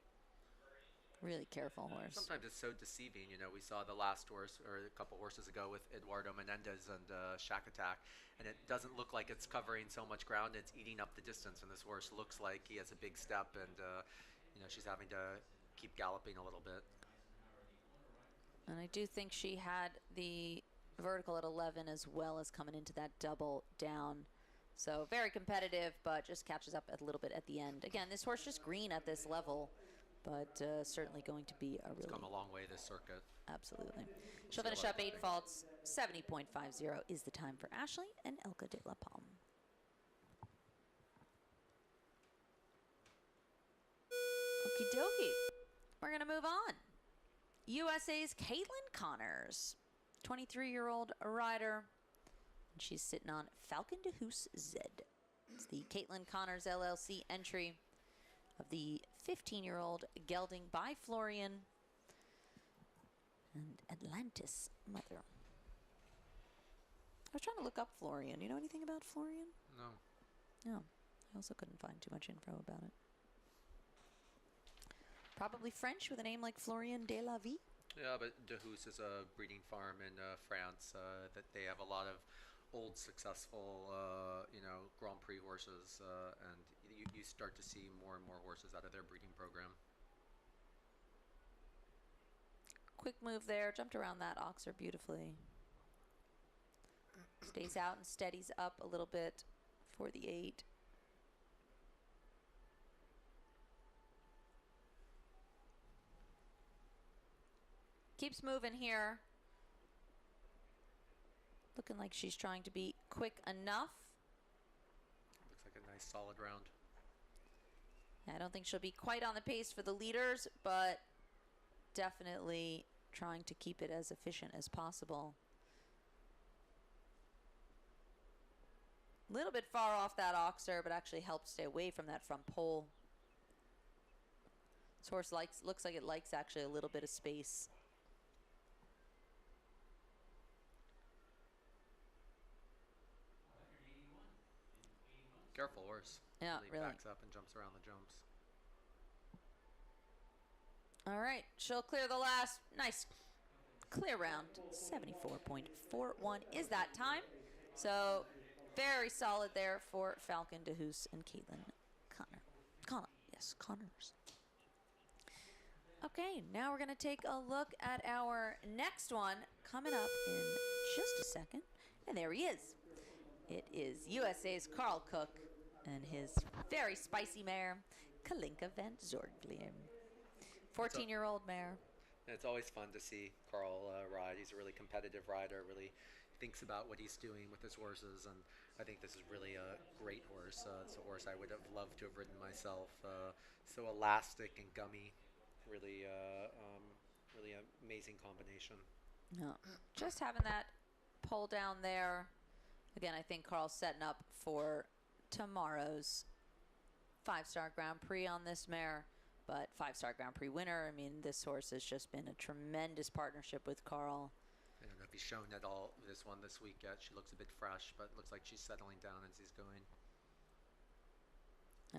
Really careful horse. Sometimes it's so deceiving. You know, we saw the last horse, or a couple horses ago, with Eduardo Menendez and Shack Attack, and it doesn't look like it's covering so much ground. It's eating up the distance, and this horse looks like he has a big step, and you know, she's having to keep galloping a little bit. And I do think she had the vertical at 11 as well as coming into that double down. So very competitive, but just catches up a little bit at the end. Again, this horse just green at this level, but certainly going to be a really... It's come a long way this circuit. Absolutely. She'll finish up 8 faults. 70.50 is the time for Ashley and Elka de la Palme. Okie dokie. We're going to move on. USA's Caitlin Connors, 23-year-old rider. And she's sitting on Falcon de Hoos Z. It's the Caitlin Connors LLC entry of the 15-year-old gelding by Florian and Atlantis mother. I was trying to look up Florian. You know anything about Florian? No. No. I also couldn't find too much info about it. Probably French with a name like Florian de la Vie. Yeah, but De Hoos is a breeding farm in France that they have a lot of old successful, you know, Grand Prix horses, and you start to see more and more horses out of their breeding program. Quick move there, jumped around that oxer beautifully. Stays out and steadies up a little bit for the 8. Keeps moving here. Looking like she's trying to be quick enough. Looks like a nice solid round. I don't think she'll be quite on the pace for the leaders, but definitely trying to keep it as efficient as possible. A little bit far off that oxer, but actually helped stay away from that front pole. This horse looks like it likes actually a little bit of space. Careful horse. Yeah, really. Backs up and jumps around the jumps. All right, she'll clear the last. Nice clear round. 74.41 is that time. So very solid there for Falcon de Hoos and Caitlin Connors. Okay, now we're going to take a look at our next one coming up in just a second. And there he is. It is USA's Carl Cook and his very spicy mare, Kalinka van Zorgvliem. 14-year-old mare. It's always fun to see Carl ride. He's a really competitive rider, really thinks about what he's doing with his horses, and I think this is really a great horse. It's a horse I would have loved to have ridden myself. So elastic and gummy. Really, really amazing combination. No, just having that pull down there. Again, I think Carl's setting up for tomorrow's 5-star Grand Prix on this mare, but 5-star Grand Prix winner. I mean, this horse has just been a tremendous partnership with Carl. I don't know if he's shown at all this one this week yet. She looks a bit fresh, but looks like she's settling down as he's going.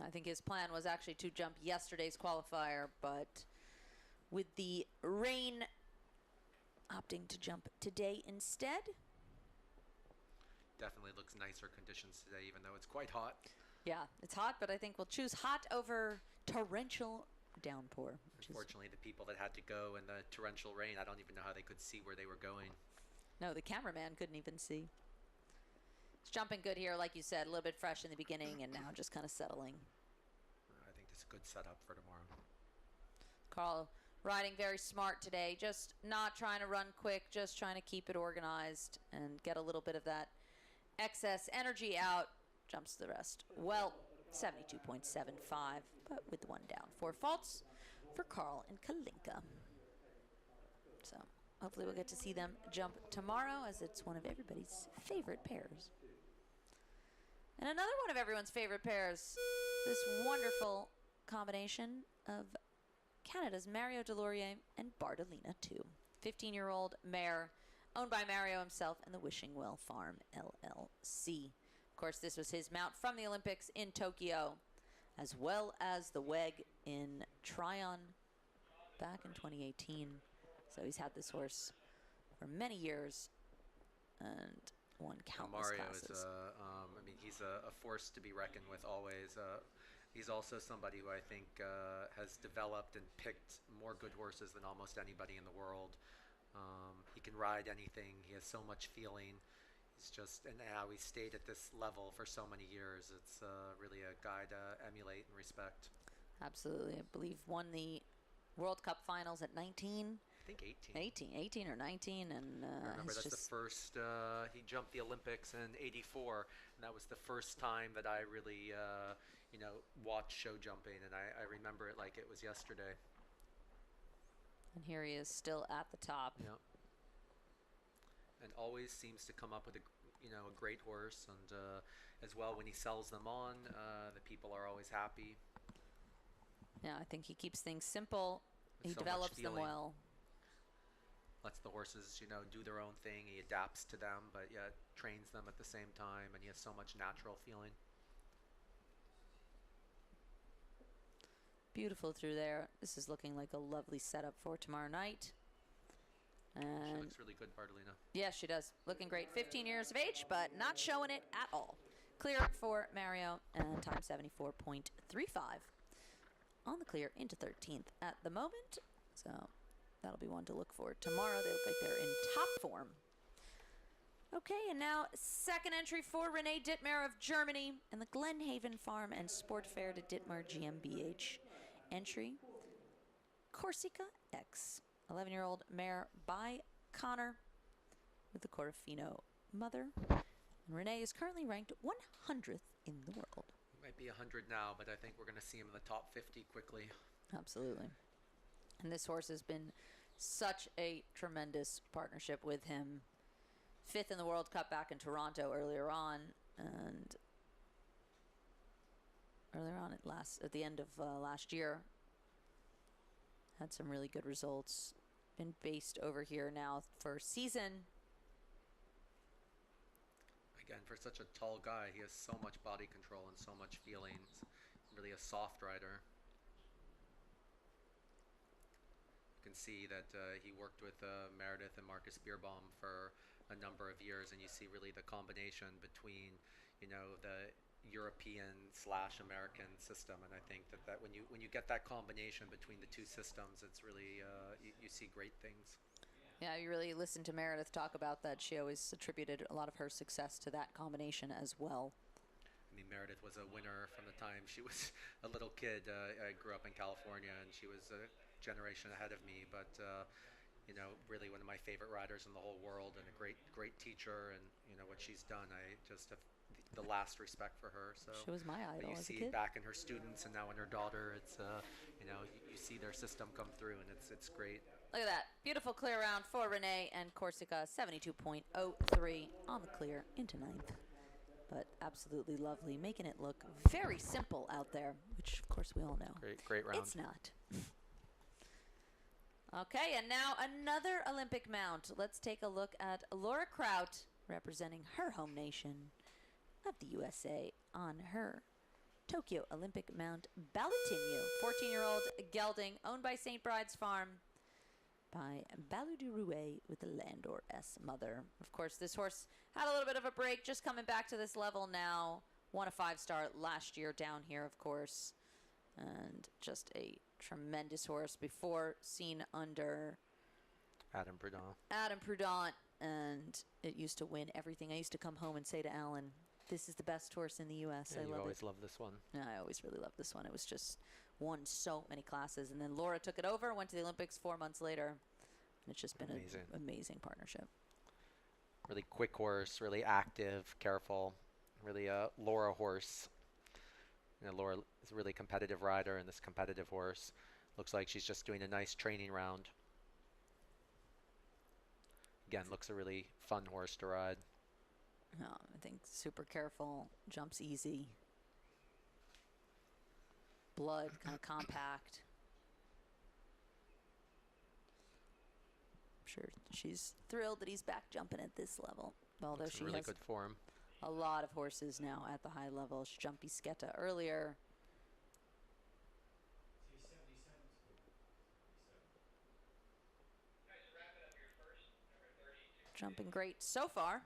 I think his plan was actually to jump yesterday's qualifier, but with the rain, opting to jump today instead. Definitely looks nicer conditions today, even though it's quite hot. Yeah, it's hot, but I think we'll choose hot over torrential downpour. Unfortunately, the people that had to go in the torrential rain, I don't even know how they could see where they were going. No, the cameraman couldn't even see. It's jumping good here, like you said, a little bit fresh in the beginning, and now just kind of settling. I think this is a good setup for tomorrow. Carl riding very smart today, just not trying to run quick, just trying to keep it organized and get a little bit of that excess energy out. Jumps the rest well, 72.75, but with one down. 4 faults for Carl and Kalinka. So hopefully we'll get to see them jump tomorrow, as it's one of everybody's favorite pairs. And another one of everyone's favorite pairs, this wonderful combination of Canada's Mario Delorier and Bartolina, too. 15-year-old mare, owned by Mario himself and the Wishing Well Farm, LLC. Of course, this was his mount from the Olympics in Tokyo, as well as the WEG in Tryon back in 2018. So he's had this horse for many years and won countless Mario classes. is, I mean, he's a force to be reckoned with always. He's also somebody who I think has developed and picked more good horses than almost anybody in the world. He can ride anything. He has so much feeling. He's just, and how he stayed at this level for so many years. It's really a guy to emulate and respect. Absolutely. I believe won the World Cup finals at 19. I think 18 or 19, and I remember that's the first he jumped the Olympics in '84, and that was the first time that I really watched show jumping, and I remember it like it was yesterday. And here he is still at the top. Yeah, and always seems to come up with a great horse, and as well when he sells them on, the people are always happy. Yeah, I think he keeps things simple. He So much develops them feeling. well. Lets the horses, do their own thing. He adapts to them, but yet trains them at the same time, and he has so much natural feeling. Beautiful through there. This is looking like a lovely setup for tomorrow night. She And looks really good, Bartolina. yeah, she does. Looking great. 15 years of age, but not showing it at all. Clear for Mario, and time 74.35 on the clear into 13th at the moment. So that'll be one to look for tomorrow. They look like they're in top form. Okay, and now second entry for Renee Dittmar of Germany and the Glenhaven Farm and Sport Fair to Dittmar GmbH. Entry, Corsica X. 11-year-old mare by Connor with the Corofino mother. And Renee is currently ranked 100th in the world. He might be 100 now, but I think we're going to see him in the top 50 quickly. Absolutely. And this horse has been such a tremendous partnership with him. 5th in the World Cup back in Toronto earlier on, and at the end of last year, had some really good results. Been based over here now for a season. Again, for such a tall guy, he has so much body control and so much feeling. He's really a soft rider. You can see that he worked with Meredith and Marcus Beerbaum for a number of years, and you see really the combination between, the European/American system, and I think that when you get that combination between the two systems, it's really you see great things. Yeah, you really listen to Meredith talk about that. She always attributed a lot of her success to that combination as well. I mean, Meredith was a winner from the time she was a little kid. I grew up in California, and she was a generation ahead of me, but really one of my favorite riders in the whole world, and a great teacher, and what she's done, I just have the last respect for her. So She was my idol you as a see kid. back in her students and now in her daughter, it's you see their system come through, and it's great. Look at that. Beautiful clear round for Renee and Corsica, 72.03 on the clear into 9th. But absolutely lovely, making it look very simple out there, which of course we all know. Great round. It's not. Okay, and now another Olympic mount. Let's take a look at Laura Kraut, representing her home nation of the USA on her Tokyo Olympic mount, Balatinho. 14-year-old gelding, owned by St. Bride's Farm by Baluduruwe with the Landor S mother. Of course, this horse had a little bit of a break, just coming back to this level now. Won a 5-star last year down here, of course. And just a tremendous horse before, seen under Adam Prudhomme. Adam Prudhomme, and it used to win everything. I used to come home and say to Alan, this is the best horse in the U.S. Yeah, I you love always it. love this one. Yeah, I always really loved this one. It was just won so many classes. And then Laura took it over, went to the Olympics 4 months later. And it's just been Amazing. an amazing partnership. Really quick horse, really active, careful, really a Laura horse. You know, Laura is a really competitive rider, and this competitive horse looks like she's just doing a nice training round. Again, looks a really fun horse to ride. I think super careful, jumps easy. Blood, kind of compact. I'm sure she's thrilled that he's back jumping at this level. Although Looks she really has good form. a lot of horses now at the high level. She jumped Bisquetta earlier. Jumping great so far.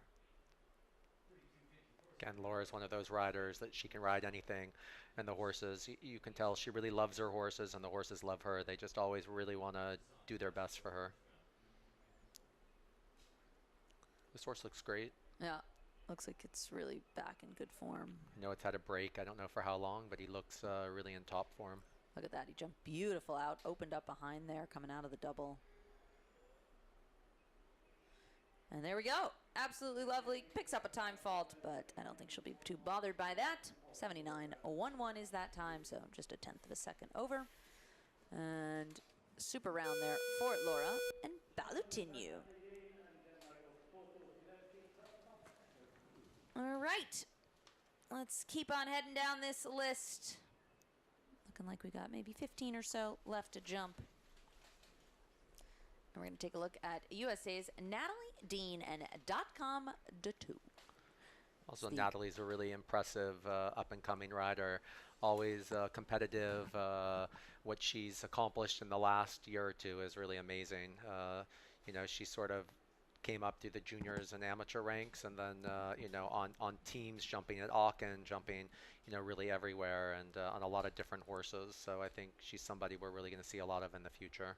Again, Laura's one of those riders that she can ride anything, and the horses, you can tell she really loves her horses, and the horses love her. They just always really want to do their best for her. This horse looks great. Yeah, looks like it's really back in good form. I know it's had a break. I don't know for how long, but he looks really in top form. Look at that. He jumped beautiful out, opened up behind there, coming out of the double. And there we go. Absolutely lovely. Picks up a time fault, but I don't think she'll be too bothered by that. 79.11 is that time, so just a tenth of a second over. And super round there for Laura and Balutinu. All right. Let's keep on heading down this list. Looking like we got maybe 15 or so left to jump. And we're going to take a look at USA's Natalie Dean and .com de two. Also, Natalie's a really impressive up-and-coming rider. Always competitive. What she's accomplished in the last year or two is really amazing. You know, she sort of came up through the juniors and amateur ranks, and then you know, on teams, jumping at Aachen, jumping, you know, really everywhere, and on a lot of different horses. So I think she's somebody we're really going to see a lot of in the future.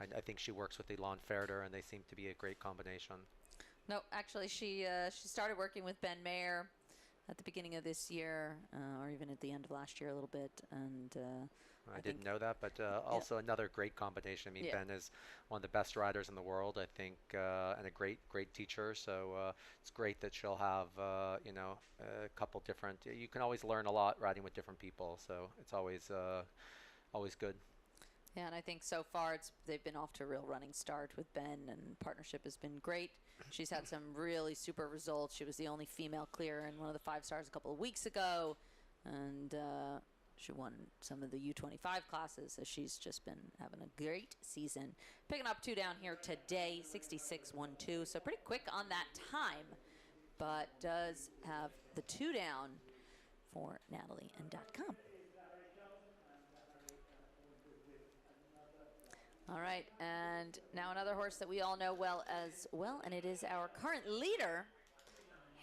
I think she works with Elon Ferder, and they seem to be a great combination. No, actually, she started working with Ben Mayer at the beginning of this year, or even at the end of last year a little bit. And I didn't know that, but also another great combination. I mean, Ben is one of the best riders in the world, I think, and a great teacher. So it's great that she'll have, you know, a couple different. You can always learn a lot riding with different people, so it's always good. Yeah, and I think so far they've been off to a real running start with Ben, and partnership has been great. She's had some really super results. She was the only female clear in one of the 5 stars a couple of weeks ago, and she won some of the U25 classes, so she's just been having a great season. Picking up 2 down here today, 66.12, so pretty quick on that time, but does have the 2 down for Natalie and .com. All right, and now another horse that we all know well as well, and it is our current leader,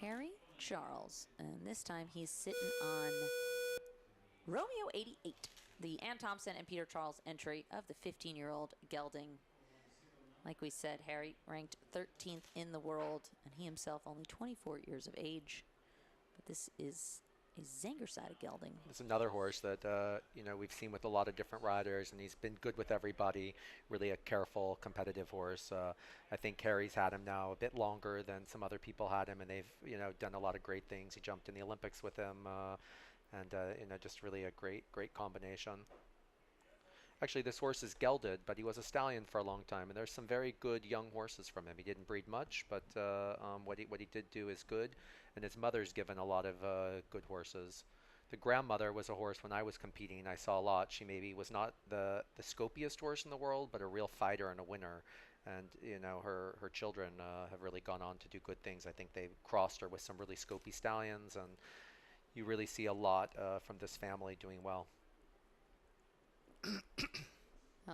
Harry Charles. And this time he's sitting on Romeo 88, the Ann Thompson and Peter Charles entry of the 15-year-old gelding. Like we said, Harry ranked 13th in the world, and he himself only 24 years of age. But this is a Zangerside gelding. It's another horse that you know, we've seen with a lot of different riders, and he's been good with everybody. Really a careful, competitive horse. I think Harry's had him now a bit longer than some other people had him, and they've, you know, done a lot of great things. He jumped in the Olympics with him, and you know, just really a great combination. Actually, this horse is gelded, but he was a stallion for a long time, and there's some very good young horses from him. He didn't breed much, but what he did do is good, and his mother's given a lot of good horses. The grandmother was a horse when I was competing. I saw a lot. She maybe was not the scopiest horse in the world, but a real fighter and a winner. And you know, her children have really gone on to do good things. I think they crossed her with some really scopy stallions, and you really see a lot from this family doing well.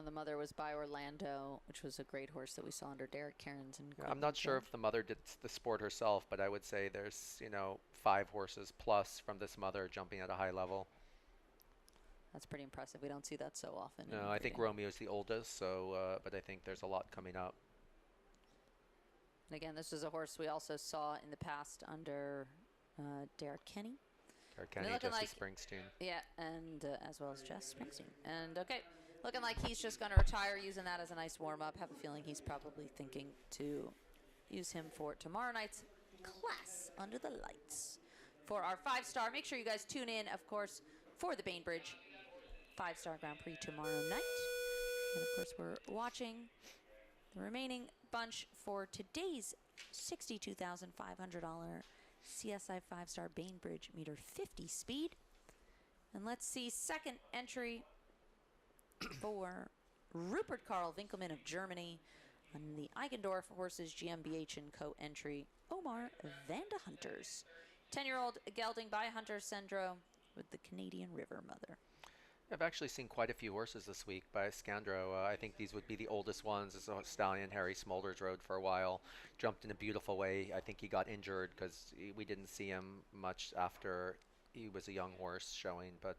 The mother was by Orlando, which was a great horse that we saw under Derek Cairns. And I'm not sure if the mother did the sport herself, but I would say there's, you know, 5 horses plus from this mother jumping at a high level. That's pretty impressive. We don't see that so often. No, I think Romeo's the oldest, so but I think there's a lot coming up. And again, this was a horse we also saw in the past under Derek Kenny. Derek And Kenny, looking Jesse like- Springsteen. Yeah, and as well as Jess Springsteen. And okay, looking like he's just going to retire, using that as a nice warm-up. Have a feeling he's probably thinking to use him for tomorrow night's class under the lights. For our 5-star, make sure you guys tune in, of course, for the Bainbridge 5-star Grand Prix tomorrow night. And of course, we're watching the remaining bunch for today's $62,500 CSI 5-star Bainbridge meter 50 speed. And let's see second entry for Rupert Karl Winkelmann of Germany on the Eigendorf Horses GmbH and Co entry, Omar van de Hunters. 10-year-old gelding by Hunter Sendro with the Canadian River Mother. I've actually seen quite a few horses this week by Scandro. I think these would be the oldest ones. This is a stallion Harry Smolders rode for a while. Jumped in a beautiful way. I think he got injured because we didn't see him much after he was a young horse showing, but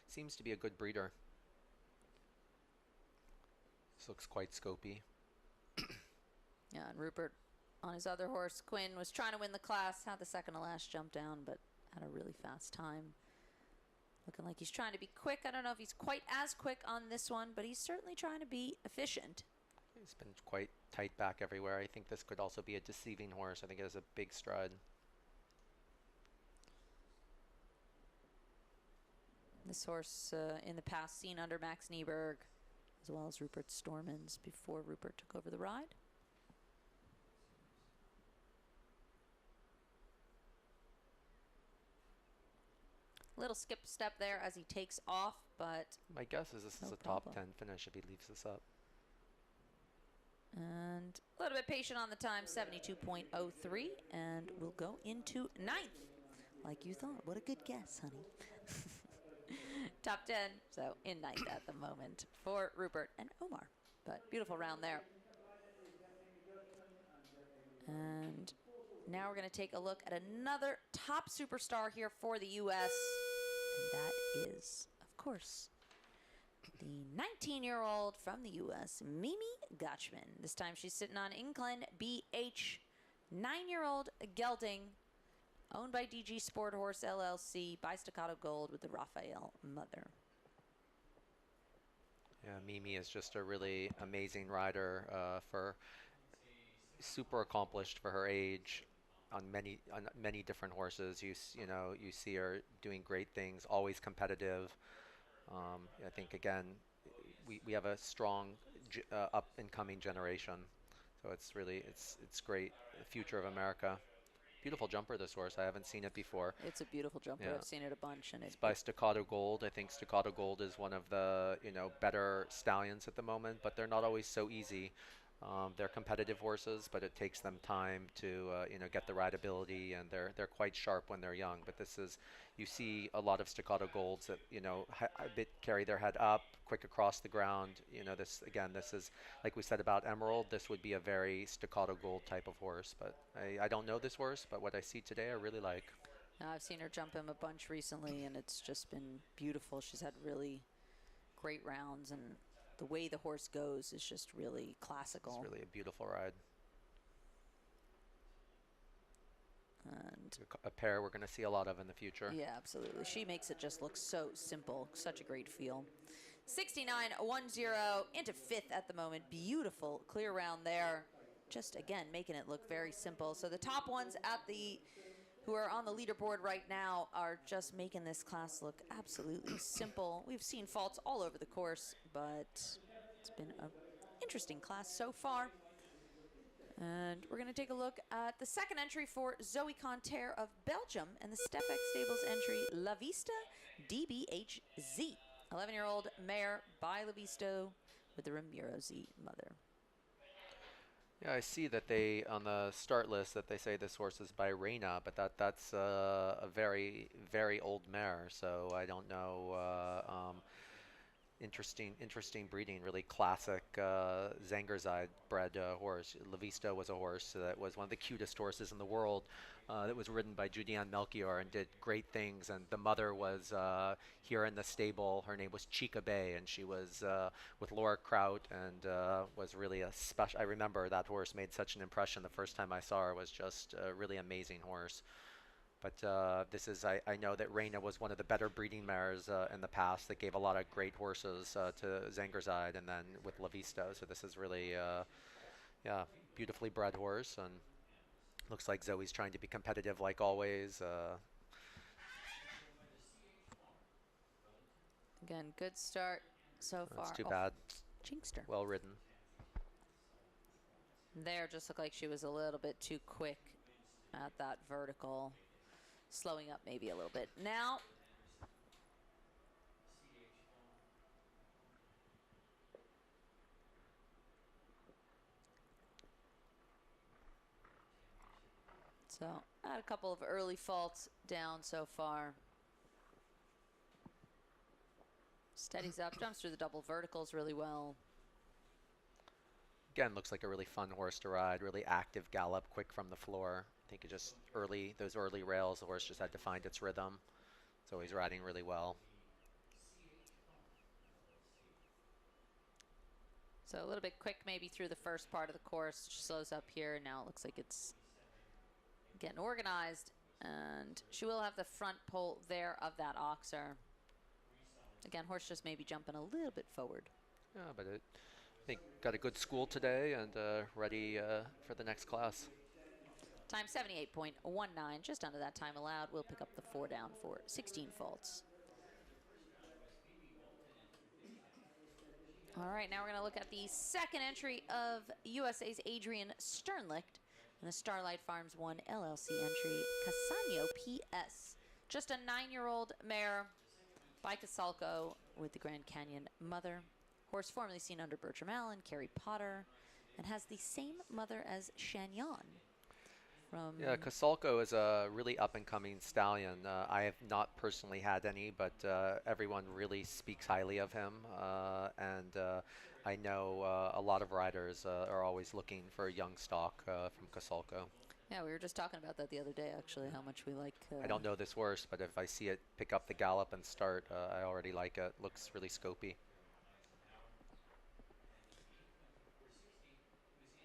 seems to be a good breeder. This looks quite scopy. Yeah, and Rupert on his other horse, Quinn, was trying to win the class, had the second to last jump down, but had a really fast time. Looking like he's trying to be quick. I don't know if he's quite as quick on this one, but he's certainly trying to be efficient. He's been quite tight back everywhere. I think this could also be a deceiving horse. I think it has a big stride. This horse in the past seen under Max Nieberg, as well as Rupert Stormans before Rupert took over the ride. Little skip step there as he takes off, but My guess is this No is a problem. top 10 finish if he leaves this up. and a little bit patient on the time, 72.03, and we'll go into ninth. Like you thought. What a good guess, honey. Top 10, so in ninth at the moment for Rupert and Omar. But beautiful round there. And now we're going to take a look at another top superstar here for the U.S. And that is, of course, the 19-year-old from the U.S., Mimi Gotchman. This time she's sitting on Incline BH, 9-year-old gelding, owned by DG Sport Horse LLC, by Staccato Gold with the Raphael Mother. Yeah, Mimi is just a really amazing rider for super accomplished for her age on many different horses. You see her doing great things, always competitive. I think again we have a strong up and coming generation, so it's great. The future of America. Beautiful jumper, this horse. I haven't seen it before. It's a beautiful jumper. Yeah. I've seen it a bunch, and It's by Staccato Gold. I think Staccato Gold is one of the better stallions at the moment, but they're not always so easy. They're competitive horses, but it takes them time to get the rideability, and they're quite sharp when they're young. But you see a lot of Staccato Golds that a bit carry their head up, quick across the ground. This is like we said about Emerald. This would be a very Staccato Gold type of horse. But I don't know this horse, but what I see today, I really like. Now, I've seen her jump him a bunch recently, and it's just been beautiful. She's had really great rounds, and the way the horse goes is just really classical. It's really a beautiful ride. And A pair we're going to see a lot of in the future. yeah, absolutely. She makes it just look so simple. Such a great feel. 69-1-0 into fifth at the moment. Beautiful clear round there. Just, again, making it look very simple. So the top ones who are on the leaderboard right now are just making this class look absolutely simple. We've seen faults all over the course, but it's been an interesting class so far. And we're going to take a look at the second entry for Zoe Conter of Belgium and the Stefex Stables entry La Vista DBHZ. 11-year-old mare by La Vista with the Ramiro Z mother. Yeah, I see that they on the start list that they say this horse is by Reina, but that's a very, very old mare, so I don't know. Interesting breeding, really classic Zangerzide bred horse. La Vista was a horse that was one of the cutest horses in the world. That was ridden by Julianne Melchior and did great things. And the mother was here in the stable. Her name was Chica Bay, and she was with Laura Kraut, and was really a special. I remember that horse made such an impression. The first time I saw her was just a really amazing horse. But this is, I know that Reina was one of the better breeding mares in the past that gave a lot of great horses to Zangerzide and then with La Vista. So this is really, yeah, beautifully bred horse. And looks like Zoe's trying to be competitive like always. Again, good start so far. That's too bad. Jinxed her. Well ridden. There just looked like she was a little bit too quick at that vertical. Slowing up maybe a little bit. Now, so had a couple of early faults down so far. Steadies up, jumps through the double verticals really well. Again, looks like a really fun horse to ride, really active gallop, quick from the floor. I think it just those early rails, the horse just had to find its rhythm. So he's riding really well. So a little bit quick maybe through the first part of the course. She slows up here. Now it looks like it's getting organized. And she will have the front pole there of that oxer. Again, horse just maybe jumping a little bit forward. Yeah, but I think got a good school today and ready for the next class. Time 78.19, just under that time allowed. We'll pick up the 4 down for 16 faults. All right, now we're going to look at the second entry of USA's Adrian Sternlicht and the Starlight Farms 1 LLC entry, Casanio PS. Just a 9-year-old mare by Casalco with the Grand Canyon mother. Horse formerly seen under Bertram Allen, Carrie Potter, and has the same mother as Chagnon. Yeah, Casalco is a really up-and-coming stallion. I have not personally had any, but everyone really speaks highly of him. And I know a lot of riders are always looking for a young stock from Casalco. Yeah, we were just talking about that the other day, actually, how much we like... I don't know this horse, but if I see it pick up the gallop and start, I already like it. Looks really scopy.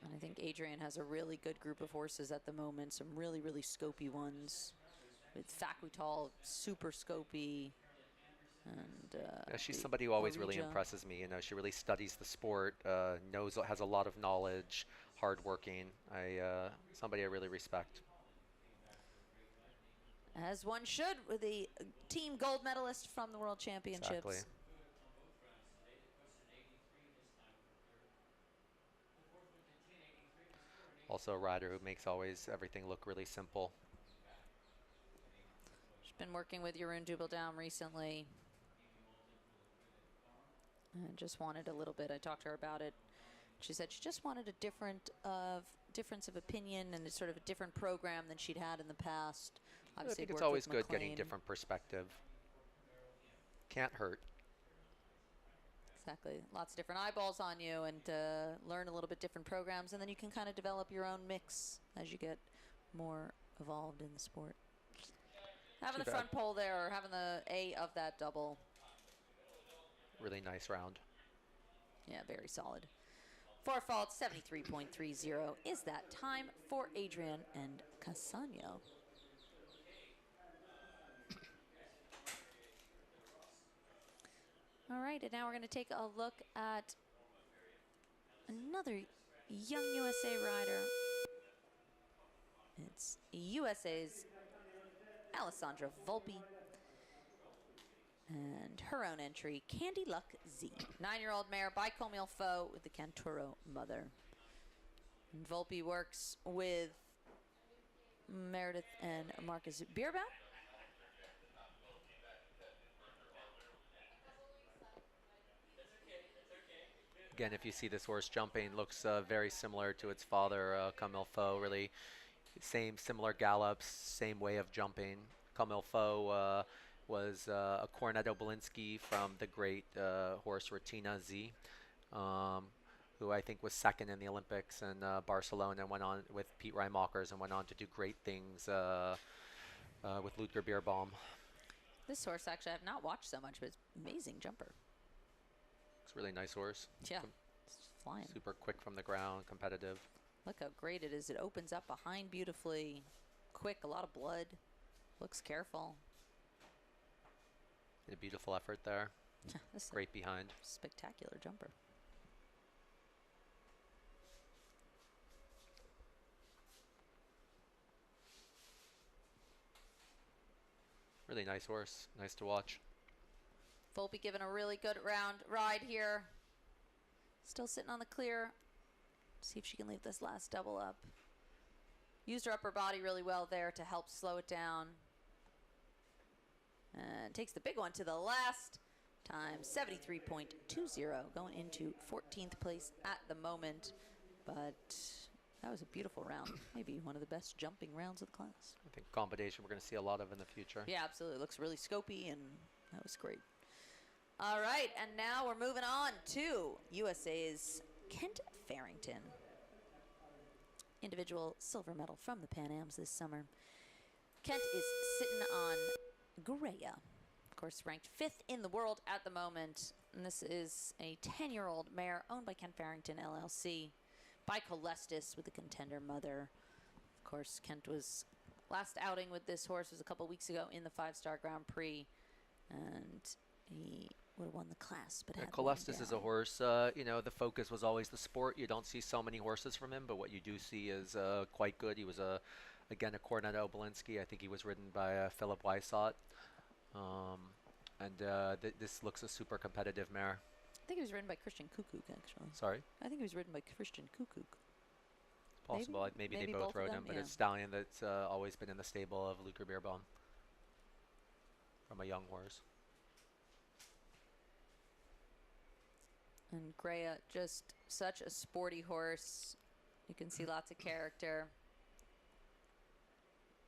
And I think Adrian has a really good group of horses at the moment. Some really, really scopy ones. With Facutal, super scopy. And yeah, she's somebody who always really impresses me. You know, she really studies the sport, has a lot of knowledge, hardworking. Somebody I really respect. As one should, with a team gold medalist from the World Championships. Exactly. Also a rider who makes always everything look really simple. She's been working with Jeroen Dubeldaum recently. And just wanted a little bit, I talked to her about it. She said she just wanted a difference of opinion and a sort of a different program than she'd had in the past. Obviously, I think it's always good getting different perspective. Can't hurt. Exactly. Lots of different eyeballs on you and learn a little bit different programs, and then you can kind of develop your own mix as you get more evolved in the sport. Having the front pole there, or having the A of that double. Really nice round. Yeah, very solid. 4 faults, 73.30 is that time for Adrian and Casanio. All right, and now we're going to take a look at another young USA rider. It's USA's Alessandra Volpe. And her own entry, Candy Luck Z. 9-year-old mare by Comille Foe with the Canturo mother. And Volpe works with Meredith and Marcus Bierbaum. Again, if you see this horse jumping, looks very similar to its father, Comille Foe. Really similar gallops, same way of jumping. Comille Foe was a Cornetto Belinsky from the great horse Retina Z, who I think was second in the Olympics in Barcelona and went on with Pete Reimakers and went on to do great things with Ludger Bierbaum. This horse, actually, I have not watched so much, but it's amazing jumper. It's a really nice horse. Yeah, it's flying. Super quick from the ground, competitive. Look how great it is. It opens up behind beautifully, quick, a lot of blood. looks careful. Did a beautiful effort there. This is a Great behind. spectacular jumper. Really nice horse. Nice to watch. Volpe giving a really good ride here. Still sitting on the clear. See if she can leave this last double up. Used her upper body really well there to help slow it down. And takes the big one to the last time. 73.20, going into 14th place at the moment. But that was a beautiful round. Maybe one of the best jumping rounds of the class. I think combination we're going to see a lot of in the future. Yeah, absolutely. Looks really scopy, and that was great. All right, and now we're moving on to USA's Kent Farrington. Individual silver medal from the Pan Ams this summer. Kent is sitting on Greya. Of course, ranked 5th in the world at the moment. And this is a 10-year-old mare owned by Kent Farrington, LLC, by Colestis with the contender mother. Of course, Kent was last outing with this horse was a couple weeks ago in the 5-star Grand Prix. And he would have won the class, but had worn Colestis is down. a horse, you know, the focus was always the sport. You don't see so many horses from him, but what you do see is quite good. He was, again, a Cornetto Obolinski. I think he was ridden by Philip Weissott. This looks a super competitive mare. I think he was ridden by Christian Kukuk, actually. Sorry? I think he was ridden by Christian Kukuk. Possible. Maybe they both of rode them, him, but yeah. it's Stallion that's always been in the stable of Luker Beerbaum from a young horse. And Greya, just such a sporty horse. You can see lots of character.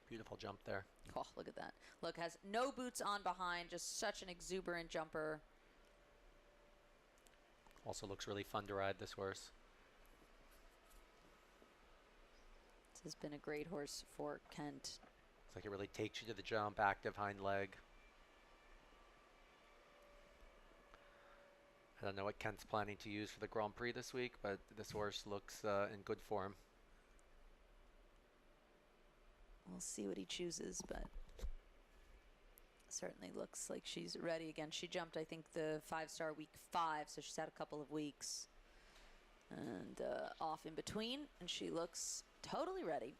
Beautiful jump there. Oh, look at that. Look, has no boots on behind, just such an exuberant jumper. Also looks really fun to ride, this horse. This has been a great horse for Kent. Looks like it really takes you to the jump, active hind leg. I don't know what Kent's planning to use for the Grand Prix this week, but this horse looks in good form. We'll see what he chooses, but certainly looks like she's ready again. She jumped, I think, the 5-star week 5, so she's had a couple of weeks and off in between, and she looks totally ready.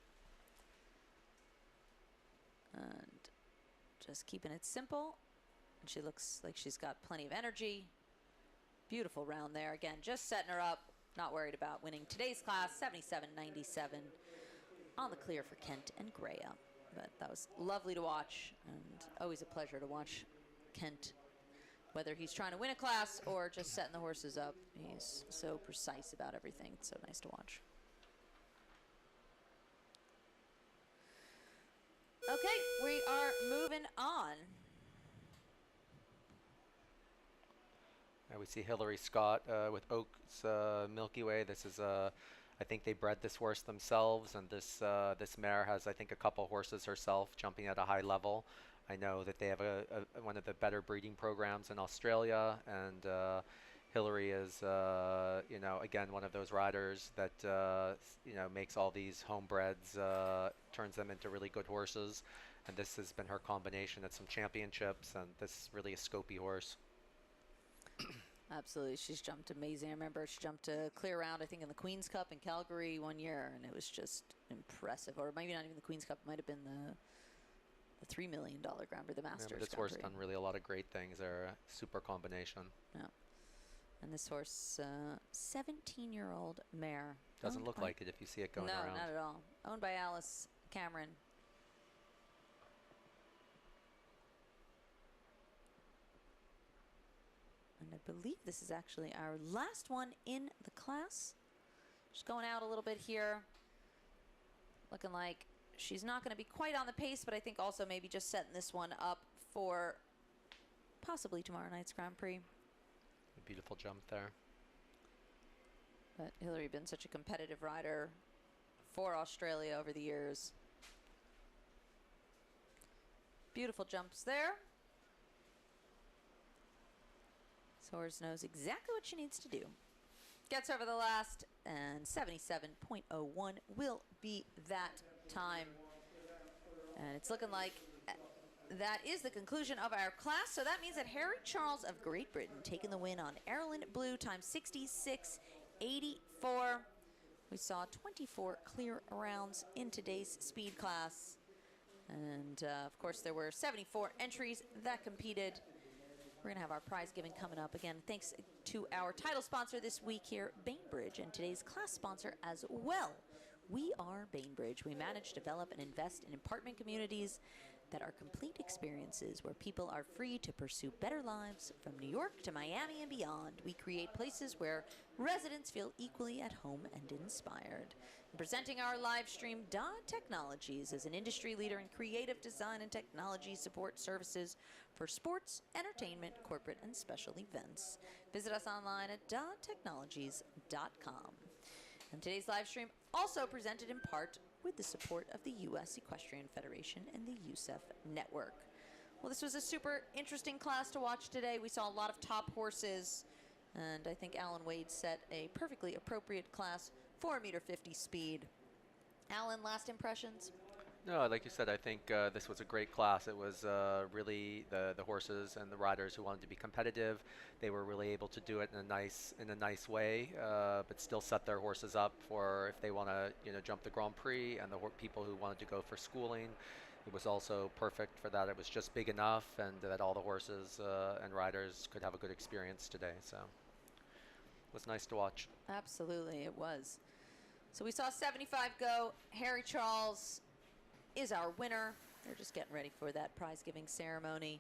And just keeping it simple, and she looks like she's got plenty of energy. Beautiful round there. Again, just setting her up, not worried about winning today's class, 77.97 on the clear for Kent and Greya. But that was lovely to watch, and always a pleasure to watch Kent, whether he's trying to win a class or just setting the horses up. He's so precise about everything. It's so nice to watch. Okay, we are moving on. We see Hillary Scott with Oaks Milky Way. This is I think they bred this horse themselves, and this mare has, I think, a couple horses herself jumping at a high level. I know that they have one of the better breeding programs in Australia, and Hillary is, you know, again, one of those riders that, you know, makes all these homebreds, turns them into really good horses. And this has been her combination at some championships, and this is really a scopy horse. Absolutely, she's jumped amazing. I remember she jumped a clear round, I think, in the Queen's Cup in Calgary one year, and it was just impressive. Or maybe not even the Queen's Cup; it might have been the $3 million Grand Prix, the Masters. Yeah, but this Grand horse Prix. done really a lot of great things. They're a super combination. Yeah, and this horse, 17-year-old mare. Doesn't owned look by- like it if you see it going no, around. not at all. Owned by Alice Cameron. And I believe this is actually our last one in the class. Just going out a little bit here. Looking like she's not going to be quite on the pace, but I think also maybe just setting this one up for possibly tomorrow night's Grand Prix. A beautiful jump there. But Hillary been such a competitive rider for Australia over the years. Beautiful jumps there. Horse knows exactly what she needs to do. Gets over the last, and 77.01 will be that time. And it's looking like that is the conclusion of our class. So that means that Harry Charles of Great Britain taking the win on Ireland Blue, time 66.84. We saw 24 clear rounds in today's speed class. And of course, there were 74 entries that competed. We're going to have our prize giving coming up again. Thanks to our title sponsor this week here, Bainbridge, and today's class sponsor as well. We are Bainbridge. We manage, develop, and invest in apartment communities that are complete experiences where people are free to pursue better lives. From New York to Miami and beyond, we create places where residents feel equally at home and inspired. And presenting our live stream, Dodd Technologies is an industry leader in creative design and technology support services for sports, entertainment, corporate, and special events. Visit us online at doddtechnologies.com. And today's live stream also presented in part with the support of the U.S. Equestrian Federation and the USEF Network. Well, this was a super interesting class to watch today. We saw a lot of top horses, and I think Alan Wade set a perfectly appropriate class for 1.50 m speed. Alan, last impressions? No, like you said, I think this was a great class. It was really the horses and the riders who wanted to be competitive. They were really able to do it in a nice way, but still set their horses up for if they want to jump the Grand Prix, and the people who wanted to go for schooling. It was also perfect for that. It was just big enough, and that all the horses and riders could have a good experience today. So it was nice to watch. Absolutely, it was. So we saw 75 go. Harry Charles is our winner. They're just getting ready for that prize giving ceremony.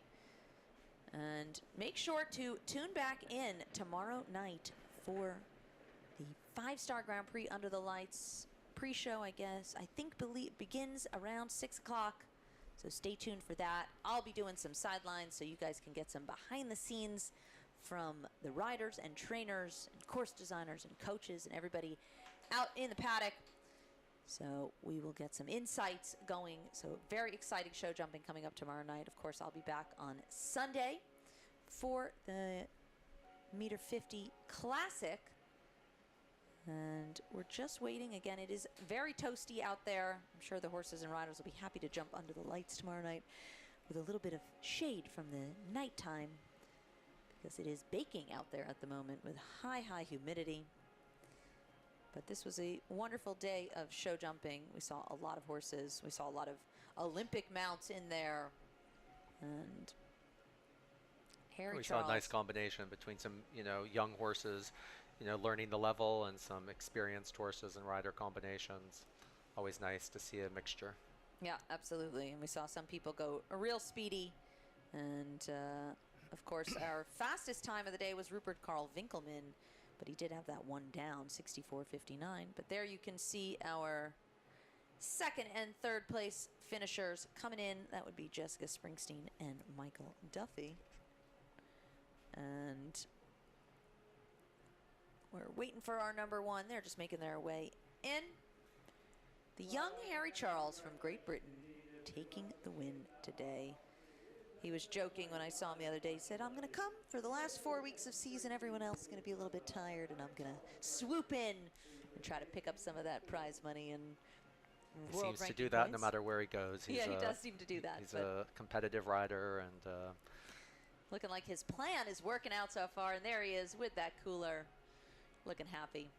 And make sure to tune back in tomorrow night for the 5-star Grand Prix Under the Lights pre-show, I guess. I think begins around 6 o'clock. So stay tuned for that. I'll be doing some sidelines so you guys can get some behind the scenes from the riders and trainers and course designers and coaches and everybody out in the paddock. So we will get some insights going. So very exciting show jumping coming up tomorrow night. Of course, I'll be back on Sunday for the 1.50 m Classic. And we're just waiting. Again, it is very toasty out there. I'm sure the horses and riders will be happy to jump under the lights tomorrow night with a little bit of shade from the nighttime, because it is baking out there at the moment with high humidity. But this was a wonderful day of show jumping. We saw a lot of horses. We saw a lot of Olympic mounts in there. And Harry Charles. We saw a nice combination between some, young horses, learning the level, and some experienced horses and rider combinations. Always nice to see a mixture. Yeah, absolutely. And we saw some people go real speedy. And of course, our fastest time of the day was Rupert Carl Winkelmann. But he did have that one down, 64.59. But there you can see our second and third place finishers coming in. That would be Jessica Springsteen and Michael Duffy. And we're waiting for our number one. They're just making their way in. The young Harry Charles from Great Britain taking the win today. He was joking when I saw him the other day. He said, I'm going to come for the last 4 weeks of season. Everyone else is going to be a little bit tired, and I'm going to swoop in and try to pick up some of that prize money and he world seems to ranking do that points. no matter where he goes. He does seem to do that. He's a competitive rider, and looking like his plan is working out so far. And there he is with that cooler, looking happy.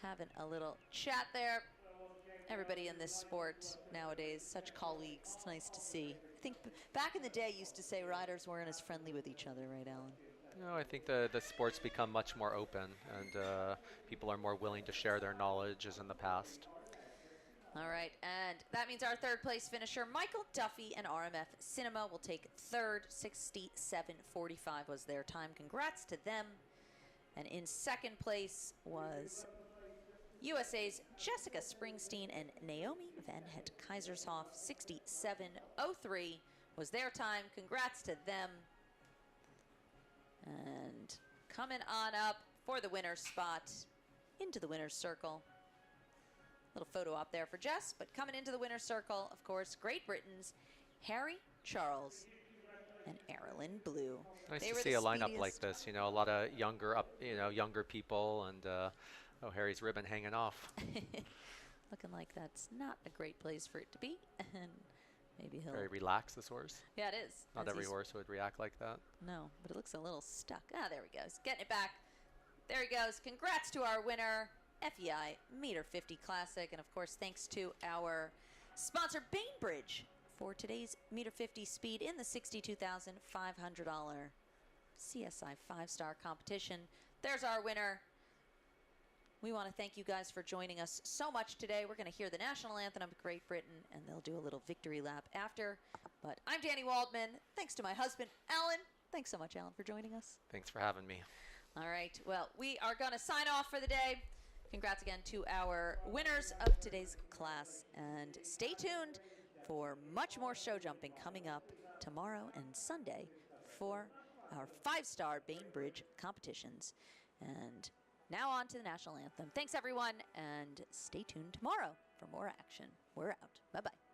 Having a little chat there. Everybody in this sport nowadays, such colleagues. It's nice to see. I think back in the day, used to say riders weren't as friendly with each other, right, Alan? No, I think the sport's become much more open, and people are more willing to share their knowledge as in the past. All right, and that means our third place finisher, Michael Duffy and RMF Cinema, will take third. 67.45 was their time. Congrats to them. And in second place was USA's Jessica Springsteen and Naomi Van Het Kaisershoff. 67.03 was their time. Congrats to them. And coming on up for the winner's spot into the winner's circle. Little photo op there for Jess, but coming into the winner's circle, of course, Great Britain's Harry Charles and Ireland Blue. Nice to see a lineup like this. A lot of younger people, and oh, Harry's ribbon hanging off. Looking like that's not a great place for it to be. And Maybe he'll. Very relaxed, this horse. Yeah, it is. Not as every he's- horse would react like that. No, but it looks a little stuck. Ah, there he goes. Getting it back. There he goes. Congrats to our winner, FEI Meter 50 Classic. And of course, thanks to our sponsor, Bainbridge, for today's Meter 50 speed in the $62,500 CSI 5-star competition. There's our winner. We want to thank you guys for joining us so much today. We're going to hear the national anthem of Great Britain, and they'll do a little victory lap after. But I'm Danny Waldman. Thanks to my husband, Alan. Thanks so much, Alan, for joining us. Thanks for having me. All right. Well, we are going to sign off for the day. Congrats again to our winners of today's class. And stay tuned for much more show jumping coming up tomorrow and Sunday for our 5-star Bainbridge competitions. And now on to the national anthem. Thanks, everyone, and stay tuned tomorrow for more action. We're out. Bye-bye.